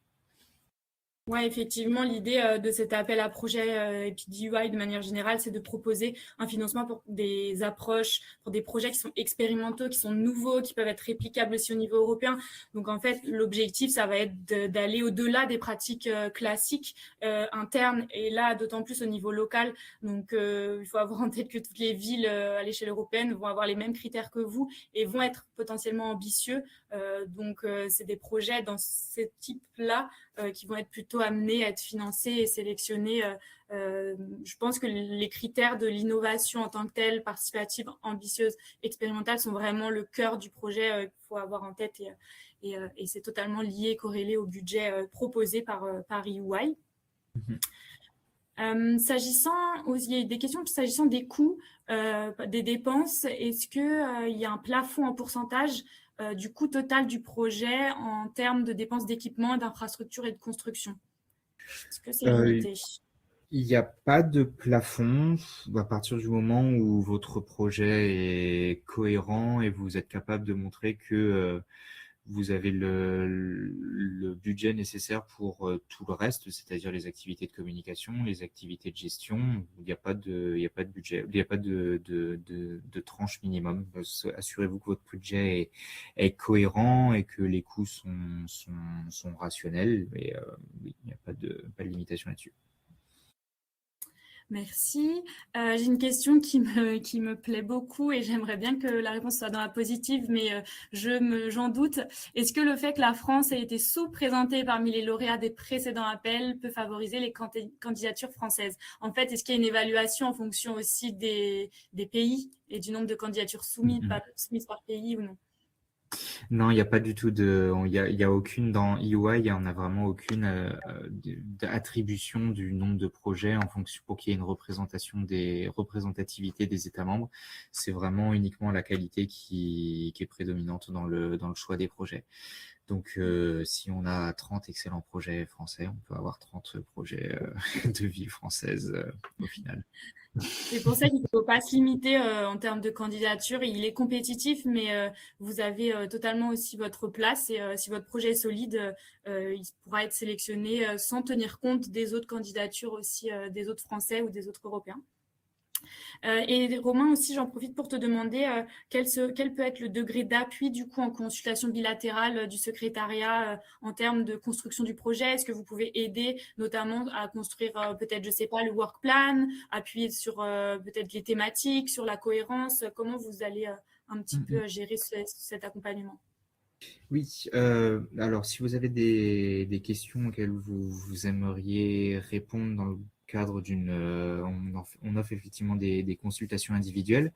Ouais, effectivement, l'idée de cet appel à projet et puis d'EY de manière générale, c'est de proposer un financement pour des approches, pour des projets qui sont expérimentaux, qui sont nouveaux, qui peuvent être réplicables aussi au niveau européen. Donc, en fait, l'objectif, ça va être d'aller au-delà des pratiques classiques internes et là, d'autant plus au niveau local. Donc, il faut avoir en tête que toutes les villes à l'échelle européenne vont avoir les mêmes critères que vous et vont être potentiellement ambitieux. Donc, c'est des projets dans ce type-là qui vont être plutôt amenés à être financés et sélectionnés. Je pense que les critères de l'innovation en tant que telle, participative, ambitieuse, expérimentale, sont vraiment le cœur du projet qu'il faut avoir en tête et c'est totalement lié, corrélé au budget proposé par EY. Il y a des questions s'agissant des coûts, des dépenses. Est-ce qu'il y a un plafond en pourcentage du coût total du projet en termes de dépenses d'équipement, d'infrastructure et de construction? Est-ce que c'est limité? Il n'y a pas de plafond à partir du moment où votre projet est cohérent et vous êtes capable de montrer que vous avez le budget nécessaire pour tout le reste, c'est-à-dire les activités de communication, les activités de gestion. Il n'y a pas de budget, il n'y a pas de tranche minimum. Assurez-vous que votre budget est cohérent et que les coûts sont rationnels. Et oui, il n'y a pas de limitation là-dessus. Merci. J'ai une question qui me plaît beaucoup et j'aimerais bien que la réponse soit dans la positive, mais j'en doute. Est-ce que le fait que la France ait été sous-présentée parmi les lauréats des précédents appels peut favoriser les candidatures françaises? En fait, est-ce qu'il y a une évaluation en fonction aussi des pays et du nombre de candidatures soumises par pays ou non? Non, il n'y a pas du tout il y a aucune dans EY, on n'a vraiment aucune attribution du nombre de projets en fonction pour qu'il y ait une représentativité des États membres. C'est vraiment uniquement la qualité qui est prédominante dans le choix des projets. Donc, si on a 30 excellents projets français, on peut avoir 30 projets de ville française au final. C'est pour ça qu'il ne faut pas se limiter en termes de candidature. Il est compétitif, mais vous avez totalement aussi votre place. Et si votre projet est solide, il pourra être sélectionné sans tenir compte des autres candidatures aussi, des autres Français ou des autres Européens. Et Romain aussi, j'en profite pour te demander quel peut être le degré d'appui du coup en consultation bilatérale du secrétariat en termes de construction du projet. Est-ce que vous pouvez aider notamment à construire peut-être, je sais pas, le work plan, appuyer sur peut-être les thématiques, sur la cohérence. Comment vous allez un petit peu gérer cet accompagnement? Oui, alors si vous avez des questions auxquelles vous aimeriez répondre dans le cadre on offre effectivement des consultations individuelles.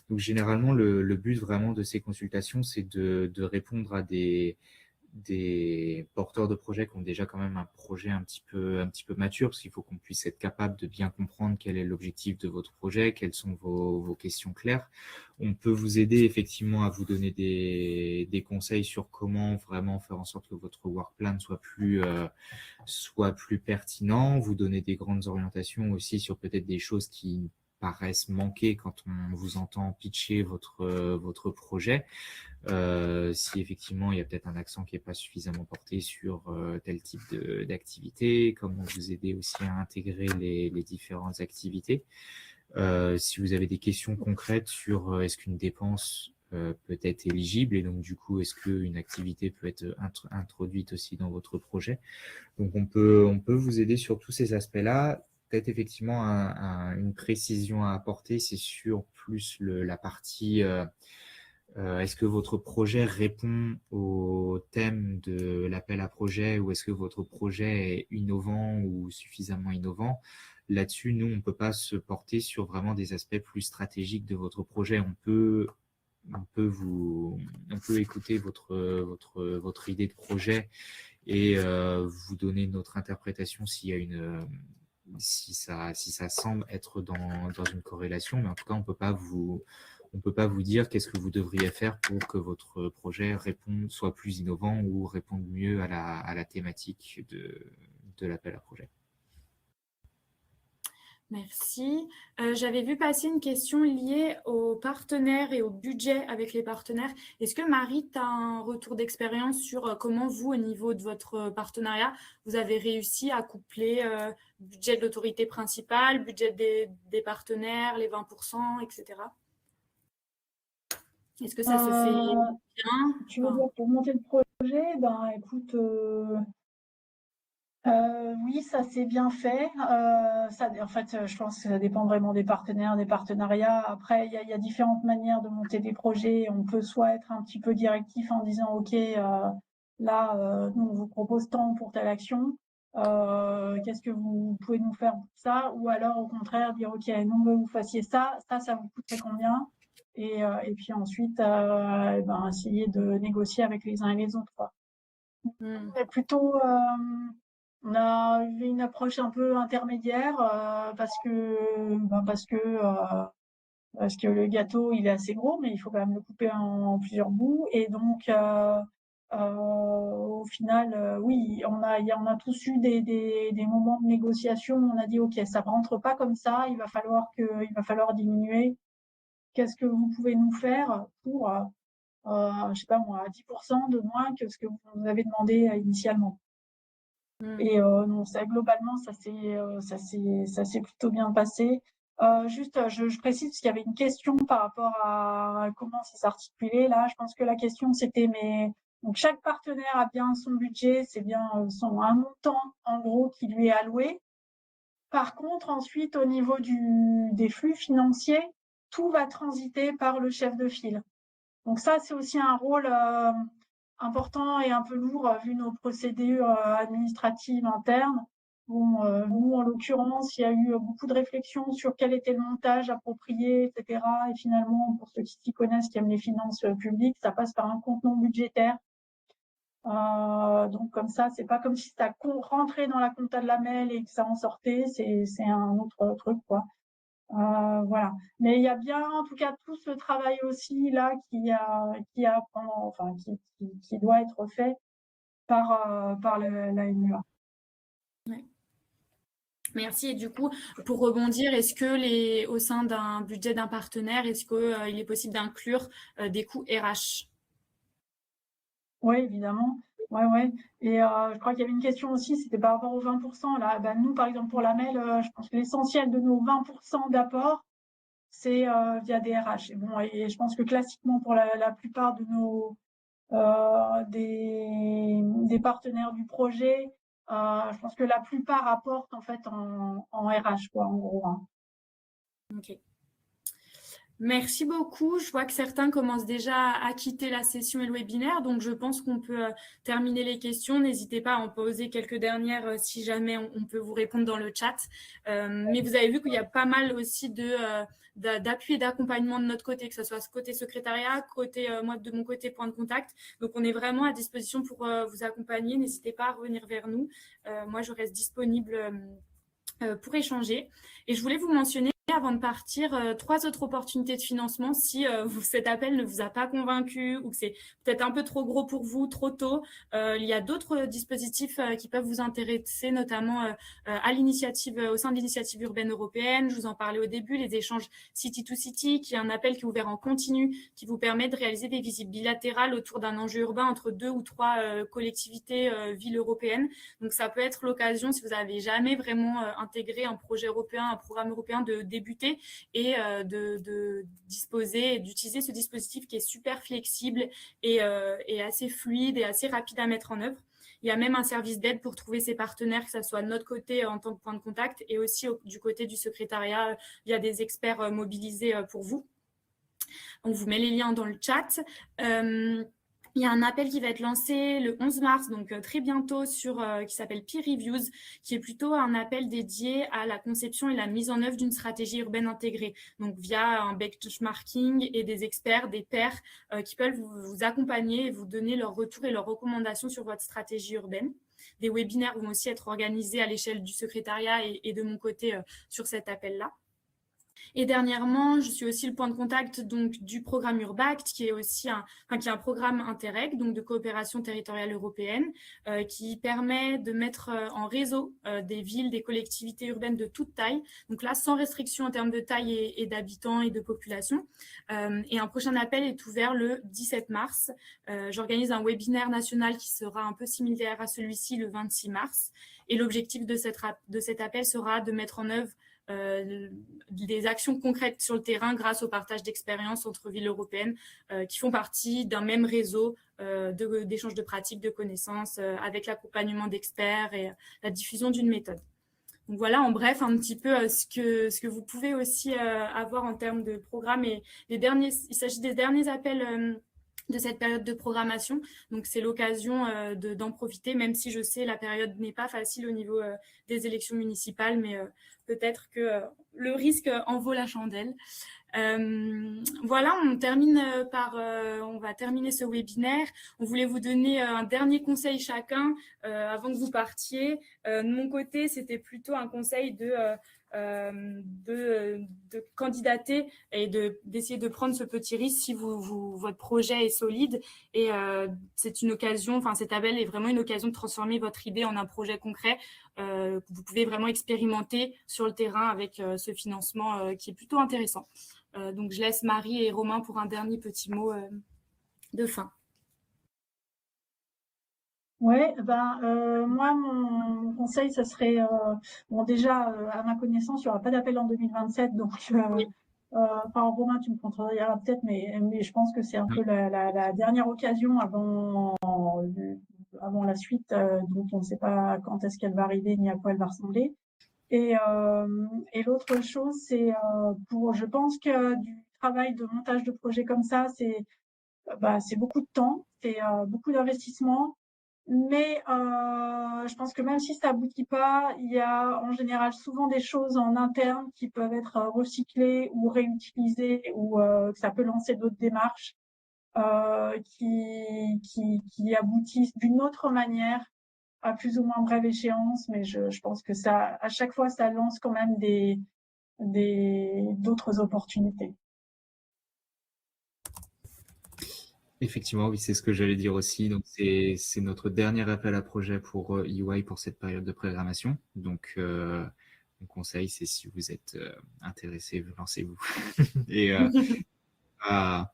Donc généralement, le but vraiment de ces consultations, c'est de répondre à des porteurs de projets qui ont déjà quand même un projet un petit peu mature, parce qu'il faut qu'on puisse être capable de bien comprendre quel est l'objectif de votre projet, quelles sont vos questions claires. On peut vous aider effectivement à vous donner des conseils sur comment vraiment faire en sorte que votre work plan soit plus pertinent, vous donner des grandes orientations aussi sur peut-être des choses qui paraissent manquer quand on vous entend pitcher votre projet. Si effectivement il y a peut-être un accent qui n'est pas suffisamment porté sur tel type d'activité, comment vous aider aussi à intégrer les différentes activités. Si vous avez des questions concrètes sur est-ce qu'une dépense peut être éligible et donc du coup est-ce qu'une activité peut être introduite aussi dans votre projet. Donc on peut vous aider sur tous ces aspects-là. Peut-être effectivement une précision à apporter, c'est sur plus la partie est-ce que votre projet répond au thème de l'appel à projet ou est-ce que votre projet est innovant ou suffisamment innovant? Là-dessus, nous, on ne peut pas se porter sur vraiment des aspects plus stratégiques de votre projet. On peut écouter votre idée de projet et vous donner notre interprétation si ça semble être dans une corrélation, mais en tout cas, on peut pas vous dire qu'est-ce que vous devriez faire pour que votre projet soit plus innovant ou réponde mieux à la thématique de l'appel à projet. Merci. J'avais vu passer une question liée aux partenaires et au budget avec les partenaires. Est-ce que Marie, tu as un retour d'expérience sur comment vous, au niveau de votre partenariat, vous avez réussi à coupler budget de l'autorité principale, budget des partenaires, les 20%, etc. Est-ce que ça se fait bien? Tu veux dire pour monter le projet? Ben écoute, oui, ça s'est bien fait. En fait, je pense que ça dépend vraiment des partenaires, des partenariats. Après, il y a différentes manières de monter des projets. On peut soit être un petit peu directif en disant, OK, là, nous, on vous propose tant pour telle action. Qu'est-ce que vous pouvez nous faire pour ça? Ou alors, au contraire, dire, OK, nous, on veut que vous fassiez ça. Ça vous coûterait combien? Et puis ensuite, essayer de négocier avec les uns et les autres, quoi. Mais plutôt, on a eu une approche un peu intermédiaire parce que le gâteau il est assez gros, mais il faut quand même le couper en plusieurs bouts. Et donc, au final, oui, on a tous eu des moments de négociation. On a dit, OK, ça rentre pas comme ça. Il va falloir diminuer. Qu'est-ce que vous pouvez nous faire pour, je sais pas moi, 10% de moins que ce que vous avez demandé initialement? Et non, globalement, ça s'est plutôt bien passé. Juste, je précise parce qu'il y avait une question par rapport à comment ça s'articulait. Là, je pense que la question c'était, mais donc chaque partenaire a bien son budget, c'est bien un montant en gros qui lui est alloué. Par contre, ensuite, au niveau des flux financiers, tout va transiter par le chef de file. Donc ça, c'est aussi un rôle important et un peu lourd vu nos procédures administratives internes. Bon, nous, en l'occurrence, il y a eu beaucoup de réflexions sur quel était le montage approprié, etc. Et finalement, pour ceux qui s'y connaissent, qui aiment les finances publiques, ça passe par un compte non budgétaire. Donc comme ça, c'est pas comme si ça rentrait dans la compta de la MEL et que ça en sortait, c'est un autre truc, quoi. Voilà. Mais il y a bien, en tout cas, tout ce travail aussi là qui doit être fait par la MUA. Ouais. Merci. Et du coup, pour rebondir, est-ce que au sein d'un budget d'un partenaire, est-ce qu'il est possible d'inclure des coûts RH? Oui, évidemment. Ouais. Et je crois qu'il y avait une question aussi, c'était par rapport aux 20%. Là, nous, par exemple, pour la MEL, je pense que l'essentiel de nos 20% d'apport, c'est via des RH. Et bon, et je pense que classiquement, pour la plupart de nos des partenaires du projet, je pense que la plupart apportent en fait en RH, quoi, en gros. Hein. Ok. Merci beaucoup. Je vois que certains commencent déjà à quitter la session et le webinaire, donc je pense qu'on peut terminer les questions. N'hésitez pas à en poser quelques dernières si jamais on peut vous répondre dans le chat. Mais vous avez vu qu'il y a pas mal aussi d'appui et d'accompagnement de notre côté, que ce soit côté secrétariat, moi de mon côté point de contact. Donc on est vraiment à disposition pour vous accompagner. N'hésitez pas à revenir vers nous. Moi je reste disponible pour échanger. Et je voulais vous mentionner avant de partir 3 autres opportunités de financement si cet appel ne vous a pas convaincu ou que c'est peut-être un peu trop gros pour vous, trop tôt. Il y a d'autres dispositifs qui peuvent vous intéresser, notamment au sein de l'initiative urbaine européenne. Je vous en parlais au début, les échanges City to City, qui est un appel qui est ouvert en continu, qui vous permet de réaliser des visites bilatérales autour d'un enjeu urbain entre 2 ou 3 collectivités villes européennes. Donc ça peut être l'occasion, si vous n'avez jamais vraiment intégré un projet européen, un programme européen, de débuter et de disposer, d'utiliser ce dispositif qui est super flexible et assez fluide et assez rapide à mettre en œuvre. Il y a même un service d'aide pour trouver ses partenaires, que ce soit de notre côté en tant que point de contact et aussi du côté du secrétariat. Il y a des experts mobilisés pour vous. On vous met les liens dans le chat. Il y a un appel qui va être lancé le 11 mars, donc très bientôt, qui s'appelle Peer Reviews, qui est plutôt un appel dédié à la conception et la mise en œuvre d'une stratégie urbaine intégrée, donc via un benchmarking et des experts, des pairs qui peuvent vous accompagner et vous donner leurs retours et leurs recommandations sur votre stratégie urbaine. Des webinaires vont aussi être organisés à l'échelle du secrétariat et de mon côté sur cet appel-là. Et dernièrement, je suis aussi le point de contact donc du programme Urbact, qui est aussi un programme Interreg, donc de coopération territoriale européenne, qui permet de mettre en réseau des villes, des collectivités urbaines de toute taille. Donc là, sans restriction en termes de taille et d'habitants et de population. Et un prochain appel est ouvert le 17 mars. J'organise un webinaire national qui sera un peu similaire à celui-ci le 26 mars. Et l'objectif de cet appel sera de mettre en œuvre des actions concrètes sur le terrain grâce au partage d'expériences entre villes européennes qui font partie d'un même réseau d'échange de pratiques, de connaissances, avec l'accompagnement d'experts et la diffusion d'une méthode. Donc voilà, en bref, un petit peu ce que vous pouvez aussi avoir en termes de programme. Et il s'agit des derniers appels de cette période de programmation. Donc, c'est l'occasion d'en profiter, même si je sais la période n'est pas facile au niveau des élections municipales, mais peut-être que le risque en vaut la chandelle. Voilà, on va terminer ce webinaire. On voulait vous donner un dernier conseil chacun avant que vous partiez. De mon côté, c'était plutôt un conseil de candidater et d'essayer de prendre ce petit risque si votre projet est solide. Et c'est une occasion, cet appel est vraiment une occasion de transformer votre idée en un projet concret que vous pouvez vraiment expérimenter sur le terrain avec ce financement qui est plutôt intéressant. Donc, je laisse Marie et Romain pour un dernier petit mot de fin. Oui, moi, mon conseil, ce serait, déjà, à ma connaissance, il n'y aura pas d'appel en 2027, donc, Romain, tu me contrediras peut-être, mais je pense que c'est un peu la dernière occasion avant la suite, dont on ne sait pas quand est-ce qu'elle va arriver ni à quoi elle va ressembler. Et l'autre chose, c'est je pense que du travail de montage de projet comme ça, c'est beaucoup de temps, c'est beaucoup d'investissement. Mais je pense que même si ça aboutit pas, il y a en général souvent des choses en interne qui peuvent être recyclées ou réutilisées, ou que ça peut lancer d'autres démarches qui aboutissent d'une autre manière à plus ou moins brève échéance. Mais je pense que ça, à chaque fois, ça lance quand même d'autres opportunités. Effectivement, oui, c'est ce que j'allais dire aussi. Donc, c'est notre dernier appel à projet pour EY pour cette période de programmation. Donc, mon conseil, c'est si vous êtes intéressé, lancez-vous. Et à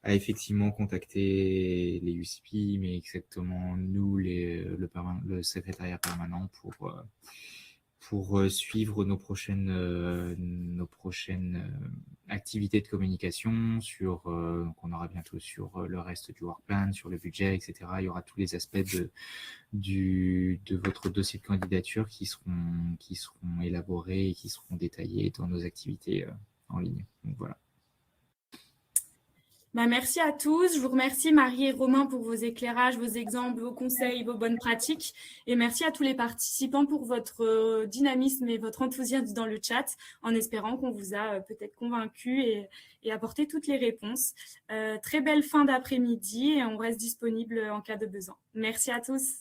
effectivement contacter les UCP, mais exactement nous, le secrétariat permanent pour suivre nos prochaines activités de communication donc on aura bientôt sur le reste du work plan, sur le budget, etc. Il y aura tous les aspects de votre dossier de candidature qui seront élaborés et qui seront détaillés dans nos activités en ligne. Donc voilà. Merci à tous. Je vous remercie Marie et Romain pour vos éclairages, vos exemples, vos conseils, vos bonnes pratiques. Et merci à tous les participants pour votre dynamisme et votre enthousiasme dans le chat, en espérant qu'on vous a peut-être convaincus et apporté toutes les réponses. Très belle fin d'après-midi et on reste disponible en cas de besoin. Merci à tous.